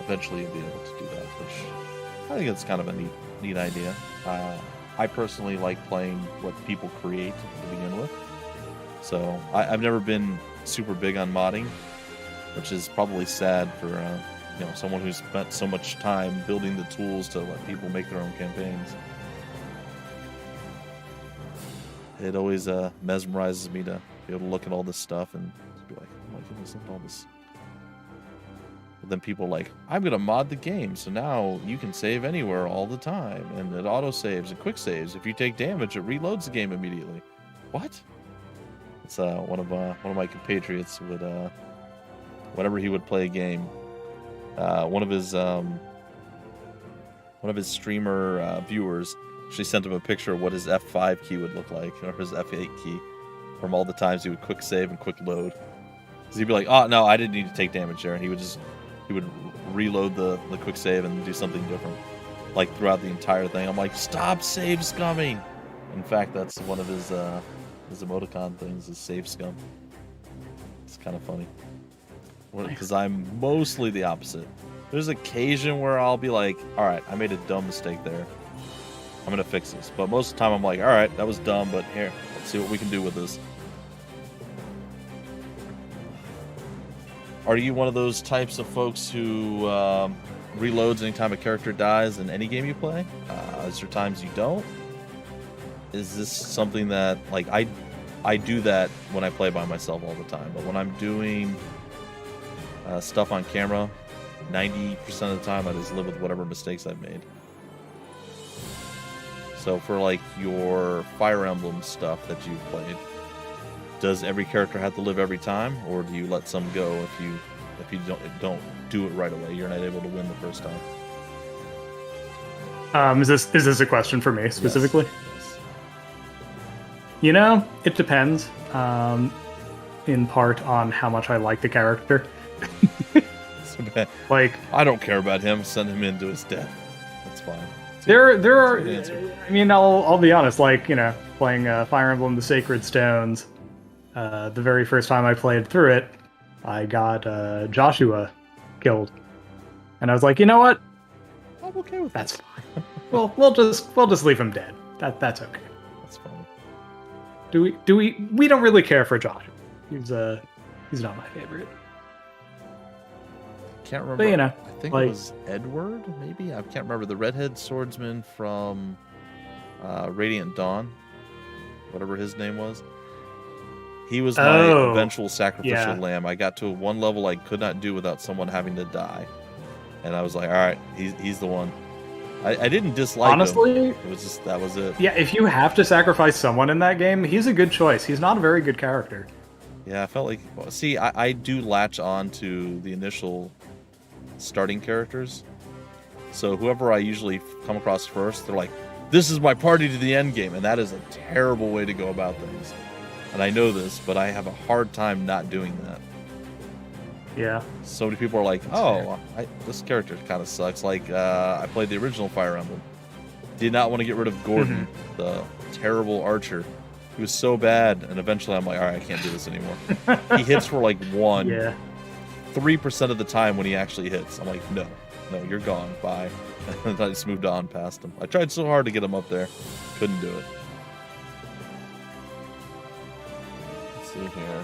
Speaker 1: eventually you'll be able to do that, which I think it's kind of a neat idea. I personally like playing what people create to begin with. So I've never been super big on modding, which is probably sad for someone who's spent so much time building the tools to let people make their own campaigns. It always mesmerizes me to be able to look at all this stuff and be like, oh my goodness, look at all this. But then people are like, I'm gonna mod the game so now you can save anywhere all the time, and it auto saves and quick saves. If you take damage, it reloads the game immediately. What? It's one of my compatriots would whenever he would play a game, one of his streamer viewers actually sent him a picture of what his F5 key would look like, or his F8 key, from all the times he would quick save and quick load. Because he'd be like, oh no, I didn't need to take damage there, and he would reload the quick save and do something different, like throughout the entire thing. I'm like, stop save scumming. In fact, that's one of his emoticon things is save scum. It's kind of funny because I'm mostly the opposite. There's occasion where I'll be like, all right, I made a dumb mistake there, I'm gonna fix this, but most of the time I'm like, all right, that was dumb, but here, let's see what we can do with this. Are you one of those types of folks who reloads anytime a character dies in any game you play? Is there times you don't? Is this something that, like, I do that when I play by myself all the time, but when I'm doing stuff on camera, 90% of the time I just live with whatever mistakes I've made. So for like your Fire Emblem stuff that you've played, does every character have to live every time, or do you let some go if you don't do it right away? You're not able to win the first time.
Speaker 5: Is this a question for me specifically?
Speaker 1: Yes.
Speaker 5: You know, it depends. In part on how much I like the character. Like,
Speaker 1: I don't care about him. Send him into his death. That's fine.
Speaker 5: There are. I mean, I'll be honest. Like, you know, playing Fire Emblem: The Sacred Stones. The very first time I played through it, I got Joshua killed, and I was like, you know what?
Speaker 1: I'm okay with
Speaker 5: that's fine. We'll just leave him dead. That's okay.
Speaker 1: That's fine.
Speaker 5: We don't really care for Joshua. He's not my favorite.
Speaker 1: Can't remember.
Speaker 5: But, you know,
Speaker 1: I think it was Edward, maybe? I can't remember. The redhead swordsman from Radiant Dawn, whatever his name was. He was my eventual sacrificial lamb. I got to one level I could not do without someone having to die. And I was like, all right, he's the one. I didn't dislike him. Honestly, it was just, that was it.
Speaker 5: Yeah, if you have to sacrifice someone in that game, he's a good choice. He's not a very good character.
Speaker 1: Yeah, I felt like... See, I do latch on to the initial starting characters. So whoever I usually come across first, they're like, this is my party to the end game. And that is a terrible way to go about things. And I know this, but I have a hard time not doing that.
Speaker 5: Yeah.
Speaker 1: So many people are like, oh, this character kind of sucks. Like, I played the original Fire Emblem. Did not want to get rid of Gordon, the terrible archer. He was so bad, and eventually I'm like, all right, I can't do this anymore. He hits for like 3% of the time when he actually hits. I'm like, no, you're gone, bye. And I just moved on past him. I tried so hard to get him up there. Couldn't do it. see here.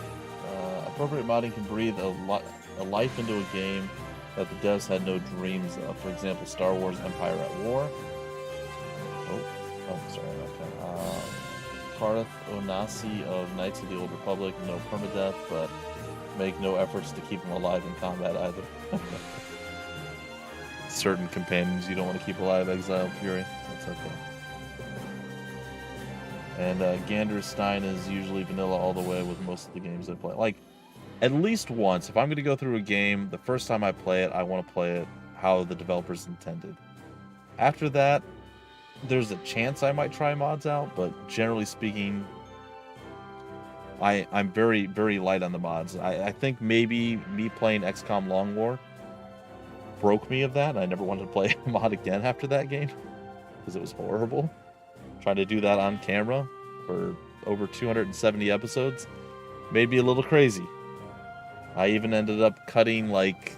Speaker 1: Appropriate modding can breathe a life into a game that the devs had no dreams of. For example, Star Wars Empire at War. Sorry about that. Karth Onasi of Knights of the Old Republic, no permadeath, but make no efforts to keep him alive in combat either. Certain companions you don't want to keep alive, Exiled Fury. That's okay. And Ganderstein is usually vanilla all the way with most of the games I play. Like, at least once, if I'm going to go through a game, the first time I play it, I want to play it how the developers intended. After that, there's a chance I might try mods out, but generally speaking, I'm very, very light on the mods. I think maybe me playing XCOM Long War broke me of that. I never wanted to play a mod again after that game because it was horrible. Trying to do that on camera for over 270 episodes made me a little crazy. I even ended up cutting like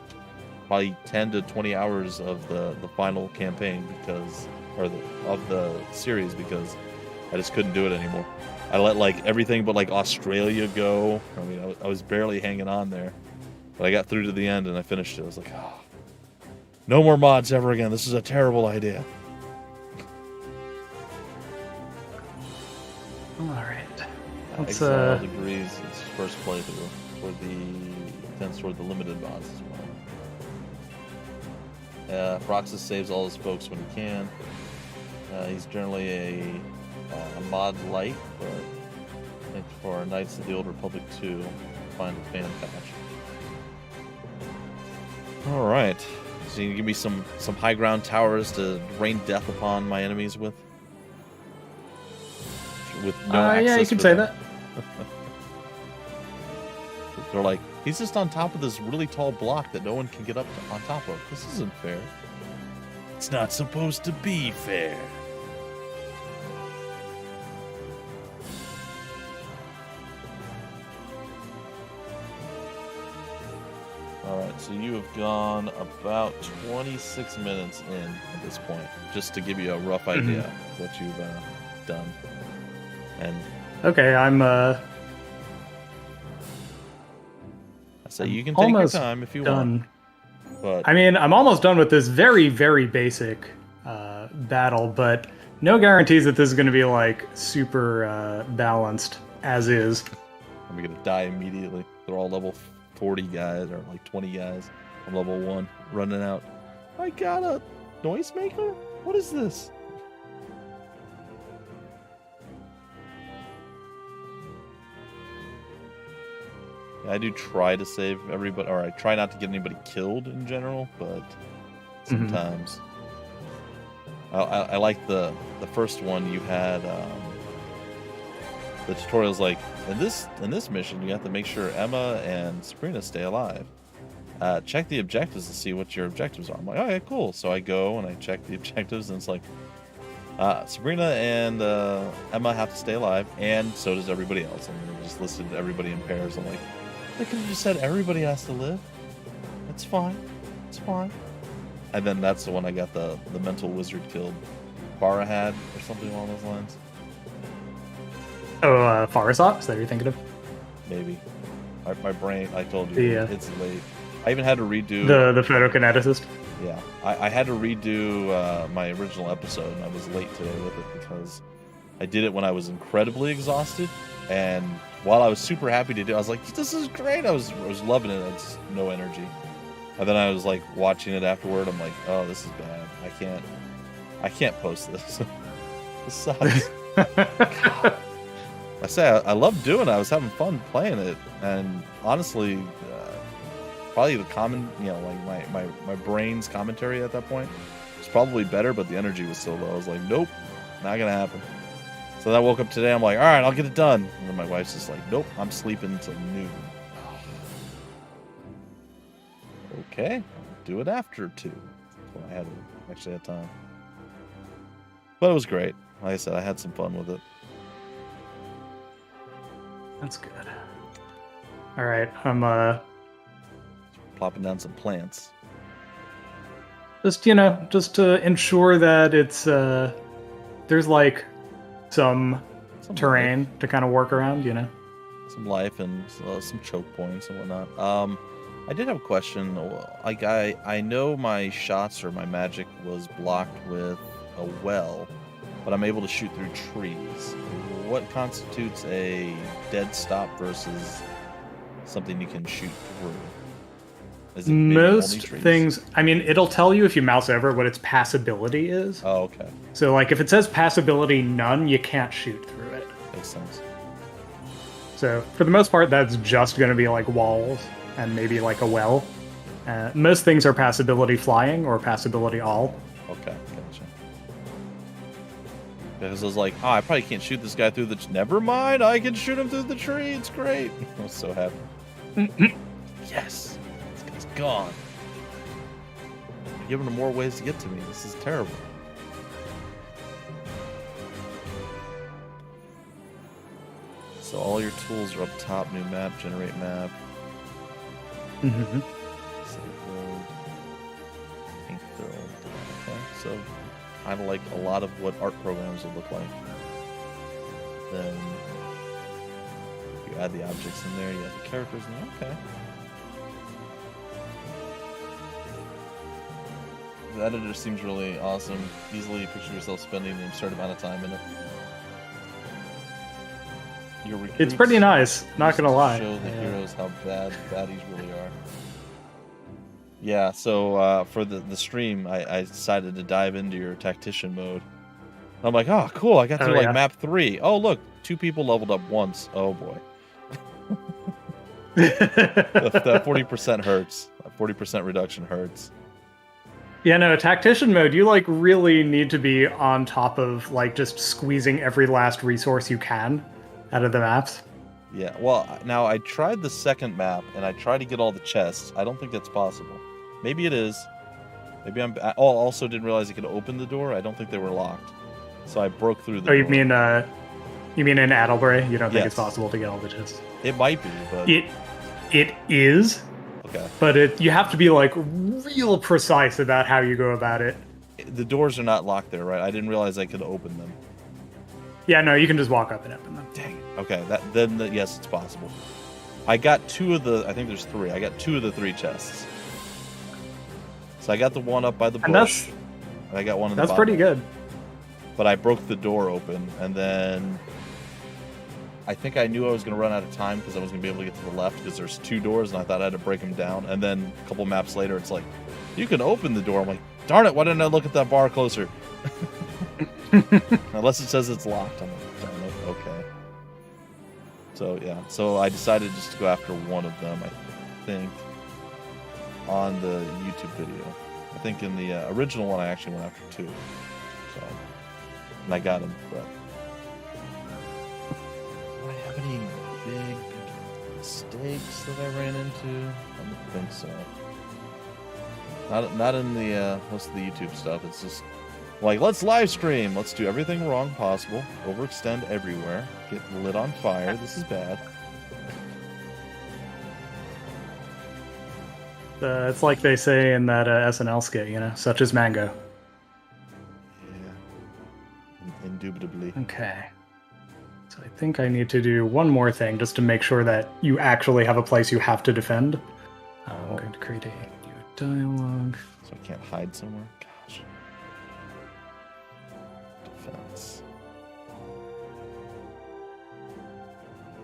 Speaker 1: probably 10 to 20 hours of the final campaign of the series because I just couldn't do it anymore. I let like everything but like Australia go. I mean, I was barely hanging on there, but I got through to the end and I finished it. I was like, oh, no more mods ever again. This is a terrible idea.
Speaker 5: All right.
Speaker 1: Exile agrees its first playthrough tends toward the limited mods as well. Roxas saves all his folks when he can. He's generally a mod light, but I think for Knights of the Old Republic 2, find a fan patch. All right. So you can give me some high ground towers to rain death upon my enemies with? With no access.
Speaker 5: Yeah, you can say that.
Speaker 1: They're like, he's just on top of this really tall block that no one can get up on top of. This isn't fair. It's not supposed to be fair. Alright, so you have gone about 26 minutes in at this point, just to give you a rough idea of what you've done. And
Speaker 5: okay, I'm
Speaker 1: I say you can take your time if you want. But
Speaker 5: I mean, I'm almost done with this very, very basic battle, but no guarantees that this is going to be like super balanced as is.
Speaker 1: I'm gonna die immediately. They're all level 40 guys or like 20 guys. I'm level 1, running out. I got a noisemaker? What is this? I do try to save everybody, or I try not to get anybody killed in general, but sometimes. I like the first one you had. The tutorial's like, in this mission, you have to make sure Emma and Sabrina stay alive. Check the objectives to see what your objectives are. I'm like, oh yeah, cool. So I go and I check the objectives, and it's like, Sabrina and Emma have to stay alive, and so does everybody else. And they just listed everybody in pairs. I'm like, they could have just said everybody has to live. It's fine. It's fine. And then that's the one I got the mental wizard killed. Barahad or something along those lines.
Speaker 5: Oh, Farasot? Is that what you're thinking of?
Speaker 1: Maybe. My brain, I told you, it's late. I even had to redo...
Speaker 5: The photokineticist?
Speaker 1: Yeah. I had to redo my original episode, and I was late today with it because I did it when I was incredibly exhausted, and while I was super happy to do it, I was like, this is great! I was loving it, I just no energy. And then I was like watching it afterward, I'm like, oh, this is bad. I can't post this. This sucks. I say I love doing it. I was having fun playing it, and honestly, probably the like my brain's commentary at that point was probably better, but the energy was still low. I was like, nope, not gonna happen. So then I woke up today. I'm like, all right, I'll get it done. And then my wife's just like, nope, I'm sleeping until noon. Okay, I'll do it after 2. So I actually had time, but it was great. Like I said, I had some fun with it.
Speaker 5: That's good. All right, I'm
Speaker 1: plopping down some plants.
Speaker 5: Just to ensure that it's there's like some terrain to kind of work around,
Speaker 1: some life and some choke points and whatnot. I did have a question. Like I know my shots or my magic was blocked with a well, but I'm able to shoot through trees. What constitutes a dead stop versus something you can shoot through? Is it maybe only
Speaker 5: Most
Speaker 1: trees?
Speaker 5: things, I mean, it'll tell you if you mouse over what its passability is.
Speaker 1: Oh, okay.
Speaker 5: So, like, if it says passability none, you can't shoot through it.
Speaker 1: Makes sense.
Speaker 5: So, for the most part, that's just going to be like walls and maybe like a well. Most things are passability flying or passability all.
Speaker 1: Okay, gotcha. Because I was like, oh, I probably can't shoot this guy through the... Never mind, I can shoot him through the tree. It's great. I was so happy. Yes. This guy's gone. You're giving him more ways to get to me. This is terrible. So all your tools are up top. New map, generate map.
Speaker 5: Mm-hmm.
Speaker 1: Save build. Paint build. Okay, so kind of like a lot of what art programs would look like. Then you add the objects in there, you add the characters in there. Okay. The editor seems really awesome. Easily picture yourself spending an absurd amount of time in it. Your
Speaker 5: It's
Speaker 1: recruits
Speaker 5: pretty nice, not gonna lie.
Speaker 1: show the heroes how bad baddies really are. Yeah, so for the stream, I decided to dive into your tactician mode. I'm like, oh, cool, I got through like map 3. Oh, look, 2 people leveled up once. Oh, boy. That 40% hurts. That 40% reduction hurts.
Speaker 5: Yeah, no, tactician mode, you like really need to be on top of like just squeezing every last resource you can out of the maps.
Speaker 1: Yeah, well, now I tried the second map, and I tried to get all the chests. I don't think that's possible. Maybe it is. Maybe I'm... I also didn't realize you could open the door. I don't think they were locked. So I broke through the door.
Speaker 5: You mean in Adelbray? You don't think it's
Speaker 1: Yes.
Speaker 5: possible to get all the chests?
Speaker 1: It might be, but...
Speaker 5: It is,
Speaker 1: Okay.
Speaker 5: but you have to be like real precise about how you go about it.
Speaker 1: The doors are not locked there, right? I didn't realize I could open them.
Speaker 5: Yeah, no, you can just walk up and open them.
Speaker 1: Dang it. Okay, yes, it's possible. I got 2 of the... I think there's 3. I got 2 of the 3 chests. So I got the one up by the bush. And I got one in the
Speaker 5: That's
Speaker 1: bottom.
Speaker 5: pretty good.
Speaker 1: But I broke the door open, and then I think I knew I was going to run out of time because I was going to be able to get to the left because there's 2 doors, and I thought I had to break them down. And then a couple maps later, it's like, you can open the door. I'm like, darn it, why didn't I look at that bar closer? Unless it says it's locked. I'm like, darn it, okay. So, yeah. So I decided just to go after one of them, I think, on the YouTube video. I think in the original one, I actually went after 2. So... And I got him, but... Do I have any big mistakes that I ran into? I don't think so. Not in the most of the YouTube stuff. It's just like, let's live stream. Let's do everything wrong possible. Overextend everywhere. Get lit on fire. This is bad.
Speaker 5: It's like they say in that SNL skit, you know, such as mango.
Speaker 1: Indubitably.
Speaker 5: Okay. So I think I need to do one more thing just to make sure that you actually have a place you have to defend. I'm going to create a new dialogue.
Speaker 1: So I can't hide somewhere? Gosh. Defense.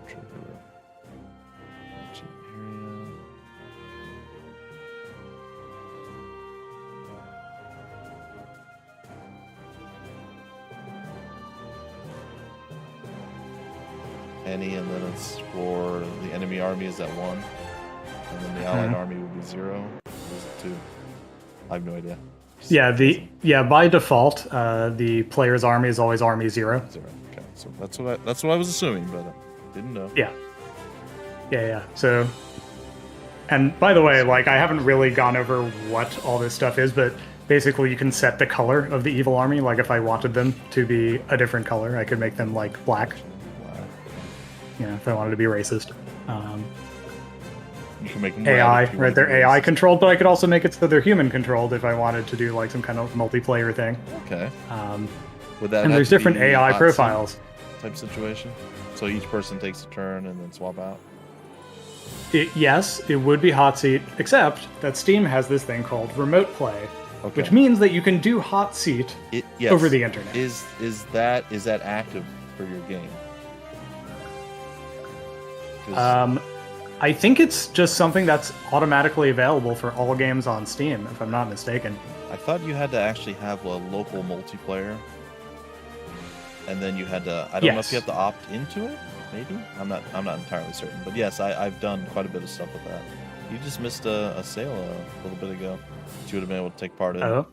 Speaker 1: Trigger. Action area. Any, and then it's for the enemy army is at 1, and then the allied army would be 0. Or is it 2? I have no idea.
Speaker 5: By default, the player's army is always army 0.
Speaker 1: 0. Okay, so that's what I was assuming, but didn't know.
Speaker 5: Yeah. So, and by the way, like I haven't really gone over what all this stuff is, but basically you can set the color of the evil army. Like if I wanted them to be a different color, I could make them like black. You know, if I wanted to be racist.
Speaker 1: You can make them
Speaker 5: AI,
Speaker 1: red
Speaker 5: right? They're AI controlled, but I could also make it so they're human controlled if I wanted to do like some kind of multiplayer thing.
Speaker 1: Okay.
Speaker 5: And
Speaker 1: Would that
Speaker 5: there's different AI profiles.
Speaker 1: type situation? So each person takes a turn and then swap out?
Speaker 5: Yes, it would be hot seat, except that Steam has this thing called remote play,
Speaker 1: Okay.
Speaker 5: which means that you can do hot seat
Speaker 1: Yes.
Speaker 5: over the internet.
Speaker 1: Is that active for your game? 'Cause-
Speaker 5: I think it's just something that's automatically available for all games on Steam, if I'm not mistaken.
Speaker 1: I thought you had to actually have a local multiplayer, and then you had to. I don't know if you have to opt into it. Maybe I'm not entirely certain, but yes, I've done quite a bit of stuff with that. You just missed a sale a little bit ago that you would have been able to take part in.
Speaker 5: Oh.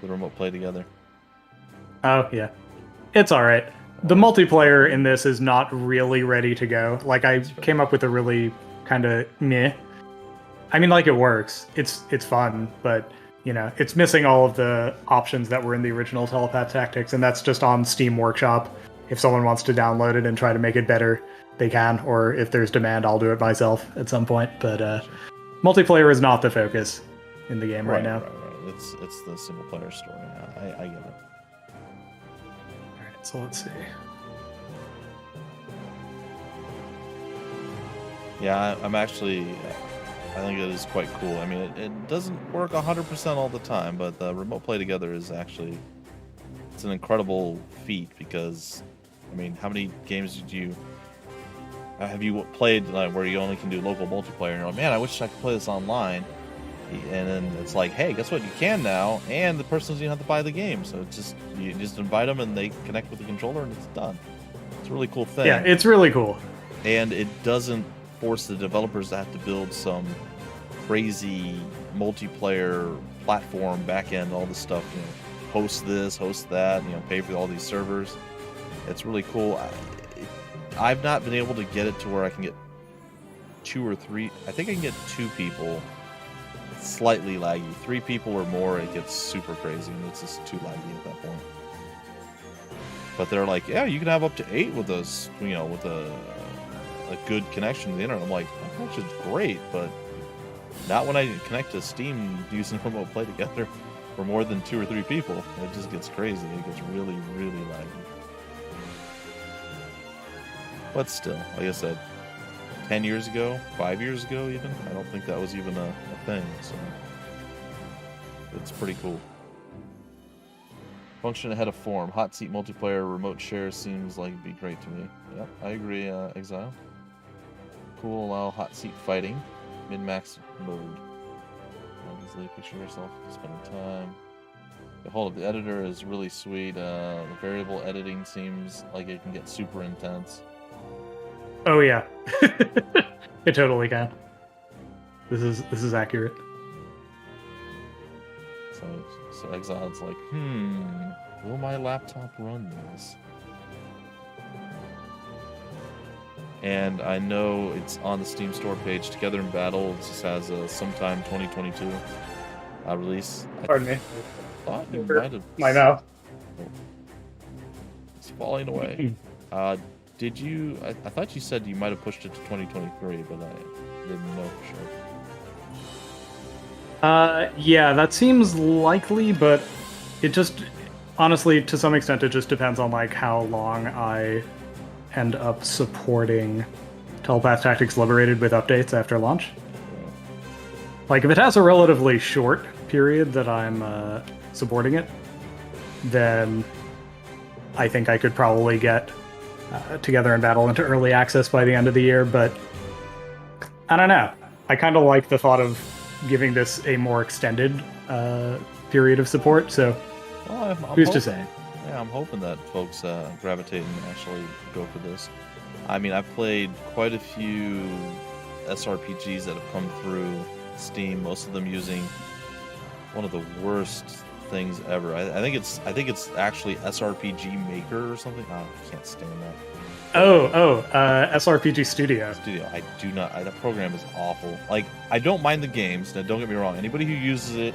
Speaker 1: The remote play together.
Speaker 5: Oh, yeah. It's alright. The multiplayer in this is not really ready to go. Like, I came up with a really kind of meh. I mean, like, it works. It's fun, but, you know, it's missing all of the options that were in the original Telepath Tactics, and that's just on Steam Workshop. If someone wants to download it and try to make it better, they can, or if there's demand, I'll do it myself at some point. But multiplayer is not the focus in the game right now.
Speaker 1: Right. It's the single player story. I get it.
Speaker 5: Alright, so let's see.
Speaker 1: Yeah, I'm actually. I think it is quite cool. I mean, it doesn't work 100% all the time, but the remote play together is actually. It's an incredible feat because, I mean, how many games have you played like where you only can do local multiplayer? And you're like, man, I wish I could play this online. And then it's like, hey, guess what? You can now, and the person doesn't even have to buy the game. So it's just you just invite them, and they connect with the controller, and it's done. It's a really cool thing.
Speaker 5: Yeah, it's really cool.
Speaker 1: And it doesn't force the developers to have to build some crazy multiplayer platform backend, all this stuff. You know, host this, host that. You know, pay for all these servers. It's really cool. I've not been able to get it to where I can get 2 or 3. I think I can get 2 people. Slightly laggy. 3 people or more, it gets super crazy, and it's just too laggy at that point. But they're like, yeah, you can have up to 8 with us, you know, with a good connection to the internet. I'm like, that is great, but not when I connect to Steam using remote play together for more than 2 or 3 people. It just gets crazy. It gets really, really laggy. But still, like I said, 10 years ago, 5 years ago even, I don't think that was even a thing, so it's pretty cool. Function ahead of form. Hot seat multiplayer, remote share seems like it'd be great to me. Yep, I agree, Exile. Cool, allow hot seat fighting. Min-max mode. Easily picture yourself spending time. The whole of the editor is really sweet. The variable editing seems like it can get super intense.
Speaker 5: Oh yeah, it totally can. This is accurate.
Speaker 1: So Exile's like, will my laptop run this? And I know it's on the Steam store page. Together in Battle, it just has a sometime 2022 release.
Speaker 5: Pardon me.
Speaker 1: Thought you might have.
Speaker 5: My mouth.
Speaker 1: It's falling away. Did you? I thought you said you might have pushed it to 2023, but I didn't know for sure.
Speaker 5: Yeah, that seems likely, but it just honestly, to some extent, it just depends on like how long I end up supporting Telepath Tactics Liberated with updates after launch. Like, if it has a relatively short period that I'm supporting it, then I think I could probably get Together in Battle into early access by the end of the year, but I don't know. I kind of like the thought of giving this a more extended period of support, so
Speaker 1: I'm
Speaker 5: who's to say?
Speaker 1: Yeah, I'm hoping that folks gravitate and actually go for this. I mean, I've played quite a few SRPGs that have come through Steam, most of them using one of the worst things ever. I think it's actually SRPG Maker or something. Oh, I can't stand that.
Speaker 5: SRPG Studio.
Speaker 1: I do not. That program is awful. Like, I don't mind the games. Now, don't get me wrong. Anybody who uses it,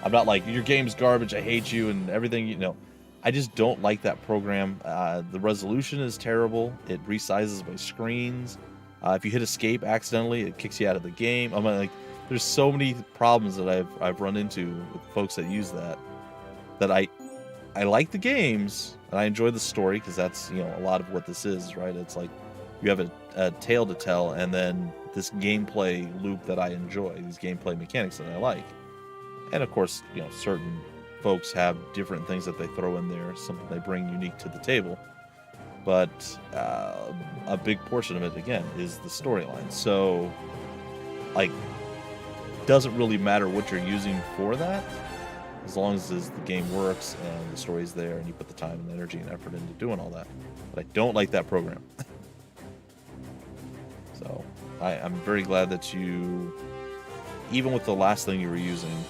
Speaker 1: I'm not like, your game's garbage, I hate you, and everything. You know, I just don't like that program. The resolution is terrible. It resizes my screens. If you hit escape accidentally, it kicks you out of the game. I'm like, there's so many problems that I've run into with folks that use that I like the games and I enjoy the story because that's, you know, a lot of what this is, right? It's like you have a tale to tell and then this gameplay loop that I enjoy, these gameplay mechanics that I like. And of course, you know, certain folks have different things that they throw in there, something they bring unique to the table. But a big portion of it, again, is the storyline. So, like, doesn't really matter what you're using for that, as long as the game works and the story's there and you put the time and energy and effort into doing all that. But I don't like that program. So I'm very glad that you, even with the last thing you were using,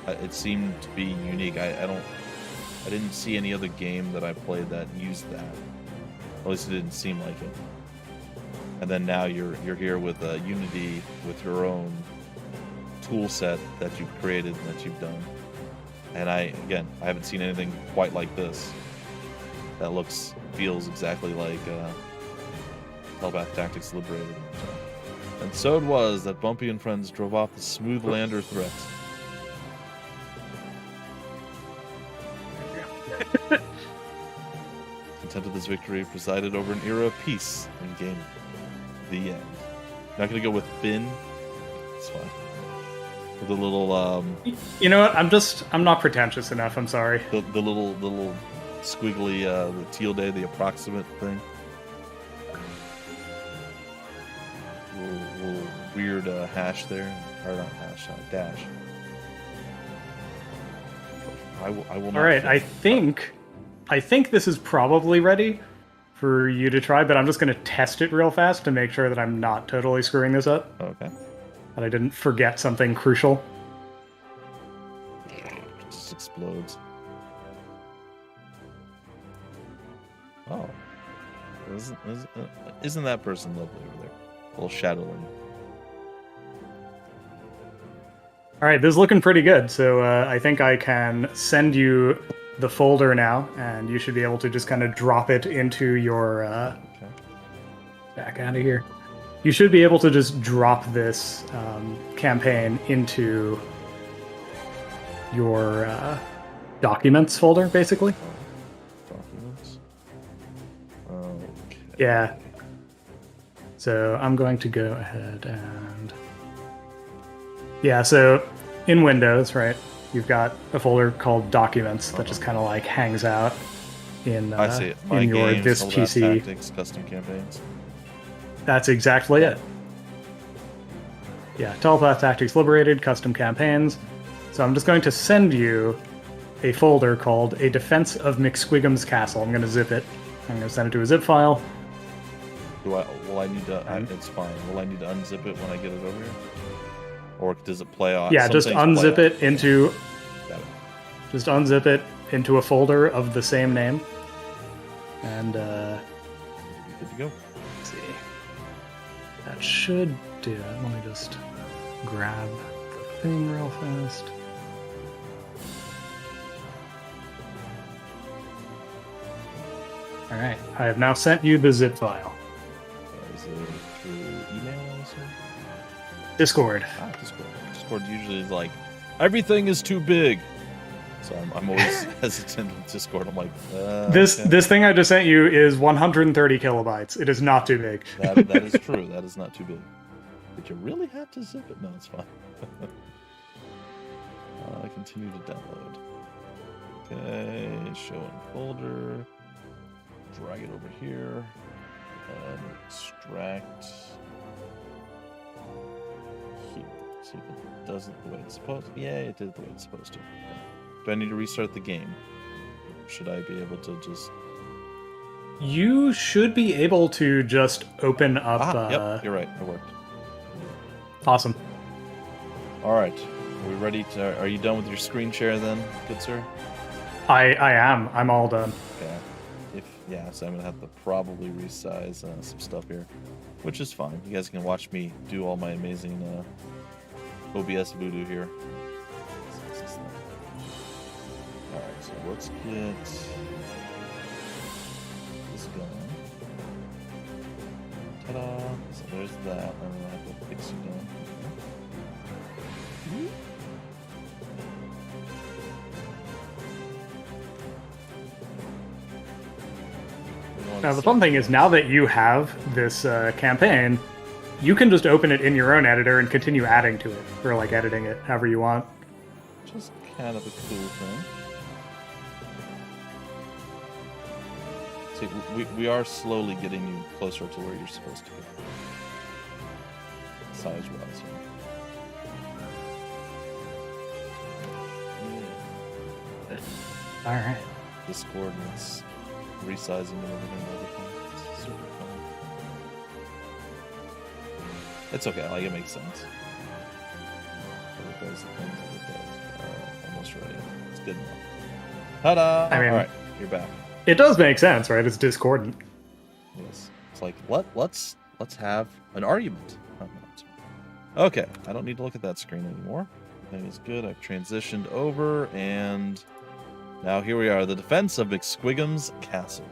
Speaker 1: it seemed to be unique. I didn't see any other game that I played that used that. At least it didn't seem like it. And then now you're here with Unity, with your own tool set that you've created and that you've done. And I haven't seen anything quite like this. That feels exactly like Telepath Tactics Liberated. And so it was that Bumpy and friends drove off the smooth lander threat. Content of this victory presided over an era of peace in gaming. The end. Not gonna go with Finn. It's fine. With the little
Speaker 5: You know what? I'm not pretentious enough. I'm sorry.
Speaker 1: The little squiggly the teal day, the approximate thing. Little weird hash there, or not hash, dash. I will. All
Speaker 5: right, I think this is probably ready for you to try, but I'm just going to test it real fast to make sure that I'm not totally screwing this up.
Speaker 1: Okay.
Speaker 5: That I didn't forget something crucial.
Speaker 1: It just explodes. Oh. Isn't that person lovely over there? A little shadowing.
Speaker 5: All right, this is looking pretty good. So I think I can send you the folder now, and you should be able to just kind of drop it into your... Back out of here. You should be able to just drop this campaign into your documents folder, basically.
Speaker 1: Documents? Okay.
Speaker 5: Yeah. So I'm going to go ahead and... Yeah, so in Windows, right, you've got a folder called Documents that just kind of like hangs out in,
Speaker 1: I see it. My
Speaker 5: in your
Speaker 1: games,
Speaker 5: this
Speaker 1: Telepath
Speaker 5: PC.
Speaker 1: Tactics, custom campaigns.
Speaker 5: That's exactly it. Yeah, Telepath Tactics Liberated, custom campaigns. So I'm just going to send you a folder called A Defense of McSquigum's Castle. I'm going to zip it. I'm going to send it to a zip file.
Speaker 1: Will I need to... it's fine. Will I need to unzip it when I get it over here? Or does it play off?
Speaker 5: Yeah, just unzip it into...
Speaker 1: Got it.
Speaker 5: Just unzip it into a folder of the same name. And,
Speaker 1: Good to go.
Speaker 5: let's see. That should do it. Let me just grab the thing real fast. Alright, I have now sent you the zip file.
Speaker 1: Is it through email also?
Speaker 5: Discord.
Speaker 1: Discord. Discord usually is like, everything is too big. So I'm always hesitant with Discord. I'm like,
Speaker 5: This thing I just sent you is 130 kilobytes. It is not too big.
Speaker 1: that is true. That is not too big. Did you really have to zip it? No, it's fine. Continue to download. Okay, show in folder. Drag it over here. And extract. Here. See if it does it the way it's supposed to. Yeah, it did it the way it's supposed to. Do I need to restart the game? Or should I be able to just...
Speaker 5: You should be able to just open up...
Speaker 1: Yep, you're right. It worked.
Speaker 5: Awesome.
Speaker 1: All right. Are we ready to... Are you done with your screen share then, good sir?
Speaker 5: I am. I'm all done.
Speaker 1: Okay. So I'm going to have to probably resize some stuff here, which is fine. You guys can watch me do all my amazing OBS voodoo here. All right, so let's get this going. Ta-da! So there's that. I'm going to have to fix you down.
Speaker 5: Now, the fun thing is, now that you have this campaign, you can just open it in your own editor and continue adding to it, or like editing it however you want.
Speaker 1: Which is kind of a cool thing. See, we are slowly getting you closer to where you're supposed to be. Size-wise.
Speaker 5: All right.
Speaker 1: This coordinates, resizing and everything all the time. It's super fun. It's okay, like, it makes sense. It does the things that it does. Almost ready. It's good enough. Ta-da!
Speaker 5: I mean,
Speaker 1: alright, you're back.
Speaker 5: It does make sense, right? It's discordant.
Speaker 1: Yes. It's like, let's have an argument. Okay, I don't need to look at that screen anymore. Everything is good. I've transitioned over, and now here we are, the defense of McSquigum's Castle.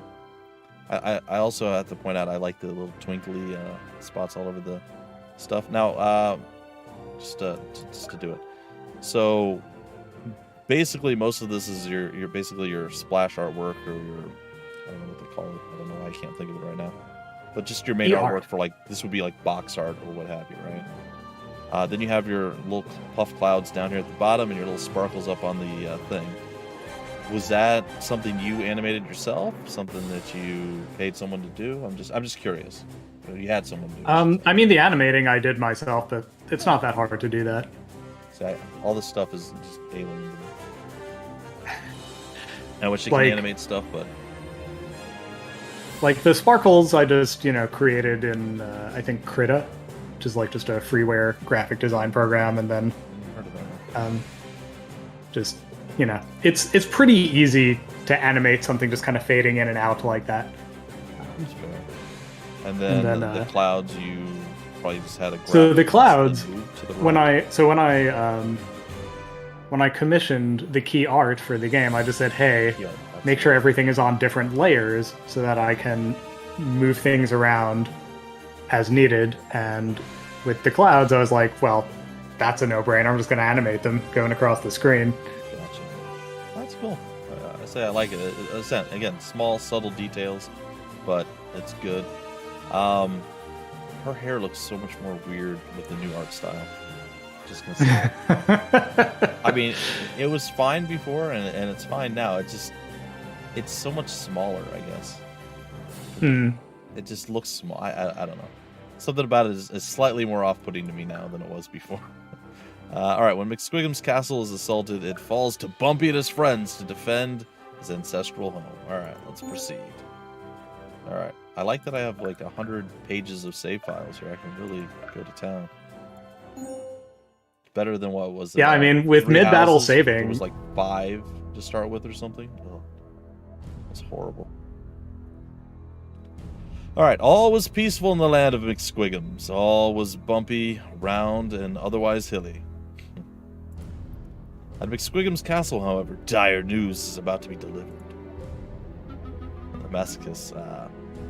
Speaker 1: I also have to point out I like the little twinkly spots all over the stuff. Now, just to do it. So basically, most of this is your basically your splash artwork, or your, I don't know what they call it. I don't know. I can't think of it right now. But just your main artwork for, like, this would be like box art or what have you, right? Then you have your little puff clouds down here at the bottom, and your little sparkles up on the thing. Was that something you animated yourself? Something that you paid someone to do? I'm just curious. You had someone do it.
Speaker 5: I mean, the animating I did myself, but it's not that hard to do that.
Speaker 1: See, all this stuff is just alien to me. I wish you
Speaker 5: Like,
Speaker 1: could animate stuff, but
Speaker 5: like the sparkles I just, created in, I think, Krita, which is like just a freeware graphic design program, and then
Speaker 1: heard of that.
Speaker 5: just, it's pretty easy to animate something just kind of fading in and out like that.
Speaker 1: That's fair. And then the clouds, you probably just had a
Speaker 5: so the clouds,
Speaker 1: to the
Speaker 5: right. when I commissioned the key art for the game, I just said, hey, make sure everything is on different layers so that I can move things around as needed. And with the clouds, I was like, well, that's a no-brainer. I'm just going to animate them going across the screen.
Speaker 1: Gotcha. That's cool. I say I like it. Again, small, subtle details, but it's good. Her hair looks so much more weird with the new art style. Just gonna say. I mean, it was fine before, and it's fine now. It's so much smaller, I guess. It just looks small. I don't know. Something about it is slightly more off-putting to me now than it was before. All right, when McSquigum's castle is assaulted, it falls to Bumpy and his friends to defend his ancestral home. All right, let's proceed. All right. I like that I have like 100 pages of save files here. I can really go to town. Better than what was.
Speaker 5: Yeah, I mean, with mid-battle saving,
Speaker 1: it was like 5 to start with or something. Oh, that's horrible. All right, all was peaceful in the land of McSquigums. All was bumpy, round, and otherwise hilly. At McSquigum's castle, however, dire news is about to be delivered. The masochists,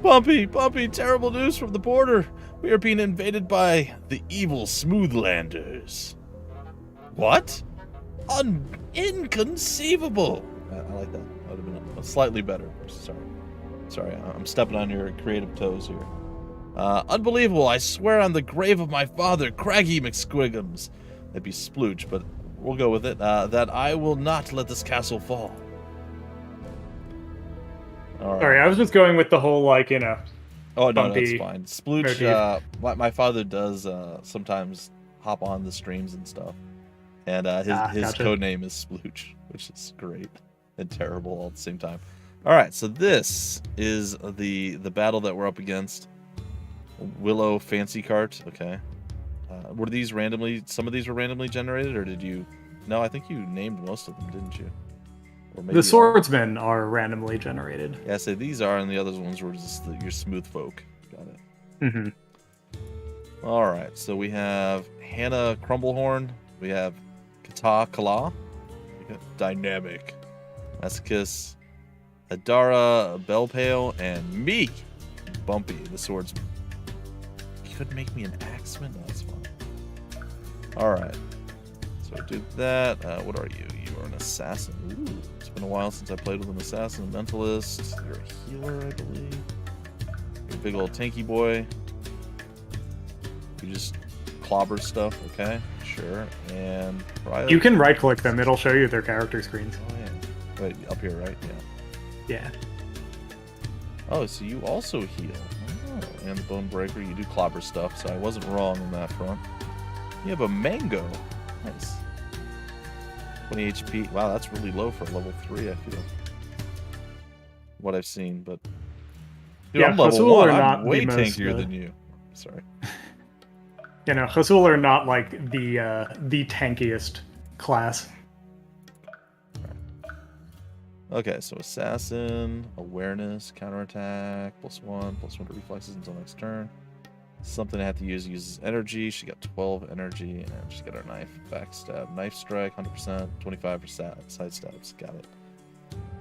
Speaker 1: Bumpy, terrible news from the border. We are being invaded by the evil Smoothlanders. What? Inconceivable. I like that. That would have been slightly better. Sorry, I'm stepping on your creative toes here. Unbelievable. I swear on the grave of my father, Craggy McSquigums. That'd be Splooch, but we'll go with it. That I will not let this castle fall. All right.
Speaker 5: Sorry, I was just going with the whole, like,
Speaker 1: Oh, no, that's fine. Splooch, my father does sometimes hop on the streams and stuff. And his
Speaker 5: gotcha.
Speaker 1: code name is Splooch, which is great and terrible all at the same time. All right, so this is the battle that we're up against. Willow Fancy Cart. Okay. Were these some of these were randomly generated, or did you? No, I think you named most of them, didn't you? Or maybe
Speaker 5: the swordsmen are randomly generated.
Speaker 1: Yeah, so these are, and the other ones were just your smooth folk. Got it.
Speaker 5: Mm-hmm.
Speaker 1: All right, so we have Hannah Crumblehorn. We have Kata Kala. Dynamic. Masochist. Adara Bellpale, and me, Bumpy, the swordsman. You couldn't make me an axeman? No, that's fine. Alright. So I did that. What are you? You are an assassin. Ooh, it's been a while since I played with an assassin. A mentalist. You're a healer, I believe. big old tanky boy. You just clobber stuff, okay? Sure. And
Speaker 5: you can right-click them. It'll show you their character screens.
Speaker 1: Oh yeah. Wait, up here, right? Yeah.
Speaker 5: Yeah.
Speaker 1: Oh, so you also heal. Oh, and the Bone Breaker, you do clobber stuff, so I wasn't wrong on that front. You have a Mango. Nice. 20 HP. Wow, that's really low for level 3, I feel. What I've seen, but... Dude,
Speaker 5: yeah,
Speaker 1: I'm level
Speaker 5: Hasul
Speaker 1: 1.
Speaker 5: are not
Speaker 1: I'm way
Speaker 5: the most,
Speaker 1: tankier than you. Sorry.
Speaker 5: You know, Hasul are not like the tankiest class.
Speaker 1: Okay, so Assassin, Awareness, Counterattack, +1 to Reflexes until next turn. Something I have to use uses energy. She got 12 energy, and she's got her knife. Backstab. Knife strike, 100%, 25 for side stabs. Got it.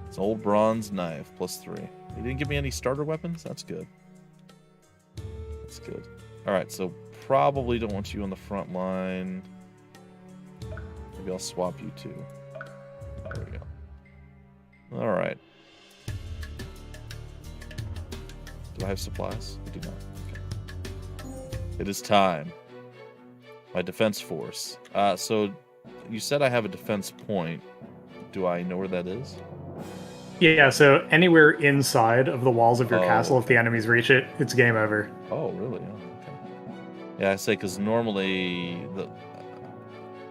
Speaker 1: It's an old bronze knife, +3. He didn't give me any starter weapons? That's good. That's good. Alright, so probably don't want you on the front line. Maybe I'll swap you too. There we go. Alright. Do I have supplies? I do not. It is time. My defense force. So you said I have a defense point. Do I know where that is?
Speaker 5: Yeah, so anywhere inside of the walls of your castle, if the enemies reach it, it's game over.
Speaker 1: Oh, really? Oh, okay. Yeah, I say because normally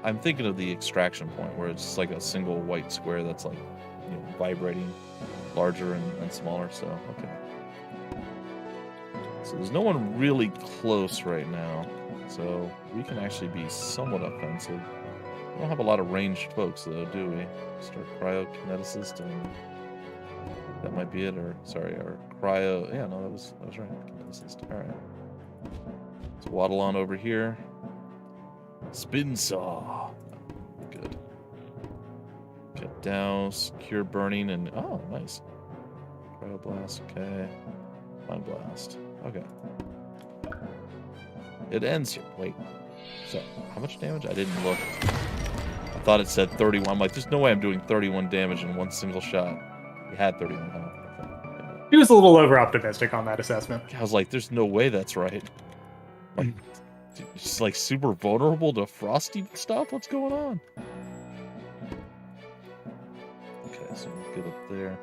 Speaker 1: I'm thinking of the extraction point where it's just like a single white square that's like, you know, vibrating larger and smaller. So okay. So there's no one really close right now, so we can actually be somewhat offensive. We don't have a lot of ranged folks, though, do we? Start cryokineticist, and that might be it, or sorry, or cryo. Yeah, no, that was right. Kineticist. All right. Let's waddle on over here. Spin saw. Good. Cut douse, cure burning, and oh, nice. Cryo blast. Okay. Mind blast. Okay. It ends here. Wait. So, how much damage? I didn't look. I thought it said 31. I'm like, there's no way I'm doing 31 damage in one single shot. You had 31 health. Okay.
Speaker 5: He was a little over-optimistic on that assessment.
Speaker 1: I was like, there's no way that's right. Like, just like super vulnerable to frosty stuff? What's going on? Okay, so we'll get up there.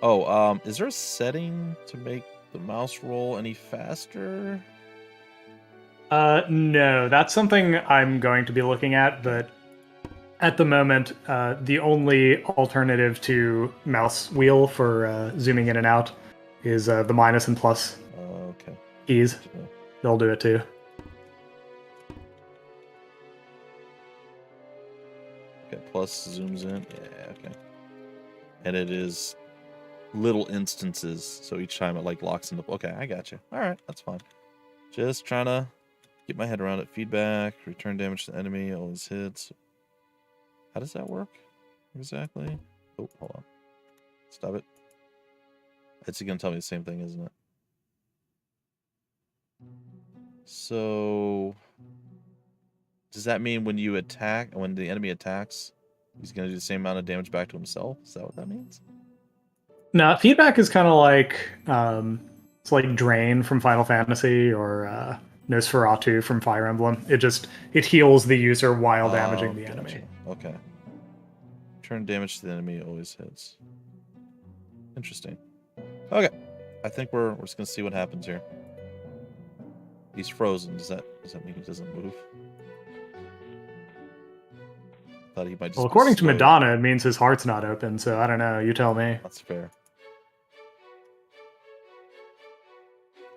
Speaker 1: Oh, is there a setting to make the mouse roll any faster?
Speaker 5: No, that's something I'm going to be looking at, but at the moment, the only alternative to mouse wheel for zooming in and out is the minus and plus
Speaker 1: Okay.
Speaker 5: keys. They'll do it too.
Speaker 1: Okay, plus zooms in. Yeah, okay. And it is little instances, so each time it like locks into. Okay, I got you. All right, that's fine. Just trying to get my head around it. Feedback, return damage to the enemy, all his hits. How does that work exactly? Oh, hold on. Stop it. It's gonna tell me the same thing, isn't it? So, does that mean when you attack, when the enemy attacks, he's gonna do the same amount of damage back to himself? Is that what that means?
Speaker 5: No, feedback is kind of like it's like Drain from Final Fantasy or Nosferatu from Fire Emblem. It heals the user while damaging the enemy.
Speaker 1: Okay. Turn damage to the enemy always hits. Interesting. Okay. I think we're just gonna see what happens here. He's frozen. Does that mean he doesn't move? Thought he might just.
Speaker 5: Well, according to Madonna, it means his heart's not open. So I don't know. You tell me.
Speaker 1: That's fair.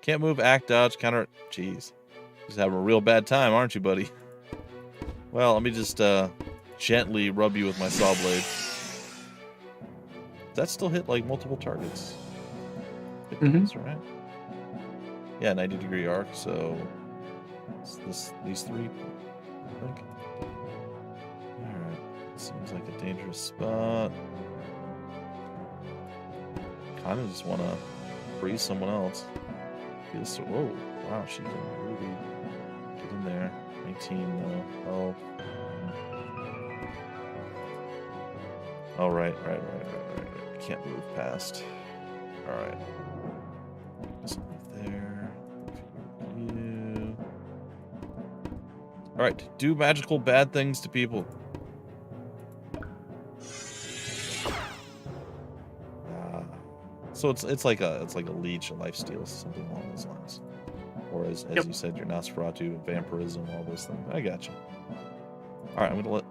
Speaker 1: Can't move, act, dodge, counter. Jeez. Just having a real bad time, aren't you, buddy? Well, let me just gently rub you with my saw blade. Does that still hit like multiple targets? That's right. Yeah, 90-degree arc, so it's these three, I think. Alright. Seems like a dangerous spot. Kind of just want to freeze someone else. Whoa, wow, she can really get in there. 19, oh. Oh, right. Can't move past. Alright. Just move there. All right, do magical bad things to people. So it's like a leech, a lifesteal, something along those lines. Or as you said, your Nosferatu, vampirism, all those things. I got you. All right, I'm gonna let.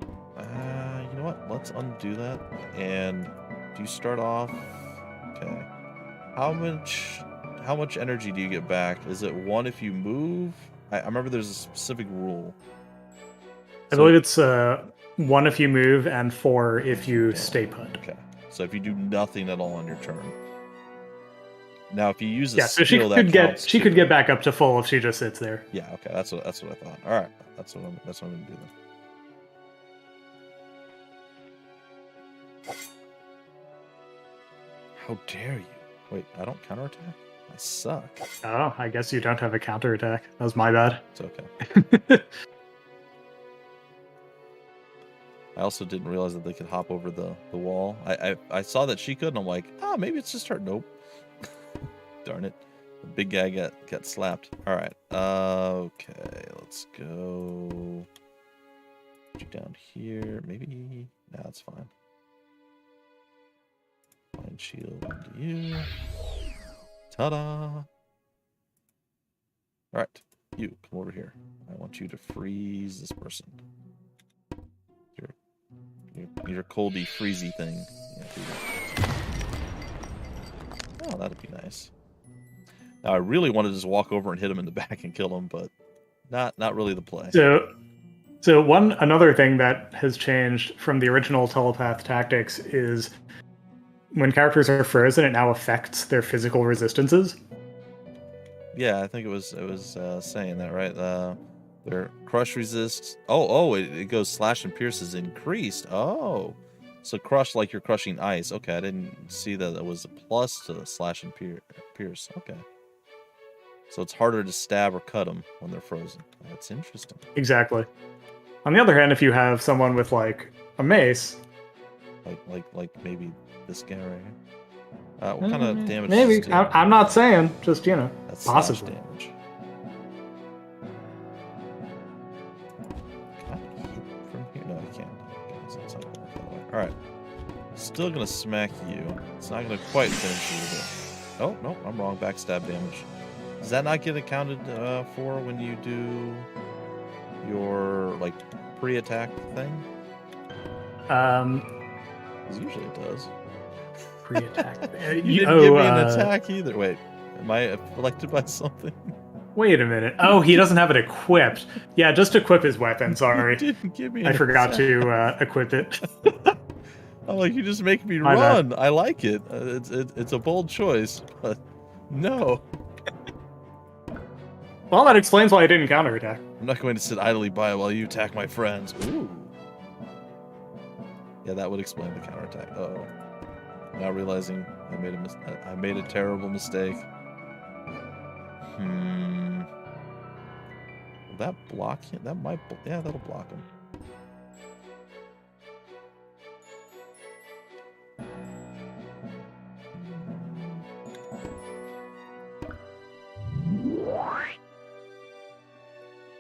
Speaker 1: You know what? Let's undo that. And do you start off? Okay. How much energy do you get back? Is it 1 if you move? I remember there's a specific rule.
Speaker 5: I believe it's 1 if you move and 4 if you stay put.
Speaker 1: Okay. So if you do nothing at all on your turn. Now, if you use a
Speaker 5: so she
Speaker 1: skill,
Speaker 5: could get back up to full if she just sits there.
Speaker 1: Yeah. Okay. That's what I thought. All right. That's what I'm gonna do then. How dare you? Wait, I don't counterattack? I suck.
Speaker 5: Oh, I guess you don't have a counterattack. That was my bad.
Speaker 1: It's okay. I also didn't realize that they could hop over the wall. I saw that she could, and I'm like, maybe it's just her. Nope. Darn it. The big guy got slapped. All right. Okay, let's go. Put you down here. Maybe. Nah, that's fine. Mind shield into you. Ta-da! All right, you come over here. I want you to freeze this person. Your coldy, freezy thing. Yeah, oh, that'd be nice. Now, I really wanted to just walk over and hit him in the back and kill him, but not really the play.
Speaker 5: So another thing that has changed from the original Telepath Tactics is when characters are frozen, it now affects their physical resistances.
Speaker 1: Yeah, I think it was saying that, right? Their crush resist. It goes slash and pierce is increased. Oh, so crush like you're crushing ice. Okay, I didn't see that it was a plus to slash and pierce. Okay, so it's harder to stab or cut them when they're frozen. That's interesting.
Speaker 5: Exactly. On the other hand, if you have someone with like a mace,
Speaker 1: like maybe this guy right here. What kind of damage?
Speaker 5: Maybe. I'm not saying. Just,
Speaker 1: that's
Speaker 5: possibly.
Speaker 1: Damage. Can I hit from here? No, I can't. All right. Still gonna smack you. It's not gonna quite finish you. But... Oh no, I'm wrong. Backstab damage. Does that not get accounted for when you do your like pre-attack thing? Because usually it does.
Speaker 5: Pre-attack.
Speaker 1: You didn't give me an attack either. Wait, am I afflicted by something?
Speaker 5: Wait a minute. Oh, he doesn't have it equipped. Yeah, just equip his weapon. Sorry,
Speaker 1: you didn't give me.
Speaker 5: I forgot to equip it.
Speaker 1: I'm like, you just make me run. I like it. It's a bold choice, but no.
Speaker 5: Well, that explains why I didn't counterattack.
Speaker 1: I'm not going to sit idly by while you attack my friends. Ooh. Yeah, that would explain the counterattack. Uh-oh. Now realizing I made a terrible mistake. Will that block him? That might. Yeah, that'll block him.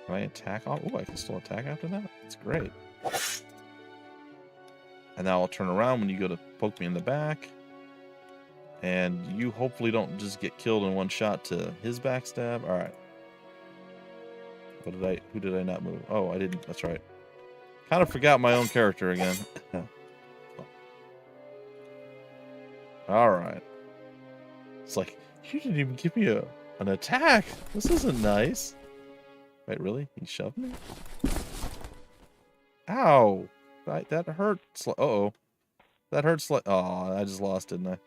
Speaker 1: Can I attack? Oh, I can still attack after that? That's great. And now I'll turn around when you go to poke me in the back. And you hopefully don't just get killed in one shot to his backstab. All right. Who did I not move? Oh, I didn't. That's right. Kind of forgot my own character again. All right. It's like, you didn't even give me an attack. This isn't nice. Wait, really? He shoved me? Ow. That hurt. Uh-oh. That hurts like... Oh, I just lost, didn't I?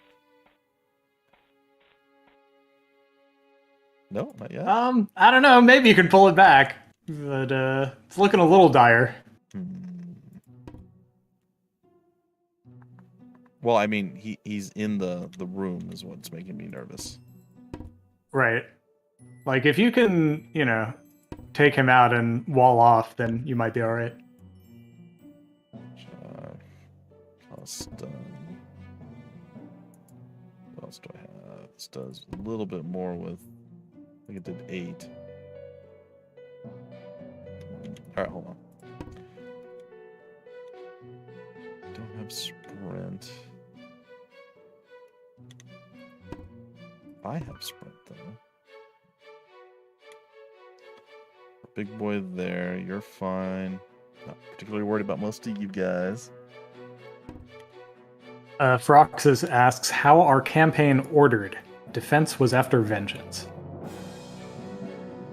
Speaker 1: No, not yet.
Speaker 5: I don't know. Maybe you can pull it back. But it's looking a little dire.
Speaker 1: Well, I mean, he's in the room is what's making me nervous.
Speaker 5: Right. Like, if you can, take him out and wall off, then you might be alright.
Speaker 1: Stun. What else do I have? This does a little bit more with... I think it did 8. Alright, hold on. Don't have sprint. I have sprint, though. Big boy there. You're fine. Not particularly worried about most of you guys.
Speaker 5: Froxus asks, how are campaign ordered? Defense was after vengeance.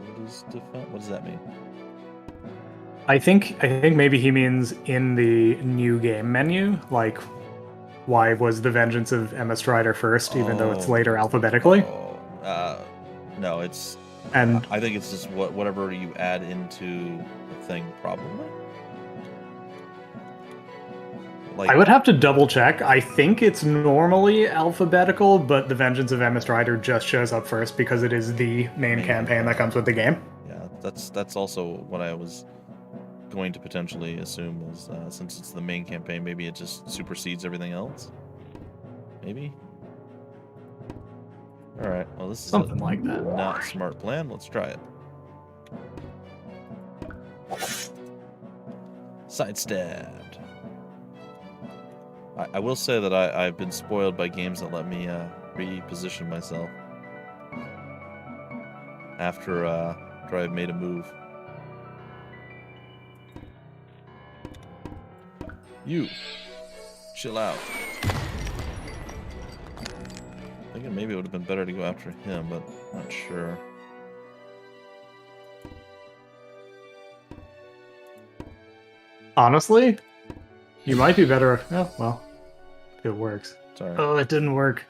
Speaker 1: What is defense? What does that mean?
Speaker 5: I think maybe he means in the new game menu, like why was the vengeance of Emma Strider first, even though it's later alphabetically?
Speaker 1: No, it's.
Speaker 5: And
Speaker 1: I think it's just whatever you add into the thing, probably. Like,
Speaker 5: I would have to double check. I think it's normally alphabetical, but the Vengeance of Emma Strider just shows up first because it is the main campaign that comes with the game.
Speaker 1: Yeah, that's also what I was going to potentially assume was since it's the main campaign, maybe it just supersedes everything else. Maybe. All right. Well, this is
Speaker 5: Something like that.
Speaker 1: Not a smart plan. Let's try it. Sidestabbed. I will say that I've been spoiled by games that let me reposition myself after I've made a move. You, chill out. Thinking maybe it would have been better to go after him, but not sure.
Speaker 5: Honestly, you might be better. Oh, well, it works.
Speaker 1: Sorry.
Speaker 5: Oh, it didn't work.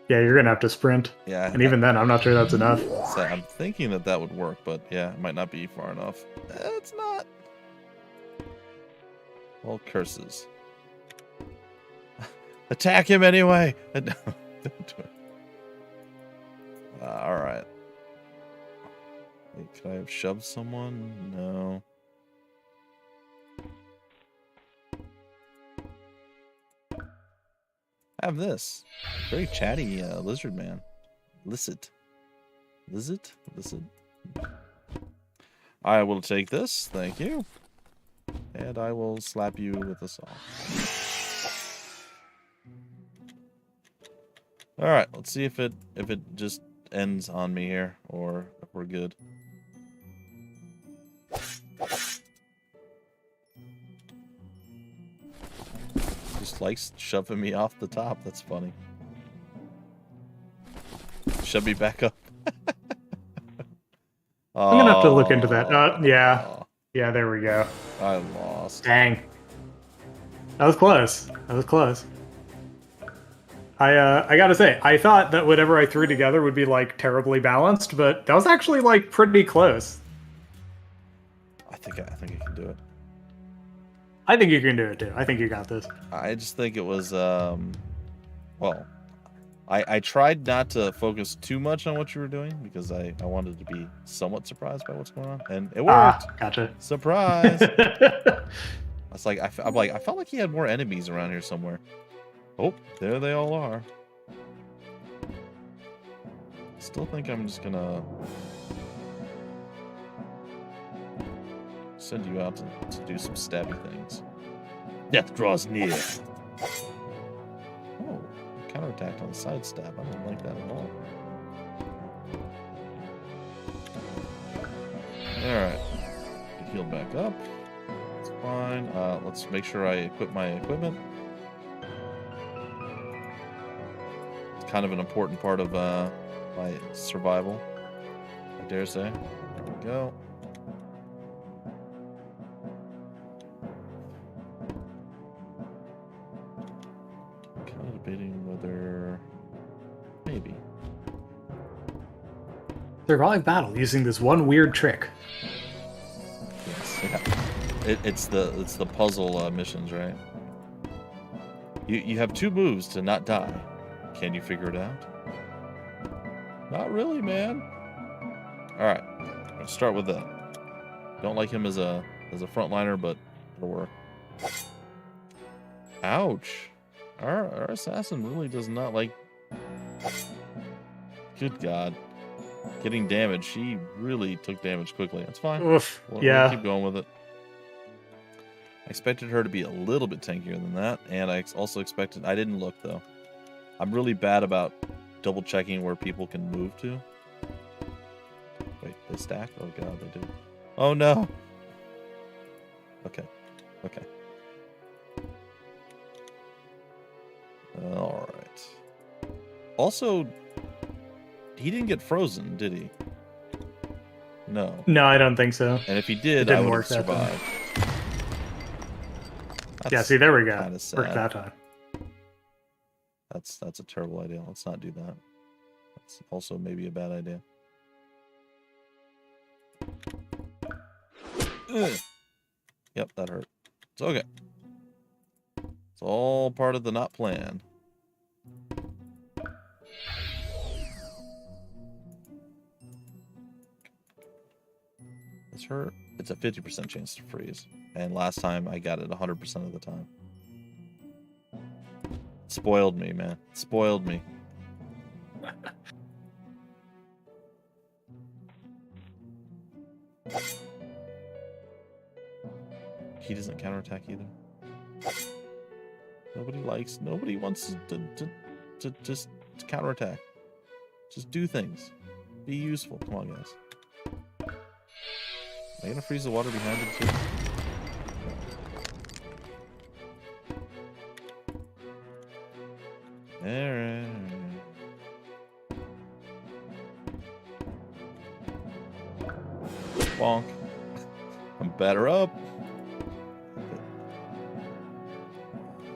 Speaker 5: Yeah, you're gonna have to sprint.
Speaker 1: Yeah.
Speaker 5: And even then, I'm not sure that's enough.
Speaker 1: So I'm thinking that would work, but yeah, it might not be far enough. It's not. Well, curses. Attack him anyway! Don't do it. Alright. Could I have shoved someone? No. I have this. Very chatty lizard man. Lizard. I will take this. Thank you. And I will slap you with a saw. Alright, let's see if it just ends on me here, or if we're good. Just likes shoving me off the top. That's funny. Shove me back up.
Speaker 5: I'm gonna have to look into that. Yeah. Yeah, there we go.
Speaker 1: I lost.
Speaker 5: Dang. That was close. I gotta say, I thought that whatever I threw together would be, like, terribly balanced, but that was actually, like, pretty close.
Speaker 1: I think I can do it.
Speaker 5: I think you can do it, too. I think you got this.
Speaker 1: I just think it was, well, I tried not to focus too much on what you were doing because I wanted to be somewhat surprised by what's going on, and it worked.
Speaker 5: Gotcha.
Speaker 1: Surprise! I was like, I felt like he had more enemies around here somewhere. Oh, there they all are. Still think I'm just gonna send you out to do some stabby things. Death draws near. Oh, counterattacked on the side stab. I don't like that at all. Alright. Get healed back up. It's fine. Let's make sure I equip my equipment. It's kind of an important part of my survival, I dare say. There we go. Kind of debating whether... maybe.
Speaker 5: Survive battle using this one weird trick.
Speaker 1: Yes, yeah. It's the puzzle missions, right? You have 2 moves to not die. Can you figure it out? Not really, man. Alright. Let's start with that. Don't like him as a frontliner, but it'll work. Ouch. Our assassin really does not like... Good God. getting damage. She really took damage quickly. That's fine.
Speaker 5: Oof.
Speaker 1: We'll
Speaker 5: Yeah.
Speaker 1: keep going with it. I expected her to be a little bit tankier than that, and I also expected... I didn't look, though. I'm really bad about double-checking where people can move to. Wait, they stack? Oh, God, they do. Oh, no! Okay. Okay. Alright. Also, he didn't get frozen, did he? No.
Speaker 5: No, I don't think so.
Speaker 1: And if he did,
Speaker 5: didn't
Speaker 1: I would
Speaker 5: work
Speaker 1: have
Speaker 5: that time.
Speaker 1: survived.
Speaker 5: Yeah, see, there we go.
Speaker 1: Kinda sad.
Speaker 5: Worked that time.
Speaker 1: That's a terrible idea. Let's not do that. That's also maybe a bad idea. Ugh. Yep, that hurt. It's okay. It's all part of the not plan. This hurt. It's a 50% chance to freeze. And last time I got it 100% of the time. Spoiled me, man. Spoiled me. He doesn't counterattack either. Nobody wants to just counterattack. Just do things. Be useful. Come on, guys. Am I gonna freeze the water behind him too? Alright. Bonk. I'm better up.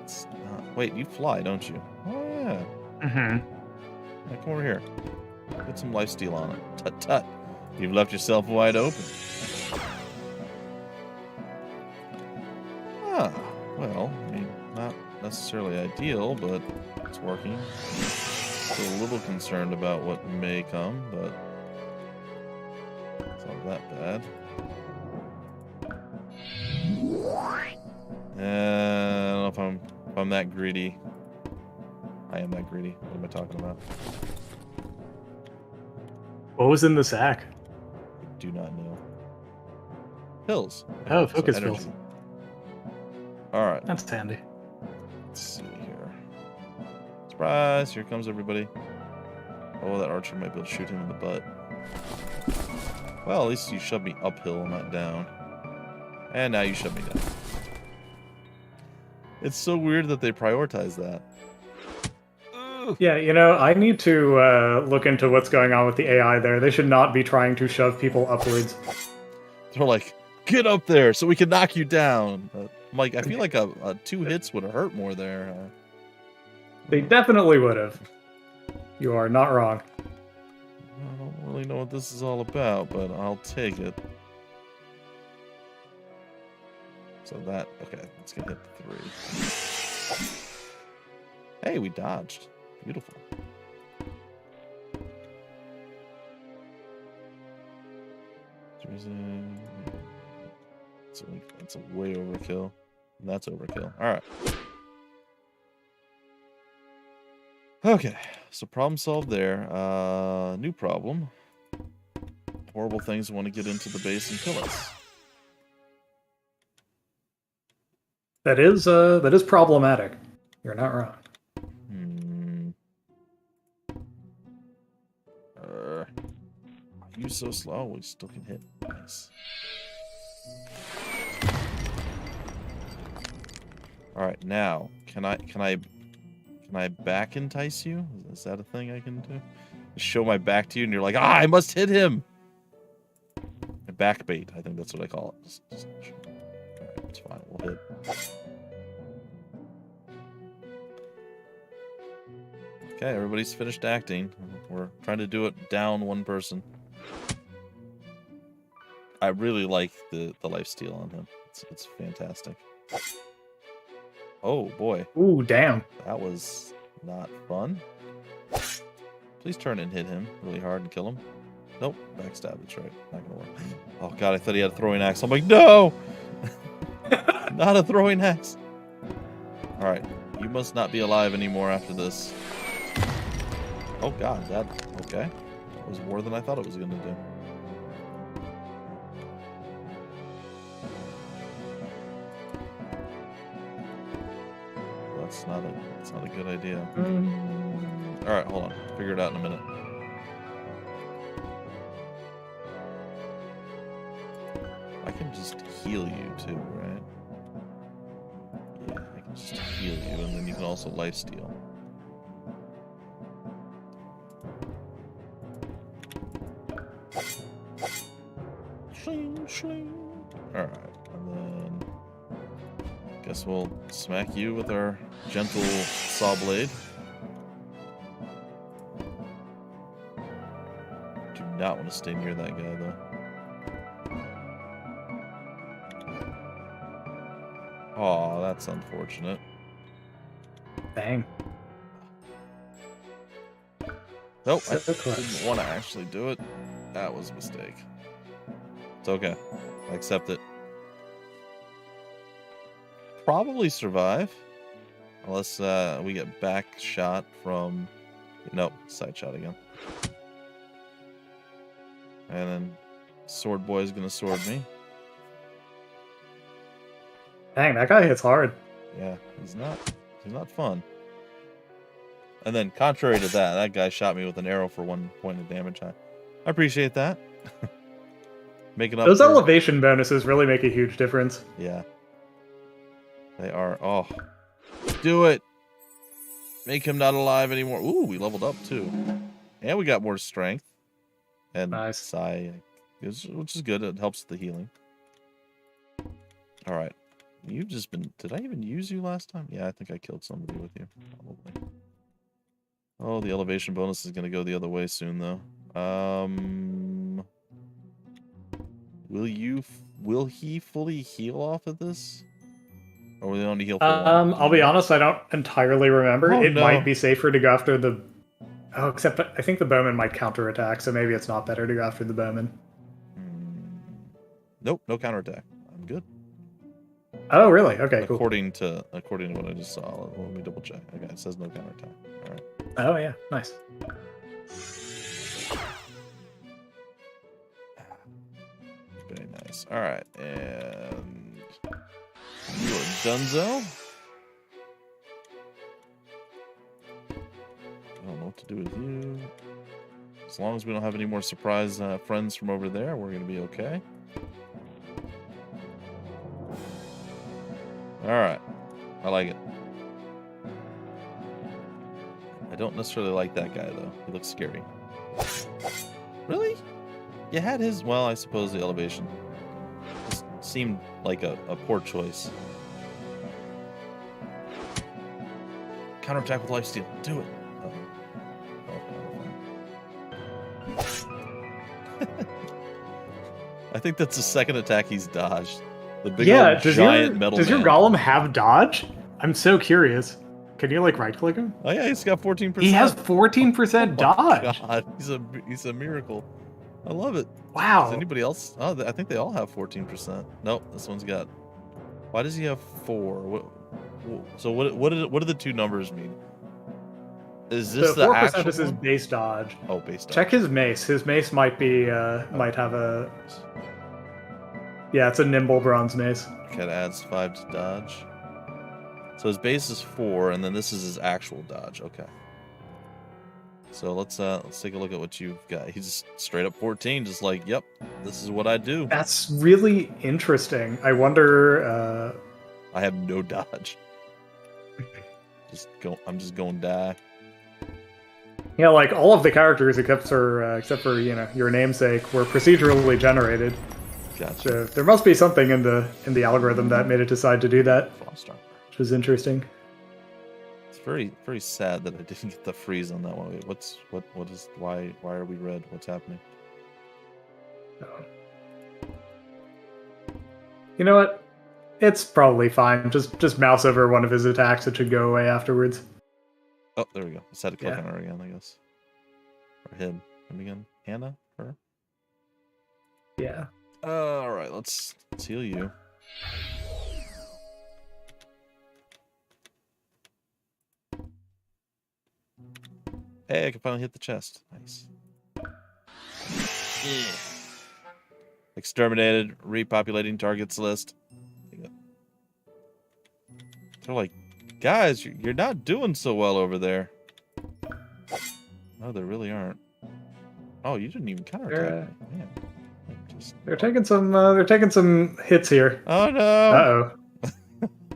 Speaker 1: It's not... Wait, you fly, don't you? Oh, yeah.
Speaker 5: Mm-hmm.
Speaker 1: Yeah, come over here. Get some lifesteal on it. Tut tut. You've left yourself wide open. Ah, well, I mean, not necessarily ideal, but it's working. Still a little concerned about what may come, but it's not that bad. I don't know if I'm that greedy. I am that greedy. What am I talking about?
Speaker 5: What was in the sack?
Speaker 1: I do not know. Pills.
Speaker 5: Oh, focus
Speaker 1: energy.
Speaker 5: pills.
Speaker 1: Alright.
Speaker 5: That's handy.
Speaker 1: Let's see here. Surprise! Here comes everybody. Oh, that archer might be able to shoot him in the butt. Well, at least you shoved me uphill, not down. And now you shove me down. It's so weird that they prioritize that.
Speaker 5: Yeah, you know, I need to look into what's going on with the AI there. They should not be trying to shove people upwards.
Speaker 1: They're like, get up there so we can knock you down. I'm like, I feel like a 2 hits would have hurt more there.
Speaker 5: They definitely would have. You are not wrong.
Speaker 1: I don't really know what this is all about, but I'll take it. So that, okay, let's get hit 3. Hey, we dodged. Beautiful. It's a way overkill. That's overkill. Alright. Okay, so problem solved there. New problem. Horrible things want to get into the base and kill us.
Speaker 5: That is problematic. You're not wrong.
Speaker 1: You so slow, we still can hit. Nice. All right, now can I back entice you? Is that a thing I can do? Just show my back to you, and you're like, I must hit him. Back bait, I think that's what I call it. Just all right, it's fine. We'll hit. Okay, everybody's finished acting. We're trying to do it down one person. I really like the lifesteal on him. It's fantastic. Oh boy.
Speaker 5: Ooh, damn.
Speaker 1: That was not fun. Please turn and hit him really hard and kill him. Nope, backstab, that's right. Not gonna work. Oh god, I thought he had a throwing axe. I'm like, no! Not a throwing axe. Alright, you must not be alive anymore after this. Oh god, that, okay. was more than I thought it was going to do. That's not a good idea. All right, hold on. Figure it out in a minute. I can just heal you too, right? Yeah, I can just heal you, and then you can also lifesteal. Shling, shling. All right, and then guess we'll smack you with our gentle saw blade. Do not want to stay near that guy though. Oh, that's unfortunate.
Speaker 5: Dang.
Speaker 1: Nope,
Speaker 5: So
Speaker 1: I
Speaker 5: close.
Speaker 1: didn't want to actually do it. That was a mistake. It's okay. I accept it. Probably survive. Unless we get back shot from... Nope, side shot again. And then Sword Boy is going to sword me.
Speaker 5: Dang, that guy hits hard.
Speaker 1: Yeah, he's not fun. And then, contrary to that, that guy shot me with an arrow for 1 point of damage. I appreciate that. Making up
Speaker 5: Those
Speaker 1: for...
Speaker 5: elevation bonuses really make a huge difference.
Speaker 1: Yeah. They are... Oh. Do it! Make him not alive anymore. Ooh, we leveled up, too. And we got more strength. And
Speaker 5: Nice.
Speaker 1: Psi, which is good. It helps with the healing. Alright. You've just been... Did I even use you last time? Yeah, I think I killed somebody with you. Probably. Oh, the elevation bonus is going to go the other way soon, though. Will he fully heal off of this? Or will he only heal for one?
Speaker 5: I'll be honest, I don't entirely remember.
Speaker 1: Oh,
Speaker 5: It
Speaker 1: no.
Speaker 5: might be safer to go after the... Oh, except I think the bowman might counterattack, so maybe it's not better to go after the bowman.
Speaker 1: Nope, no counterattack. I'm good.
Speaker 5: Oh, really? Okay, cool.
Speaker 1: According to what I just saw. Let me double check. Okay, it says no counterattack. All right.
Speaker 5: Oh, yeah, nice.
Speaker 1: Very nice. All right, and you are Dunzo. I don't know what to do with you. As long as we don't have any more surprise friends from over there, we're gonna be okay. All right, I like it. I don't necessarily like that guy though. He looks scary. Really? You had his... Well, I suppose the elevation just seemed like a poor choice. Counterattack with lifesteal. Do it. I think that's the second attack he's dodged. The big old giant metal
Speaker 5: Does your
Speaker 1: man.
Speaker 5: golem have dodge? I'm so curious. Can you, like, right-click him?
Speaker 1: Oh yeah, he's got 14%.
Speaker 5: He has 14% dodge!
Speaker 1: God, he's a miracle. I love it.
Speaker 5: Wow.
Speaker 1: Does anybody else? Oh, I think they all have 14%. Nope, this one's got... Why does he have 4? So what do the two numbers mean? Is this the
Speaker 5: 4%
Speaker 1: actual
Speaker 5: is his
Speaker 1: one?
Speaker 5: base dodge.
Speaker 1: Oh, base dodge.
Speaker 5: Check his mace. His mace might be, might have a... Yeah, it's a nimble bronze mace.
Speaker 1: Okay, it adds 5 to dodge. So his base is 4, and then this is his actual dodge. Okay. So let's take a look at what you've got. He's just straight up 14, just like, yep, this is what I do.
Speaker 5: That's really interesting. I wonder...
Speaker 1: I have no dodge. I'm just going die.
Speaker 5: Yeah, like, all of the characters except for, you know, your namesake were procedurally generated.
Speaker 1: Gotcha.
Speaker 5: So there must be something in the algorithm that made it decide to do that, which was interesting.
Speaker 1: It's very, very sad that I didn't get the freeze on that one. Wait, why are we red? What's happening?
Speaker 5: You know what? It's probably fine. Just mouse over one of his attacks. It should go away afterwards.
Speaker 1: Oh, there we go. Just had to click on her again, I guess. Or him. Him again. Hannah? Her?
Speaker 5: Yeah.
Speaker 1: All right, let's heal you. Hey, I can finally hit the chest. Nice. Exterminated. Repopulating targets list. They're like, guys, you're not doing so well over there. No, they really aren't. Oh, you didn't even counterattack me. Man.
Speaker 5: They're taking some hits here.
Speaker 1: Oh no.
Speaker 5: Uh-oh.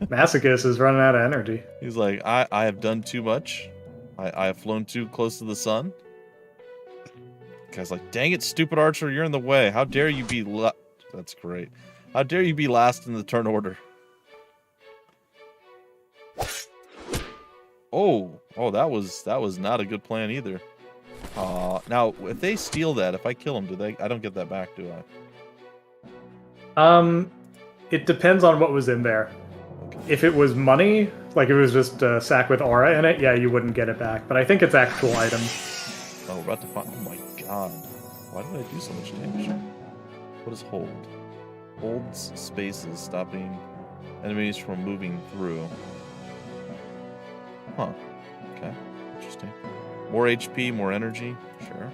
Speaker 5: Masochist is running out of energy.
Speaker 1: He's like, I have done too much. I have flown too close to the sun. Guy's like, dang it, stupid archer, you're in the way. How dare you be That's great. How dare you be last in the turn order? Oh, that was not a good plan either. Now if they steal that, if I kill them, I don't get that back, do
Speaker 5: I? It depends on what was in there. Okay. If it was money, like it was just a sack with aura in it, yeah, you wouldn't get it back. But I think it's actual items.
Speaker 1: Oh, we're about to find. Oh my god! Why did I do so much damage? What is hold? Holds spaces, stopping enemies from moving through. Huh. Okay. Interesting. More HP, more energy. Sure.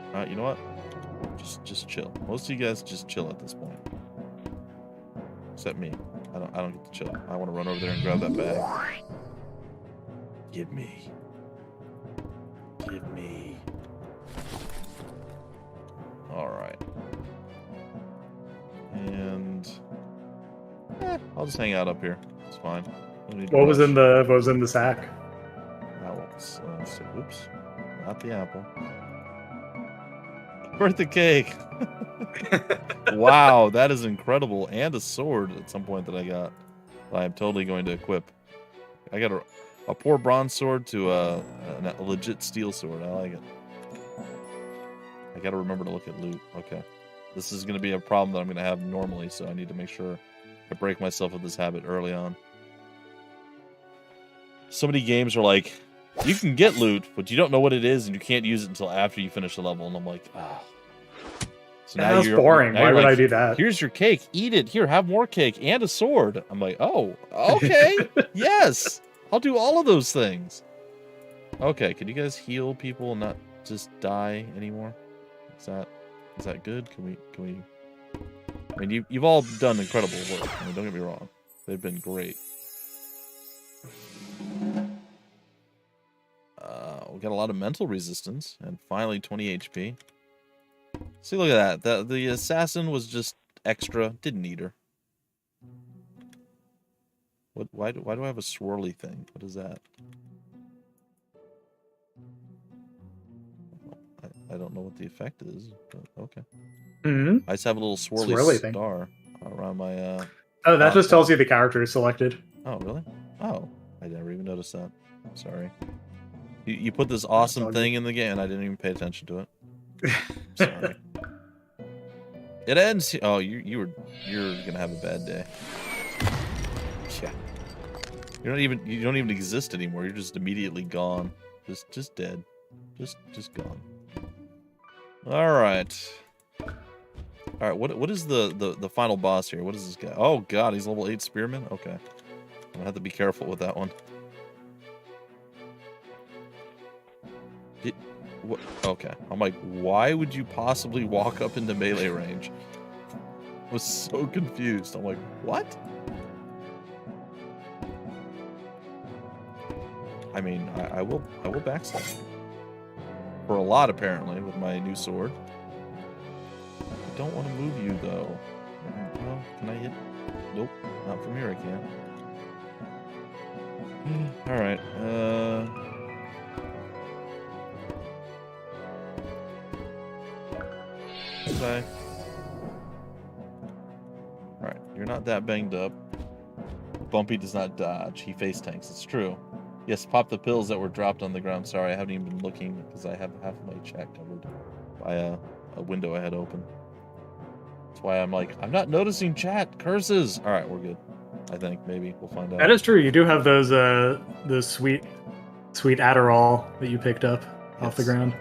Speaker 1: Alright, you know what? Just chill. Most of you guys just chill at this point. Except me. I don't get to chill. I want to run over there and grab that bag. Give me. Alright. And I'll just hang out up here. It's fine.
Speaker 5: What was in the sack?
Speaker 1: That was oops. Not the apple. Birthday cake. Wow, that is incredible. And a sword at some point that I got. That I'm totally going to equip. I got a poor bronze sword to a legit steel sword. I like it. I gotta remember to look at loot. Okay. This is gonna be a problem that I'm gonna have normally, so I need to make sure I break myself of this habit early on. So many games are like, you can get loot, but you don't know what it is, and you can't use it until after you finish the level. And I'm like, ah. So
Speaker 5: now that's boring. Why would I do that?
Speaker 1: Here's your cake. Eat it. Here, have more cake and a sword. I'm like, oh, okay. Yes. I'll do all of those things. Okay, can you guys heal people and not just die anymore? Is that good? Can we? I mean, you've all done incredible work. I mean, don't get me wrong. They've been great. We got a lot of mental resistance and finally 20 HP. See, look at that. The assassin was just extra. Didn't need her. What? Why do I have a swirly thing? What is that? I don't know what the effect is, but okay.
Speaker 5: Mm-hmm.
Speaker 1: I just have a little swirly star around my.
Speaker 5: Oh, that just tells you the character is selected.
Speaker 1: Oh, really? Oh, I never even noticed that. Sorry. You put this awesome thing in the game, and I didn't even pay attention to it. Sorry. It ends. Oh, you're gonna have a bad day. Yeah. You don't even exist anymore. You're just immediately gone. Just dead. Just gone. All right. What is the final boss here? What is this guy? Oh god, he's level 8 spearman. Okay. I'm gonna have to be careful with that one. What? Okay. I'm like, why would you possibly walk up into melee range? I was so confused. I'm like, what? I mean, I will backstab you. For a lot, apparently, with my new sword. I don't want to move you, though. Well, can I hit? Nope. Not from here, I can't. Alright, Okay. Alright, you're not that banged up. Bumpy does not dodge. He face tanks. It's true. Yes, pop the pills that were dropped on the ground. Sorry, I haven't even been looking because I have half of my chat covered by a window I had open. That's why I'm like, I'm not noticing chat. Curses. Alright, we're good. I think, maybe. We'll find out.
Speaker 5: That is true. You do have those sweet Adderall that you picked up off the ground.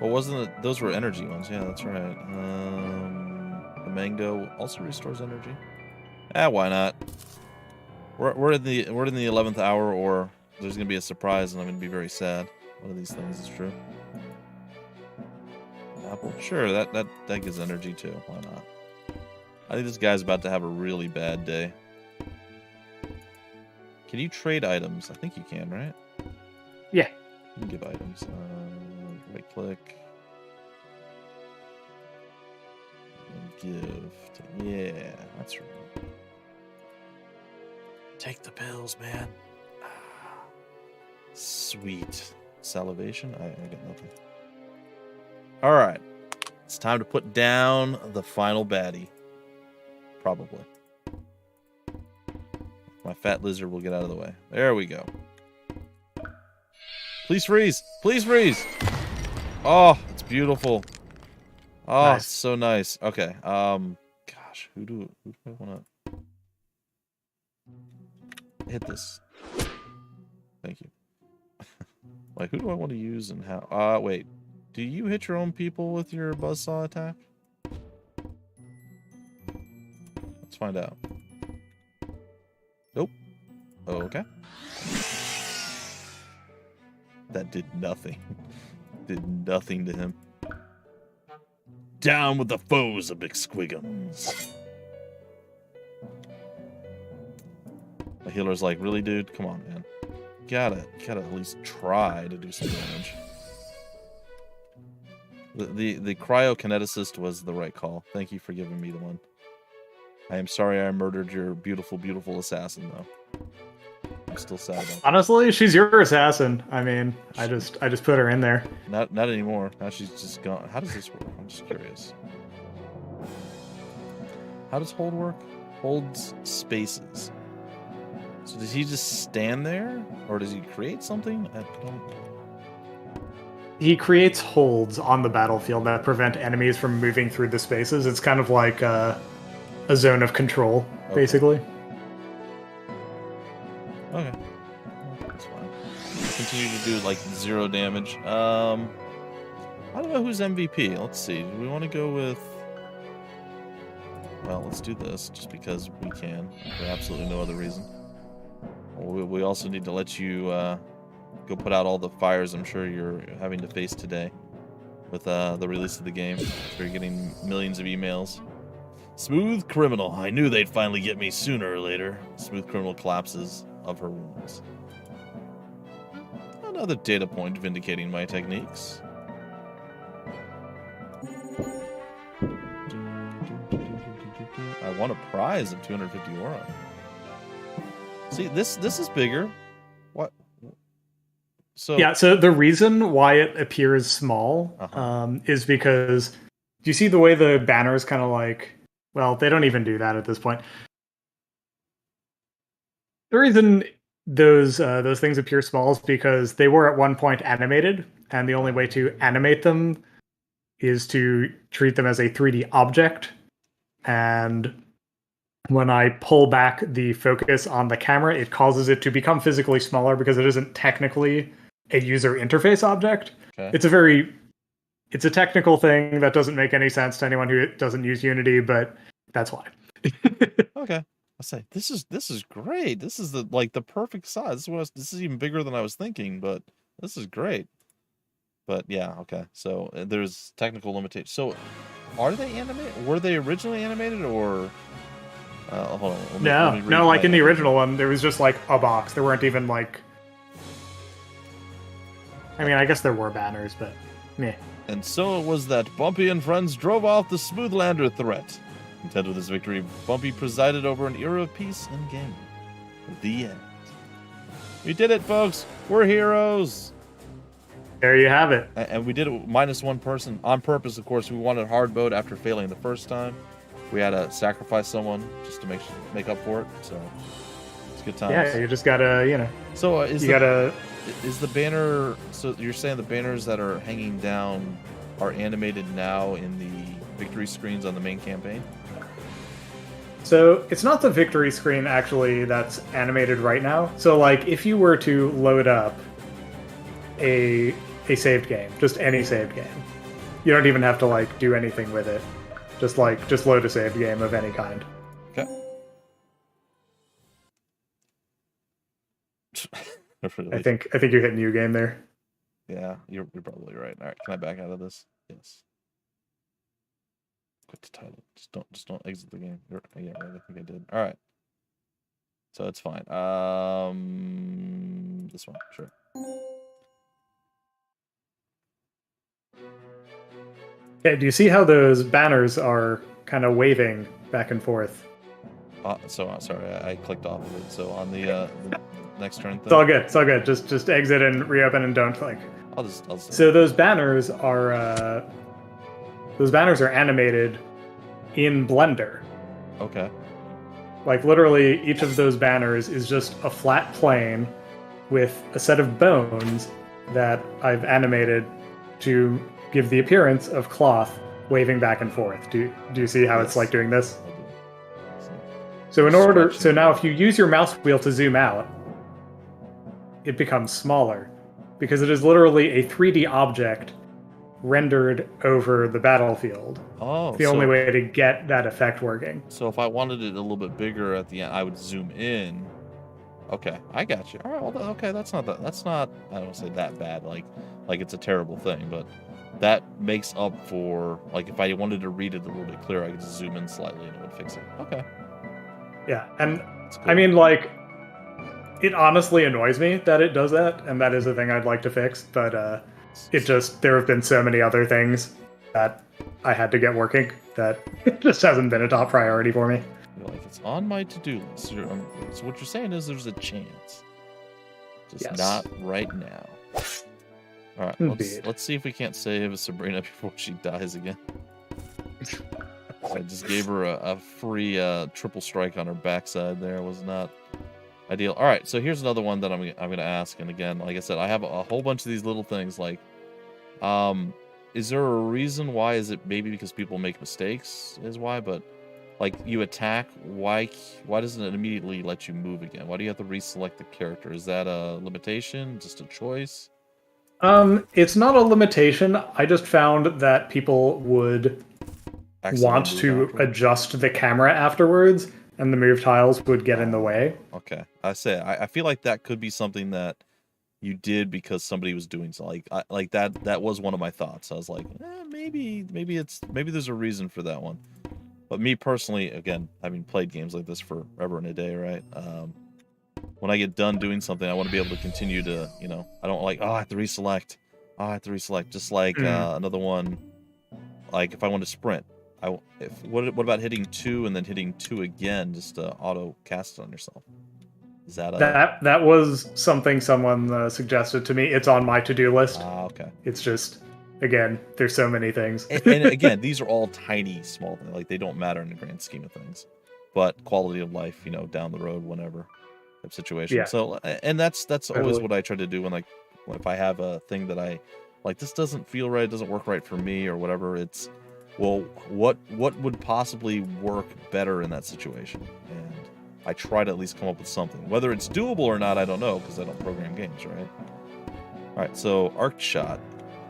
Speaker 1: Well, wasn't it? Those were energy ones. Yeah, that's right. The mango also restores energy. Why not? We're in the 11th hour, or there's gonna be a surprise, and I'm gonna be very sad. One of these things is true. Apple, sure, that gives energy too. Why not? I think this guy's about to have a really bad day. Can you trade items? I think you can, right?
Speaker 5: Yeah.
Speaker 1: You can give items. Right click. And give. Yeah, that's right. Take the pills, man. Sweet. Salivation? I got nothing. Alright. It's time to put down the final baddie. Probably. My fat lizard will get out of the way. There we go. Please freeze! Please freeze! Oh, it's beautiful. Oh, nice. It's so nice. Okay. Gosh, who do I want to hit this? Thank you. Like, who do I want to use and how? Wait. Do you hit your own people with your buzzsaw attack? Let's find out. Nope. Okay. That did nothing. Did nothing to him. Down with the foes of McSquiggums. The healer's like, really, dude? Come on, man. Gotta at least try to do some damage. The cryokineticist was the right call. Thank you for giving me the one. I am sorry I murdered your beautiful, beautiful assassin, though. I'm still sad about that.
Speaker 5: Honestly, she's your assassin. I mean, I just put her in there.
Speaker 1: Not anymore. Now she's just gone. How does this work? I'm just curious. How does hold work? Holds spaces. So does he just stand there, or does he create something? I don't.
Speaker 5: He creates holds on the battlefield that prevent enemies from moving through the spaces. It's kind of like a zone of control, basically.
Speaker 1: Okay. Well, that's fine. Continue to do like 0 damage. I don't know who's MVP. Let's see. Do we want to go with... Well, let's do this just because we can. For absolutely no other reason. We also need to let you go put out all the fires I'm sure you're having to face today with the release of the game. So you're getting millions of emails. Smooth Criminal. I knew they'd finally get me sooner or later. Smooth Criminal collapses of her wounds. Another data point vindicating my techniques. I won a prize of 250 aura. See, this is bigger. What? So
Speaker 5: yeah. So the reason why it appears small is because do you see the way the banners kind of like? Well, they don't even do that at this point. The reason those things appear small is because they were at one point animated, and the only way to animate them is to treat them as a 3D object. And when I pull back the focus on the camera, it causes it to become physically smaller because it isn't technically a user interface object. Okay. It's a technical thing that doesn't make any sense to anyone who doesn't use Unity, but that's why.
Speaker 1: Okay. I say this is great. This is the perfect size. This is even bigger than I was thinking, but this is great. But yeah, okay. So there's technical limitations. So are they animated? Were they originally animated or? Hold on.
Speaker 5: No. Like in the original one, there was just like a box. There weren't even like. I mean, I guess there were banners, but meh.
Speaker 1: And so it was that Bumpy and friends drove off the Smoothlander threat. Content with this victory, Bumpy presided over an era of peace and gain. The end. We did it, folks. We're heroes.
Speaker 5: There you have it.
Speaker 1: And we did it minus one person on purpose, of course. We wanted hard mode after failing the first time. We had to sacrifice someone just to make up for it. So it's good times.
Speaker 5: Yeah, you just gotta,
Speaker 1: So is the banner? So you're saying the banners that are hanging down are animated now in the victory screens on the main campaign?
Speaker 5: So it's not the victory screen actually that's animated right now. So like if you were to load up a saved game, just any saved game, you don't even have to like do anything with it. Just load a saved game of any kind.
Speaker 1: Okay.
Speaker 5: I think you're hitting new game there.
Speaker 1: Yeah, you're probably right. All right, can I back out of this? Yes. Quit the title. Just don't exit the game. Yeah, right, I think I did. All right. So it's fine. This one, sure.
Speaker 5: Yeah, do you see how those banners are kind of waving back and forth?
Speaker 1: Sorry, I clicked off of it. So on the next turn thing.
Speaker 5: It's all good. It's all good. Just exit and reopen and don't click. So those banners are animated in Blender.
Speaker 1: Okay.
Speaker 5: Like literally, each of those banners is just a flat plane with a set of bones that I've animated to give the appearance of cloth waving back and forth. Do you see how it's like doing this? So now if you use your mouse wheel to zoom out, it becomes smaller because it is literally a 3D object rendered over the battlefield.
Speaker 1: Oh,
Speaker 5: it's the only way to get that effect working.
Speaker 1: So if I wanted it a little bit bigger at the end, I would zoom in. Okay, I got you. All right, well, okay, that's not I don't say that bad, like it's a terrible thing, but that makes up for, like, if I wanted to read it a little bit clearer, I could just zoom in slightly and it would fix it. Okay.
Speaker 5: Yeah, and I mean, like, it honestly annoys me that it does that, and that is a thing I'd like to fix, but there have been so many other things that I had to get working that it just hasn't been a top priority for me.
Speaker 1: Like, it's on my to-do list. So what you're saying is there's a chance. Just not right now. All right, let's see if we can't save Sabrina before she dies again. I just gave her a free triple strike on her backside there. It was not ideal. All right, so here's another one that I'm going to ask. And again, like I said, I have a whole bunch of these little things. Like, is there a reason why? Is it maybe because people make mistakes is why? But, like, you attack, why doesn't it immediately let you move again? Why do you have to reselect the character? Is that a limitation? Just a choice?
Speaker 5: It's not a limitation. I just found that people would want to adjust the camera afterwards, and the move tiles would get in the way.
Speaker 1: Okay, I feel like that could be something that you did because somebody was doing so. Like that was one of my thoughts. I was like, maybe there's a reason for that one. But me personally, again, having played games like this forever and a day, right? When I get done doing something, I want to be able to continue to, I don't like, I have to reselect. Just like another one, like if I want to sprint, what about hitting 2 and then hitting 2 again, just to auto cast it on yourself? Is that
Speaker 5: that was something someone suggested to me. It's on my to-do list.
Speaker 1: Okay.
Speaker 5: It's just, again, there's so many things.
Speaker 1: and again, these are all tiny, small things. Like, they don't matter in the grand scheme of things. But quality of life, down the road, whenever type situation. Yeah. So, and that's always what I try to do when if I have a thing that I like, this doesn't feel right, it doesn't work right for me or whatever. It's, well, what would possibly work better in that situation? And I try to at least come up with something. Whether it's doable or not, I don't know, because I don't program games, right? All right, so arc shot.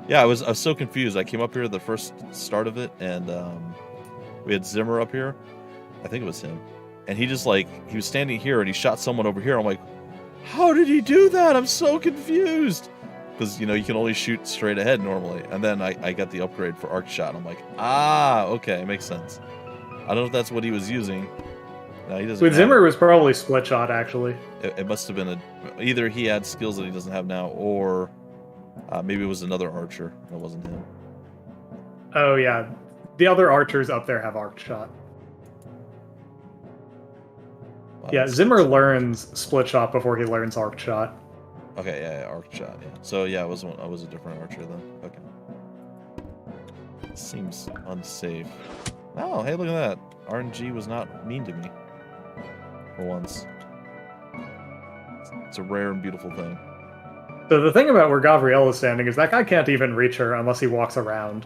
Speaker 1: Yeah, I was so confused. I came up here at the first start of it, and we had Zimmer up here. I think it was him. And he just, he was standing here, and he shot someone over here. I'm like, how did he do that? I'm so confused. Because, you can only shoot straight ahead normally. And then I got the upgrade for arc shot. I'm like, okay, it makes sense. I don't know if that's what he was using. No, he doesn't. With
Speaker 5: Zimmer, it was probably split shot, actually.
Speaker 1: It must have been either he had skills that he doesn't have now, or maybe it was another archer. That wasn't him.
Speaker 5: Oh, yeah. The other archers up there have arc shot. Wow, yeah, Zimmer learns split shot before he learns arc shot.
Speaker 1: Okay, yeah, arc shot, yeah. So, yeah, I was a different archer then. Okay. Seems unsafe. Oh, hey, look at that. RNG was not mean to me. For once. It's a rare and beautiful thing.
Speaker 5: So the thing about where Gavriel is standing is that guy can't even reach her unless he walks around.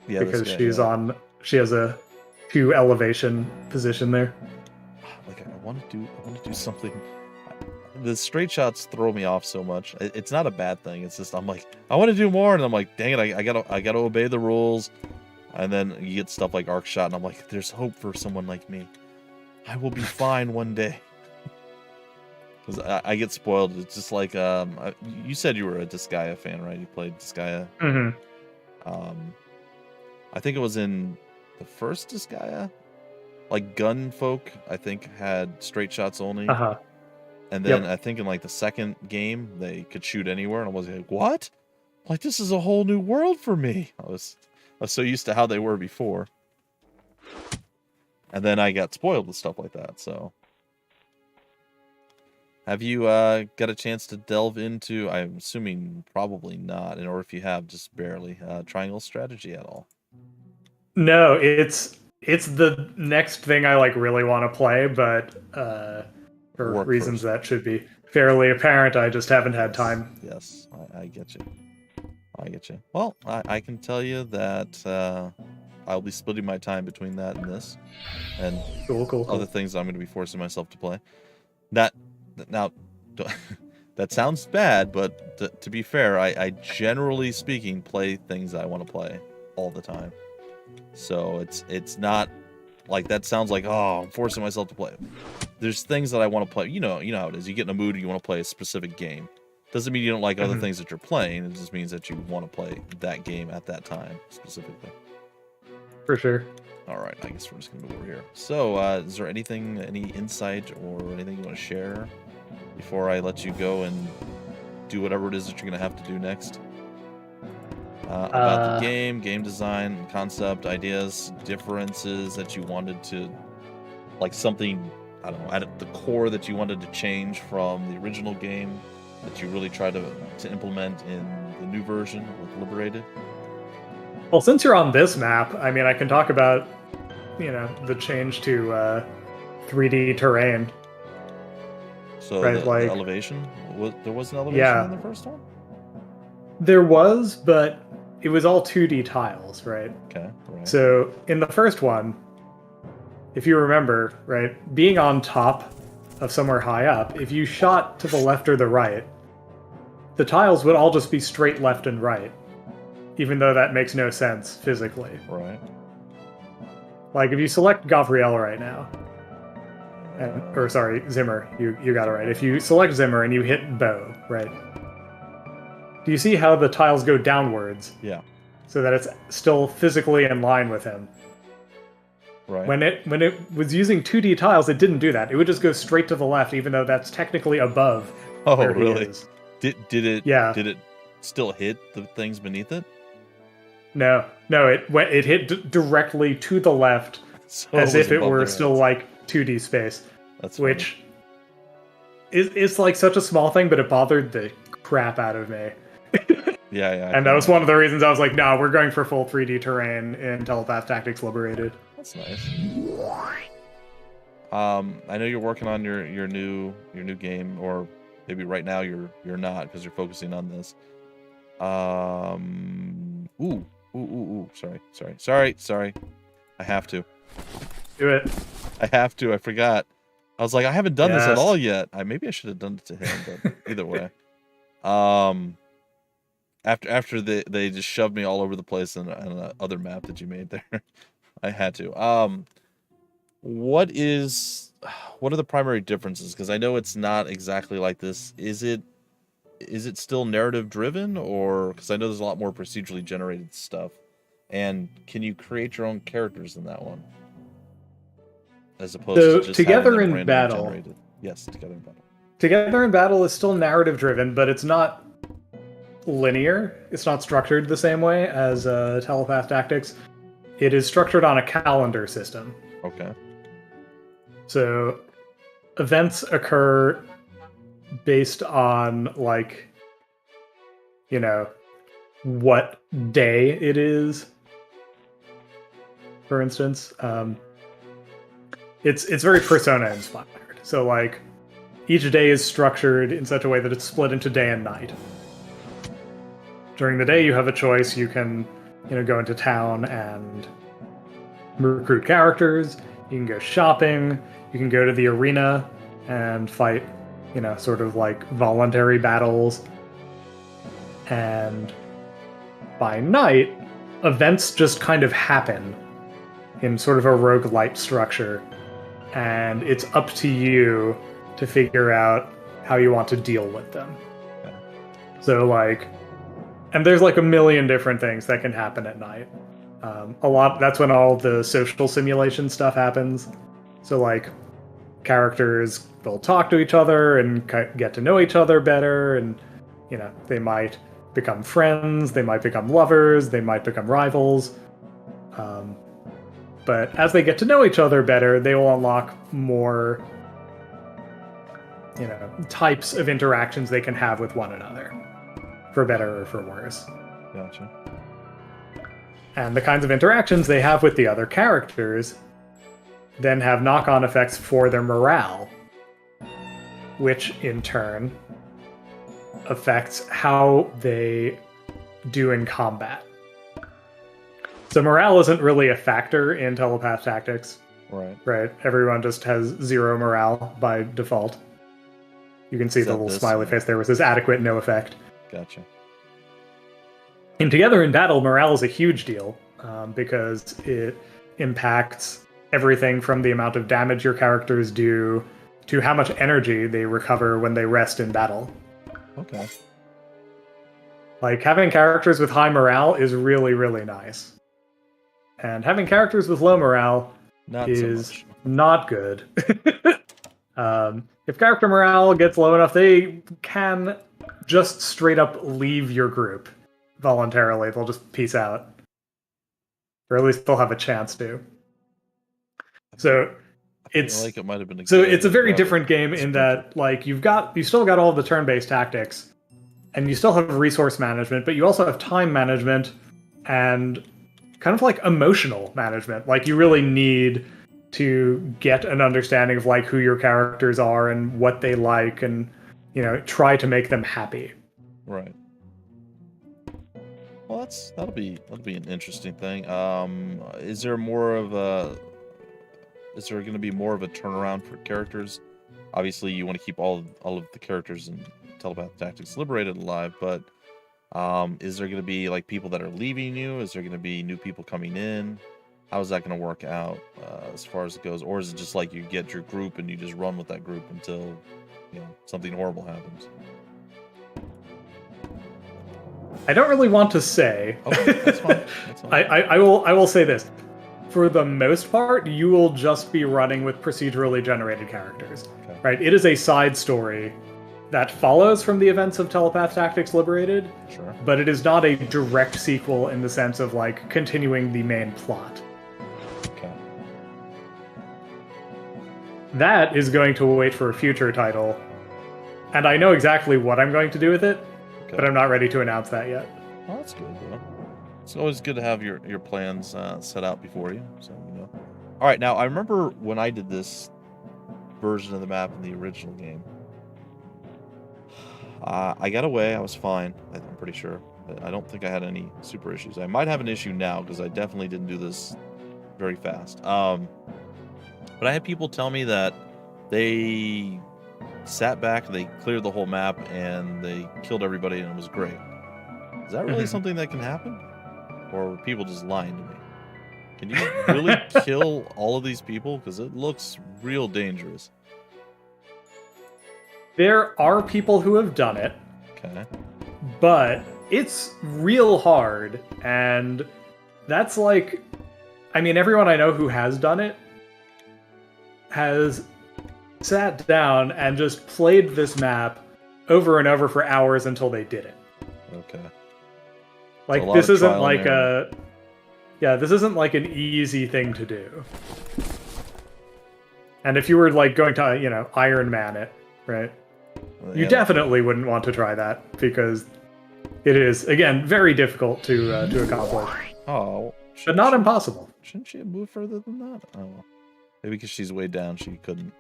Speaker 5: Yeah, because she has a 2 elevation position there.
Speaker 1: Like, I want to do something. The straight shots throw me off so much. It's not a bad thing. It's just, I'm like, I want to do more, and I'm like, dang it, I gotta obey the rules. And then you get stuff like arc shot, and I'm like, there's hope for someone like me. I will be fine one day. Because I get spoiled. It's just like you said you were a Disgaea fan, right? You played Disgaea. I think it was in the first Disgaea. Like Gunfolk, I think, had straight shots only. And then I think in like the second game, they could shoot anywhere, and I was like, "What? Like this is a whole new world for me." I was so used to how they were before, and then I got spoiled with stuff like that. So, have you got a chance to delve into? I'm assuming probably not, or if you have, just barely. Triangle strategy at all?
Speaker 5: No, it's the next thing I like really want to play, but for reasons that should be fairly apparent, I just haven't had time.
Speaker 1: Yes, I get you. I get you. Well, I can tell you that I'll be splitting my time between that and this, and other things I'm going to be forcing myself to play. Now, that sounds bad, but to be fair, I generally speaking play things I want to play all the time. So it's not like that sounds like, oh, I'm forcing myself to play. There's things that I want to play. You know how it is. You get in a mood and you want to play a specific game. Doesn't mean you don't like other things that you're playing. It just means that you want to play that game at that time specifically.
Speaker 5: For sure.
Speaker 1: All right, I guess we're just gonna move over here. So, is there any insight or anything you want to share before I let you go and do whatever it is that you're gonna have to do next? About the game design, concept, ideas, differences that you wanted to, like something, I don't know, at the core that you wanted to change from the original game that you really tried to implement in the new version with Liberated?
Speaker 5: Well, since you're on this map, I mean, I can talk about, the change to 3D terrain.
Speaker 1: So
Speaker 5: right,
Speaker 1: the elevation? There was an elevation in the first one?
Speaker 5: There was, but it was all 2D tiles, right?
Speaker 1: Okay, right.
Speaker 5: So in the first one, if you remember, right, being on top of somewhere high up, if you shot to the left or the right, the tiles would all just be straight left and right, even though that makes no sense physically.
Speaker 1: Right.
Speaker 5: Like if you select Gabrielle right now, Zimmer, you got it right. If you select Zimmer and you hit bow, right? Do you see how the tiles go downwards?
Speaker 1: Yeah.
Speaker 5: So that it's still physically in line with him.
Speaker 1: Right.
Speaker 5: When it was using 2D tiles, it didn't do that. It would just go straight to the left, even though that's technically above.
Speaker 1: Oh, really? Did it?
Speaker 5: Yeah.
Speaker 1: Did it still hit the things beneath it?
Speaker 5: No. It hit directly to the left,
Speaker 1: so
Speaker 5: as if it were still like 2D space.
Speaker 1: That's funny.
Speaker 5: Which is like such a small thing, but it bothered the crap out of me.
Speaker 1: Yeah.
Speaker 5: And that was one of the reasons I was like, no, we're going for full 3D terrain in Telepath Tactics Liberated.
Speaker 1: That's nice. I know you're working on your new game, or maybe right now you're not because you're focusing on this. Sorry. I have to.
Speaker 5: Do it.
Speaker 1: I have to. I forgot. I was like, I haven't done this at all yet. Maybe I should have done it to him, but either way. After they just shoved me all over the place on the other map that you made there, I had to. What are the primary differences? Because I know it's not exactly like this. Is it still narrative driven, or because I know there's a lot more procedurally generated stuff, and can you create your own characters in that one, as opposed to just
Speaker 5: Together
Speaker 1: having them
Speaker 5: in Battle?
Speaker 1: generated? Yes, Together in Battle.
Speaker 5: Together in Battle is still narrative driven, but it's not linear. It's not structured the same way as Telepath Tactics. It is structured on a calendar system.
Speaker 1: Okay.
Speaker 5: So events occur based on, like, what day it is. For instance, it's very Persona inspired. So like each day is structured in such a way that it's split into day and night. During the day, you have a choice. You can, go into town and recruit characters. You can go shopping. You can go to the arena and fight, sort of like voluntary battles. And by night, events just kind of happen in sort of a roguelite structure. And it's up to you to figure out how you want to deal with them.
Speaker 1: Okay.
Speaker 5: So like, and there's like a million different things that can happen at night. That's when all the social simulation stuff happens. So like, characters will talk to each other and get to know each other better, and they might become friends, they might become lovers, they might become rivals. But as they get to know each other better, they will unlock more types of interactions they can have with one another, for better or for worse.
Speaker 1: Gotcha.
Speaker 5: And the kinds of interactions they have with the other characters then have knock-on effects for their morale, which in turn affects how they do in combat. So morale isn't really a factor in Telepath Tactics. Right. Everyone just has 0 morale by default. You can see the little smiley face there, which says adequate, no effect.
Speaker 1: Gotcha.
Speaker 5: And together in battle, morale is a huge deal, because it impacts everything from the amount of damage your characters do to how much energy they recover when they rest in battle.
Speaker 1: Okay.
Speaker 5: Like, having characters with high morale is really, really nice. And having characters with low morale is not good. If character morale gets low enough, they can just straight up leave your group voluntarily. They'll just peace out. Or at least they'll have a chance to. So it's
Speaker 1: like it might have been
Speaker 5: it's a very different game in that like you still got all of the turn-based tactics, and you still have resource management, but you also have time management and kind of like emotional management. Like, you really need to get an understanding of like who your characters are and what they like, and try to make them happy.
Speaker 1: Right. Well, that'll be an interesting thing. Is there going to be more of a turnaround for characters? Obviously, you want to keep all of the characters in Telepath Tactics Liberated alive, but is there going to be like people that are leaving you? Is there going to be new people coming in? How is that going to work out as far as it goes? Or is it just like you get your group and you just run with that group until something horrible happens?
Speaker 5: I don't really want to say.
Speaker 1: Okay, that's fine. That's fine.
Speaker 5: I will say this. For the most part, you will just be running with procedurally generated characters.
Speaker 1: Okay.
Speaker 5: Right? It is a side story that follows from the events of Telepath Tactics Liberated,
Speaker 1: Sure.
Speaker 5: but it is not a direct sequel in the sense of like continuing the main plot.
Speaker 1: Okay.
Speaker 5: That is going to wait for a future title, and I know exactly what I'm going to do with it, but I'm not ready to announce that yet.
Speaker 1: Well, that's good, bro. It's always good to have your plans set out before you, so All right, now I remember when I did this version of the map in the original game. I got away. I was fine. I'm pretty sure. I don't think I had any super issues. I might have an issue now because I definitely didn't do this very fast. But I had people tell me that they sat back, they cleared the whole map, and they killed everybody, and it was great. Is that really something that can happen? Or were people just lying to me? Can you really kill all of these people? Because it looks real dangerous.
Speaker 5: There are people who have done it.
Speaker 1: Okay.
Speaker 5: But it's real hard, and that's like... I mean, everyone I know who has done it has sat down and just played this map over and over for hours until they did it.
Speaker 1: Okay.
Speaker 5: Like, this isn't like this isn't like an easy thing to do. And if you were like going to, Iron Man it, right? You definitely wouldn't want to try that, because it is, again, very difficult to accomplish.
Speaker 1: Oh.
Speaker 5: But not impossible.
Speaker 1: Shouldn't she have moved further than that? Oh, maybe because she's way down, she couldn't.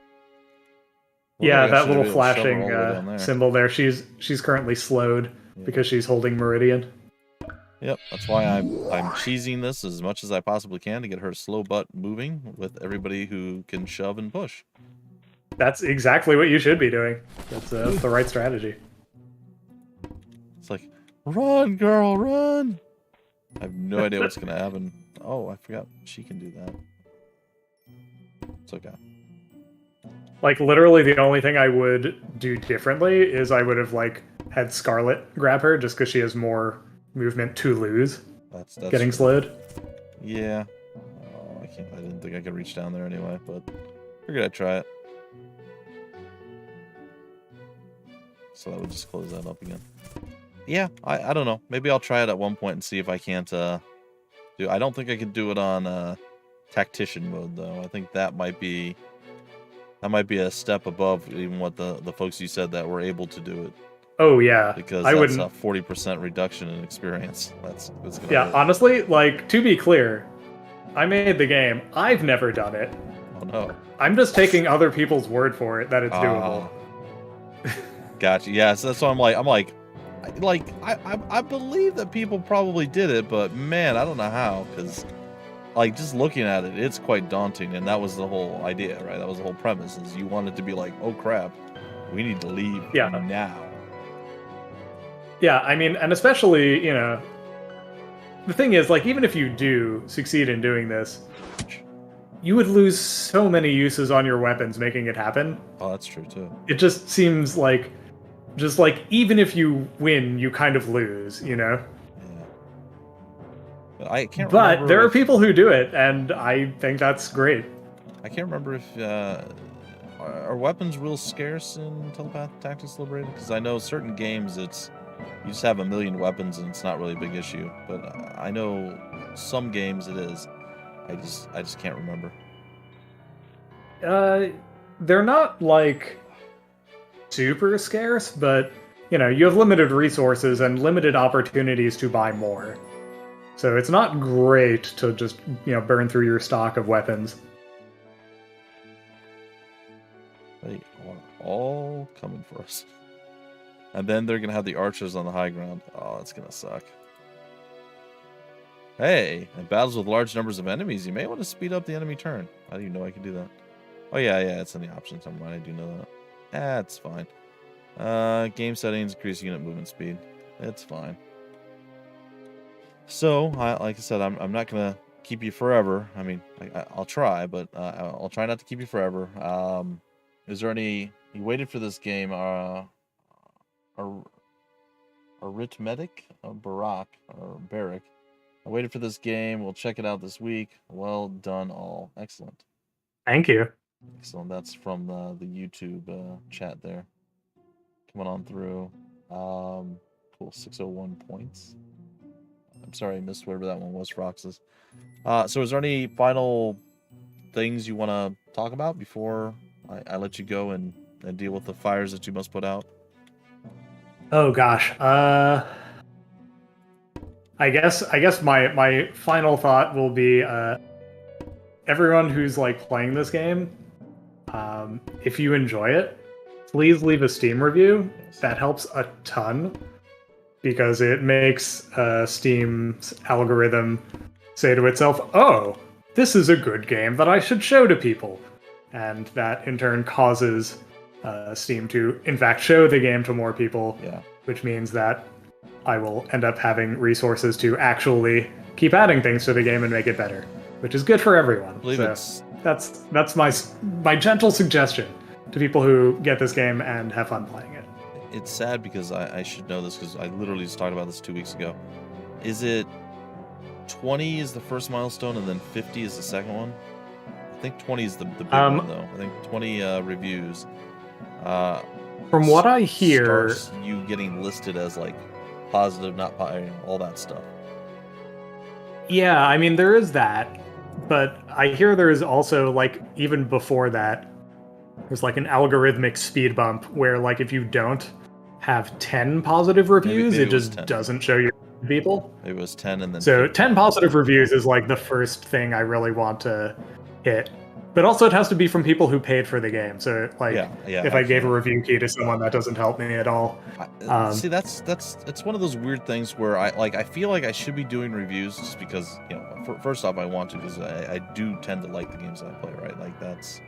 Speaker 5: Yeah, that little flashing symbol there. She's currently slowed because she's holding Meridian.
Speaker 1: Yep, that's why I'm cheesing this as much as I possibly can to get her slow butt moving with everybody who can shove and push.
Speaker 5: That's exactly what you should be doing. That's the right strategy.
Speaker 1: It's like, run, girl, run! I have no idea what's going to happen. Oh, I forgot she can do that. It's okay.
Speaker 5: Like, literally the only thing I would do differently is I would have, like, had Scarlet grab her just because she has more movement to lose.
Speaker 1: That's
Speaker 5: getting
Speaker 1: true.
Speaker 5: slowed.
Speaker 1: Yeah. Oh, I didn't think I could reach down there anyway, but figured I'd try it. So that would just close that up again. Yeah, I don't know. Maybe I'll try it at one point and see if I can't do. I don't think I could do it on tactician mode though. I think that might be a step above even what the folks you said that were able to do it.
Speaker 5: Oh yeah,
Speaker 1: because that's a 40% reduction in experience. That's gonna hurt.
Speaker 5: Honestly, like, to be clear, I made the game. I've never done it.
Speaker 1: Oh no.
Speaker 5: I'm just taking other people's word for it that it's doable.
Speaker 1: Gotcha. Yeah, so that's why I believe that people probably did it, but man, I don't know how, because like just looking at it, it's quite daunting, and that was the whole idea, right? That was the whole premise, is you wanted to be like, oh crap, we need to leave now.
Speaker 5: Yeah, I mean, and especially, you know, the thing is, like, even if you do succeed in doing this, you would lose so many uses on your weapons making it happen.
Speaker 1: Oh, that's true too.
Speaker 5: It just seems like, even if you win, you kind of lose, you know?
Speaker 1: Yeah. I can't
Speaker 5: remember. But there are people who do it, and I think that's great.
Speaker 1: I can't remember if are weapons real scarce in Telepath Tactics Liberated? Because I know certain games you just have a million weapons and it's not really a big issue. But I know some games it is. I just can't remember.
Speaker 5: They're not like super scarce, but you know, you have limited resources and limited opportunities to buy more. So it's not great to just, you know, burn through your stock of weapons.
Speaker 1: They are all coming for us. And then they're going to have the archers on the high ground. Oh, that's going to suck. Hey, in battles with large numbers of enemies, you may want to speed up the enemy turn. I didn't even know I could do that. Oh, yeah, it's in the options. Never mind, I do know that. That's fine. Game settings, increase unit movement speed. It's fine. So, like I said, I'm not going to keep you forever. I mean, I'll try, but I'll try not to keep you forever. Is there any... You waited for this game, Arithmetic? Barak, or Barak. I waited for this game. We'll check it out this week. Well done, all. Excellent.
Speaker 5: Thank you.
Speaker 1: Excellent. That's from the YouTube chat there. Coming on through. Cool. 601 points. I'm sorry I missed whatever that one was, Roxas. So is there any final things you want to talk about before I let you go and deal with the fires that you must put out?
Speaker 5: Oh gosh. I guess my final thought will be everyone who's like playing this game, if you enjoy it, please leave a Steam review. That helps a ton because it makes Steam's algorithm say to itself, "Oh, this is a good game that I should show to people," and that in turn causes Steam to in fact show the game to more people.
Speaker 1: Yeah. Which
Speaker 5: means that I will end up having resources to actually keep adding things to the game and make it better, which is good for everyone. So that's my gentle suggestion to people who get this game and have fun playing it.
Speaker 1: It's sad because I should know this because I literally just talked about this 2 weeks ago. Is it 20 is the first milestone and then 50 is the second one? I think 20 is the big one though. I think 20 reviews.
Speaker 5: From what I hear,
Speaker 1: you getting listed as like positive, not positive, all that stuff.
Speaker 5: Yeah, I mean there is that, but I hear there is also like even before that, there's like an algorithmic speed bump where like if you don't have 10 positive reviews, maybe it just doesn't show you people.
Speaker 1: It was 10 and then
Speaker 5: so
Speaker 1: 50.
Speaker 5: 10 positive reviews is like the first thing I really want to hit. But also it has to be from people who paid for the game. So like if I gave a review key to someone, that doesn't help me at all.
Speaker 1: See, that's it's one of those weird things where I feel like I should be doing reviews just because, you know, first off I want to because I do tend to like the games that I play, right? Like that's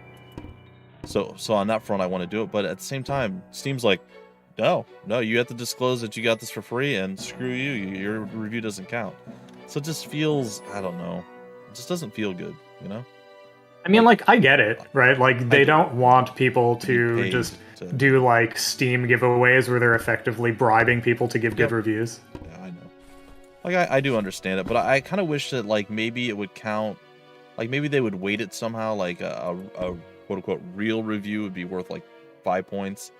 Speaker 1: so on that front I want to do it, but at the same time Steam's like, no, you have to disclose that you got this for free and screw you, your review doesn't count. So it just feels, I don't know, it just doesn't feel good, you know?
Speaker 5: I mean, like, I get it, right? Like, they don't want people
Speaker 1: be
Speaker 5: to
Speaker 1: paid
Speaker 5: just
Speaker 1: to-
Speaker 5: do, like, Steam giveaways where they're effectively bribing people to give good reviews.
Speaker 1: Yeah, I know. Like, I do understand it, but I kind of wish that, like, maybe it would count. Like, maybe they would weight it somehow. Like, a quote-unquote real review would be worth, like, 5 points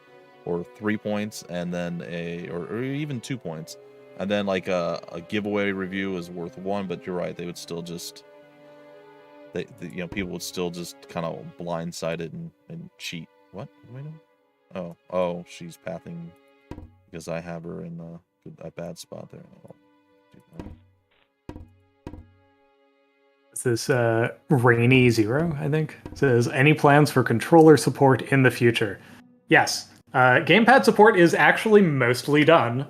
Speaker 1: or 3 points, and then or even 2 points. And then, like, a giveaway review is worth 1, but you're right. They would still just... people would still just kind of blindside it and cheat. What am I doing? Oh, she's pathing because I have her in a bad spot there.
Speaker 5: This Rainy Zero, I think, says, any plans for controller support in the future? Yes. Gamepad support is actually mostly done.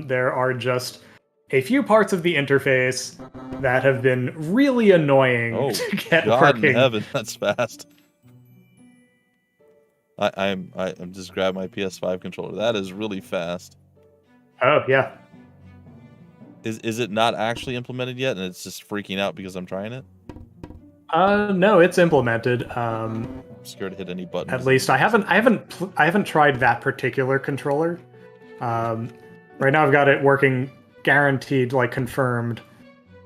Speaker 5: There are just a few parts of the interface that have been really annoying to get
Speaker 1: God
Speaker 5: working.
Speaker 1: in heaven, that's fast. I'm just grabbing my PS5 controller. That is really fast.
Speaker 5: Oh yeah.
Speaker 1: Is it not actually implemented yet, and it's just freaking out because I'm trying it?
Speaker 5: No, it's implemented.
Speaker 1: I'm scared to hit any button.
Speaker 5: At least I haven't tried that particular controller. Right now I've got it working guaranteed, like confirmed,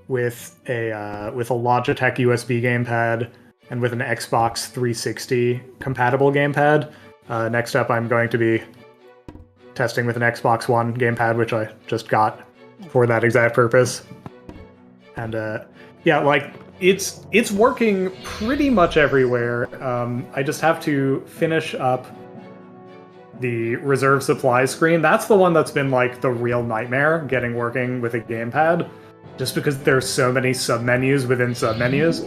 Speaker 5: with a Logitech USB gamepad and with an Xbox 360 compatible gamepad. Next up, I'm going to be testing with an Xbox One gamepad, which I just got for that exact purpose. And yeah, like it's working pretty much everywhere. I just have to finish up the reserve supply screen. That's the one that's been like the real nightmare getting working with a gamepad, just because there's so many submenus within submenus.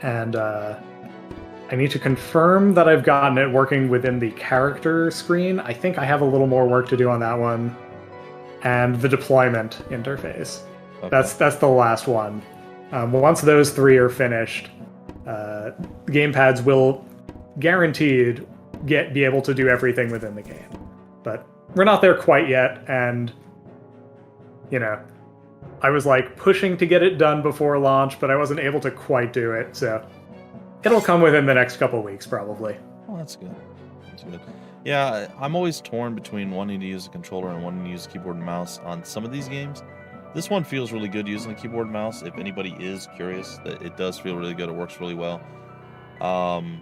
Speaker 5: And I need to confirm that I've gotten it working within the character screen. I think I have a little more work to do on that one. And the deployment interface. Okay. That's the last one. Once those three are finished, gamepads will guaranteed be able to do everything within the game. But we're not there quite yet, and you know, I was like pushing to get it done before launch, but I wasn't able to quite do it, so it'll come within the next couple weeks probably.
Speaker 1: Oh, that's good. That's good. Yeah, I'm always torn between wanting to use a controller and wanting to use a keyboard and mouse on some of these games. This one feels really good using a keyboard and mouse. If anybody is curious, that it does feel really good. It works really well. I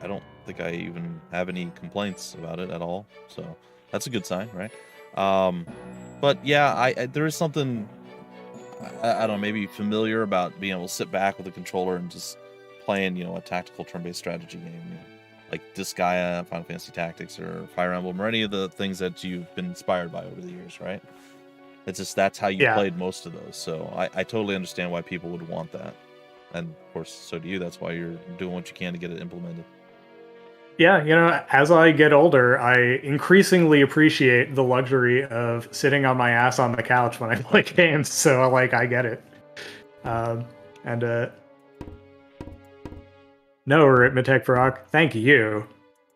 Speaker 1: don't think I even have any complaints about it at all, so that's a good sign, right? But yeah, there is something I don't know, maybe familiar about being able to sit back with a controller and just playing, a tactical turn-based strategy game, like Disgaea, Final Fantasy Tactics, or Fire Emblem, or any of the things that you've been inspired by over the years, right? It's just that's how you played most of those. So I totally understand why people would want that. And of course, so do you. That's why you're doing what you can to get it implemented.
Speaker 5: Yeah, as I get older, I increasingly appreciate the luxury of sitting on my ass on the couch when I play games. So, I get it. Noah at Mitek Brock, thank you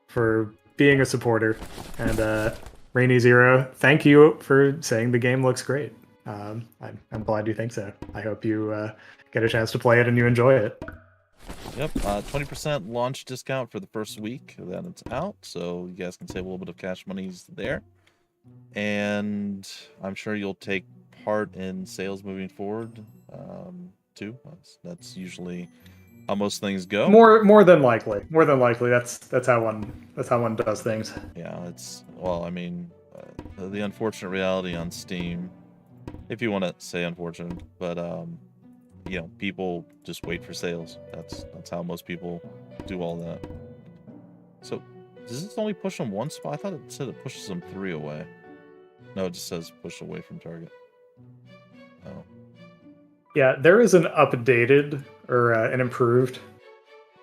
Speaker 5: for being a supporter. And Rainy Zero, thank you for saying the game looks great. I'm glad you think so. I hope you get a chance to play it and you enjoy it.
Speaker 1: Yep, 20% launch discount for the first week that it's out, so you guys can save a little bit of cash monies there. And I'm sure you'll take part in sales moving forward, too. That's usually how most things go.
Speaker 5: More than likely. That's how one does things.
Speaker 1: Yeah, the unfortunate reality on Steam, if you want to say unfortunate, but people just wait for sales. That's how most people do all that. So, does this only push them one spot? I thought it said it pushes them 3 away. No, it just says push away from target. Oh.
Speaker 5: Yeah, there is an updated or an improved,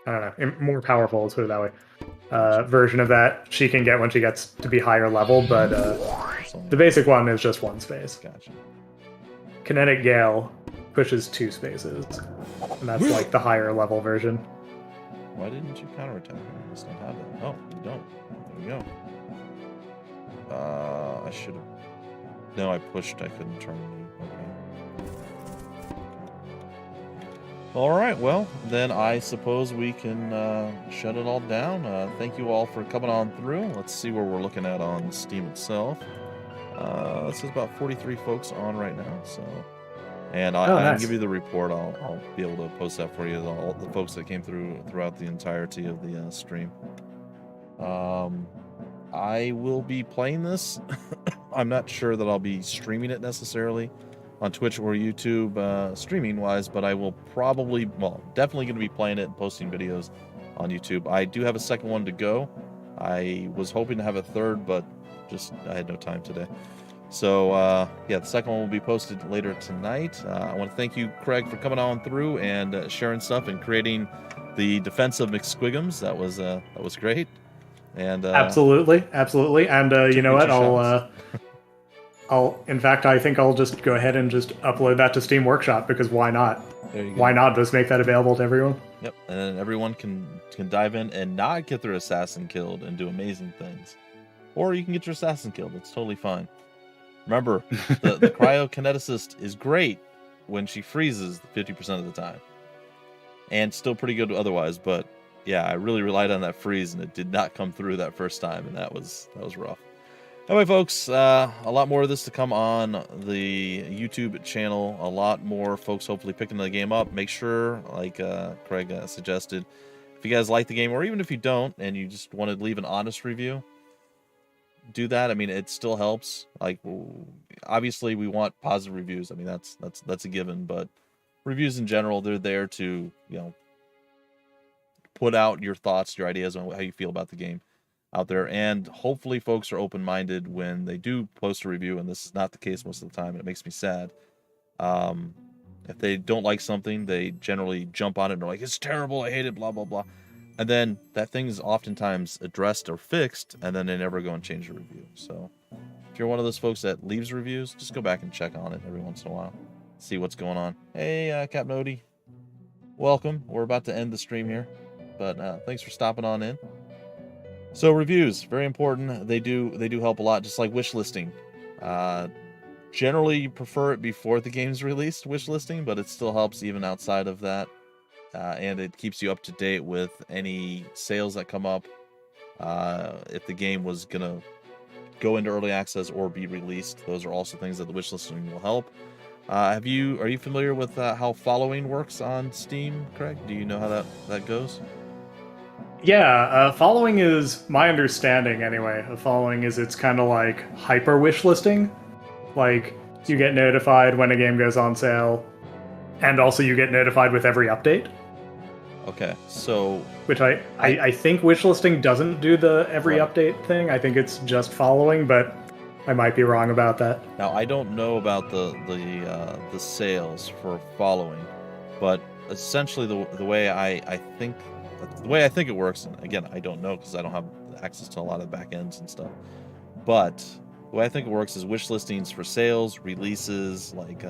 Speaker 5: I don't know, more powerful, let's put it that way, version of that she can get when she gets to be higher level, but the basic one is just 1 space.
Speaker 1: Gotcha.
Speaker 5: Kinetic Gale pushes 2 spaces, and that's like the higher level version.
Speaker 1: Why didn't you counterattack? I just don't have that. Oh, you don't. There you go. I should have. No, I pushed. I couldn't turn you. Okay. All right, well, then I suppose we can shut it all down. Thank you all for coming on through. Let's see where we're looking at on Steam itself. This is about 43 folks on right now, so... And I can
Speaker 5: nice.
Speaker 1: give you the report. I'll be able to post that for you, all the folks that came throughout the entirety of the stream. I will be playing this. I'm not sure that I'll be streaming it necessarily on Twitch or YouTube streaming-wise, but I will probably, well, definitely going to be playing it and posting videos on YouTube. I do have a second one to go. I was hoping to have a third, but just I had no time today. So, yeah, the second one will be posted later tonight. I want to thank you, Craig, for coming on through and sharing stuff and creating the Defense of McSquigums. That was great. And
Speaker 5: absolutely. And you know what? In fact, I think I'll just go ahead and just upload that to Steam Workshop, because why not?
Speaker 1: There you go.
Speaker 5: Why not just make that available to everyone?
Speaker 1: Yep, and then everyone can dive in and not get their assassin killed and do amazing things. Or you can get your assassin killed. It's totally fine. Remember, the cryokineticist is great when she freezes 50% of the time. And still pretty good otherwise, but yeah, I really relied on that freeze, and it did not come through that first time, and that was rough. Anyway, folks, a lot more of this to come on the YouTube channel. A lot more folks hopefully picking the game up. Make sure, like Craig suggested, if you guys like the game, or even if you don't, and you just want to leave an honest review, do that. I mean, it still helps. Like, obviously we want positive reviews. I mean, that's a given, but reviews in general, they're there to, you know, put out your thoughts, your ideas on how you feel about the game out there. And hopefully folks are open-minded when they do post a review, and this is not the case most of the time, and it makes me sad. If they don't like something, they generally jump on it and are like, it's terrible, I hate it, blah blah blah. And then that thing is oftentimes addressed or fixed, and then they never go and change the review. So if you're one of those folks that leaves reviews, just go back and check on it every once in a while. See what's going on. Hey, Cap Nodi. Welcome. We're about to end the stream here, but thanks for stopping on in. So reviews, very important. They do help a lot, just like wish listing. Generally, you prefer it before the game's released, wish listing, but it still helps even outside of that. And it keeps you up to date with any sales that come up. If the game was gonna go into early access or be released, those are also things that the wish listing will help. Are you familiar with how following works on Steam, Craig? Do you know how that goes?
Speaker 5: Yeah, following is my understanding anyway. Following is it's kind of like hyper wish listing. Like, you get notified when a game goes on sale, and also you get notified with every update.
Speaker 1: Okay, so...
Speaker 5: Which I think wishlisting doesn't do the every update thing. I think it's just following, but I might be wrong about that.
Speaker 1: Now, I don't know about the sales for following, but essentially the way I think it works, and again, I don't know because I don't have access to a lot of the back ends and stuff, but the way I think it works is wish listings for sales, releases, like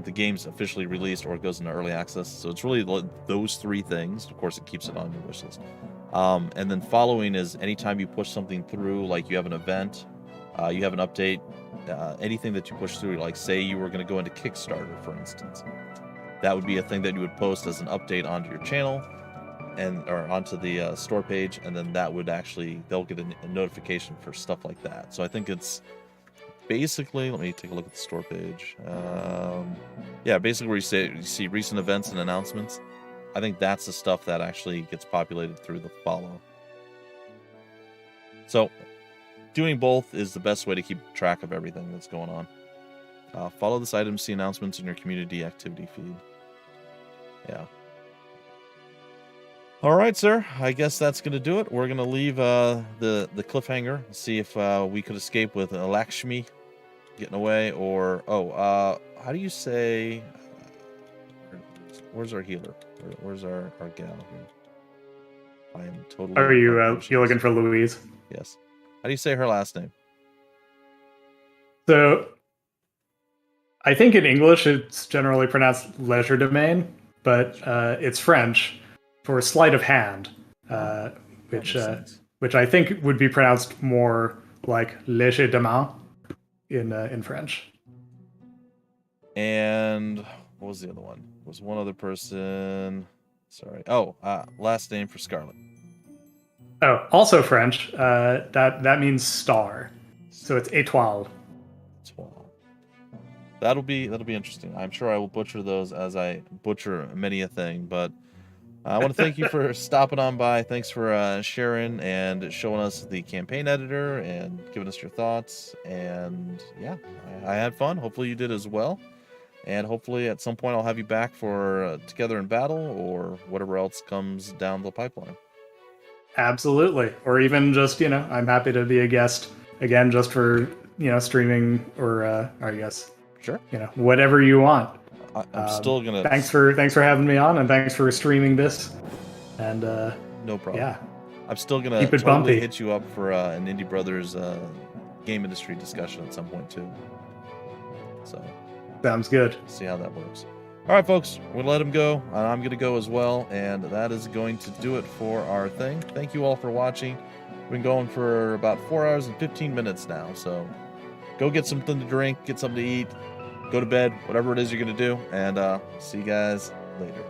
Speaker 1: the game's officially released or it goes into early access. So it's really those three things. Of course, it keeps it on your wish list. And then following is anytime you push something through, like you have an event, you have an update, anything that you push through, like say you were going to go into Kickstarter, for instance, that would be a thing that you would post as an update onto your channel or onto the store page, and then that would they'll get a notification for stuff like that. So I think it's basically, let me take a look at the store page. Yeah, basically where you see recent events and announcements. I think that's the stuff that actually gets populated through the follow. So doing both is the best way to keep track of everything that's going on. Follow this item to see announcements in your community activity feed. Yeah. All right, sir. I guess that's going to do it. We're going to leave the cliffhanger, see if we could escape with Lakshmi getting away, or how do you say? Where's our healer? Where's our gal here? I am totally.
Speaker 5: Are you looking for Louise?
Speaker 1: Yes. How do you say her last name?
Speaker 5: So, I think in English it's generally pronounced Legerdemain, but it's French for sleight of hand, which I think would be pronounced more like Legerdemain in French.
Speaker 1: And what was the other one? was one other person. Sorry. Oh, last name for Scarlet.
Speaker 5: Oh, also French. That means star. So it's étoile.
Speaker 1: That'll be interesting. I'm sure I will butcher those as I butcher many a thing, but I want to thank you for stopping on by. Thanks for sharing and showing us the campaign editor and giving us your thoughts. And yeah, I had fun. Hopefully you did as well. And hopefully at some point I'll have you back for Together in Battle or whatever else comes down the pipeline.
Speaker 5: Absolutely. Or even just, I'm happy to be a guest again just for, streaming or I guess.
Speaker 1: Sure.
Speaker 5: Whatever you want.
Speaker 1: I'm still gonna.
Speaker 5: Thanks for having me on, and thanks for streaming this. And
Speaker 1: no problem.
Speaker 5: Yeah,
Speaker 1: I'm still gonna
Speaker 5: keep it
Speaker 1: totally
Speaker 5: bumpy.
Speaker 1: hit you up for an Indie Brothers game industry discussion at some point too. So
Speaker 5: sounds good.
Speaker 1: See how that works. All right, folks, we'll let him go. I'm gonna go as well, and that is going to do it for our thing. Thank you all for watching. We've been going for about 4 hours and 15 minutes now, so go get something to drink, get something to eat. Go to bed, whatever it is you're going to do, and see you guys later.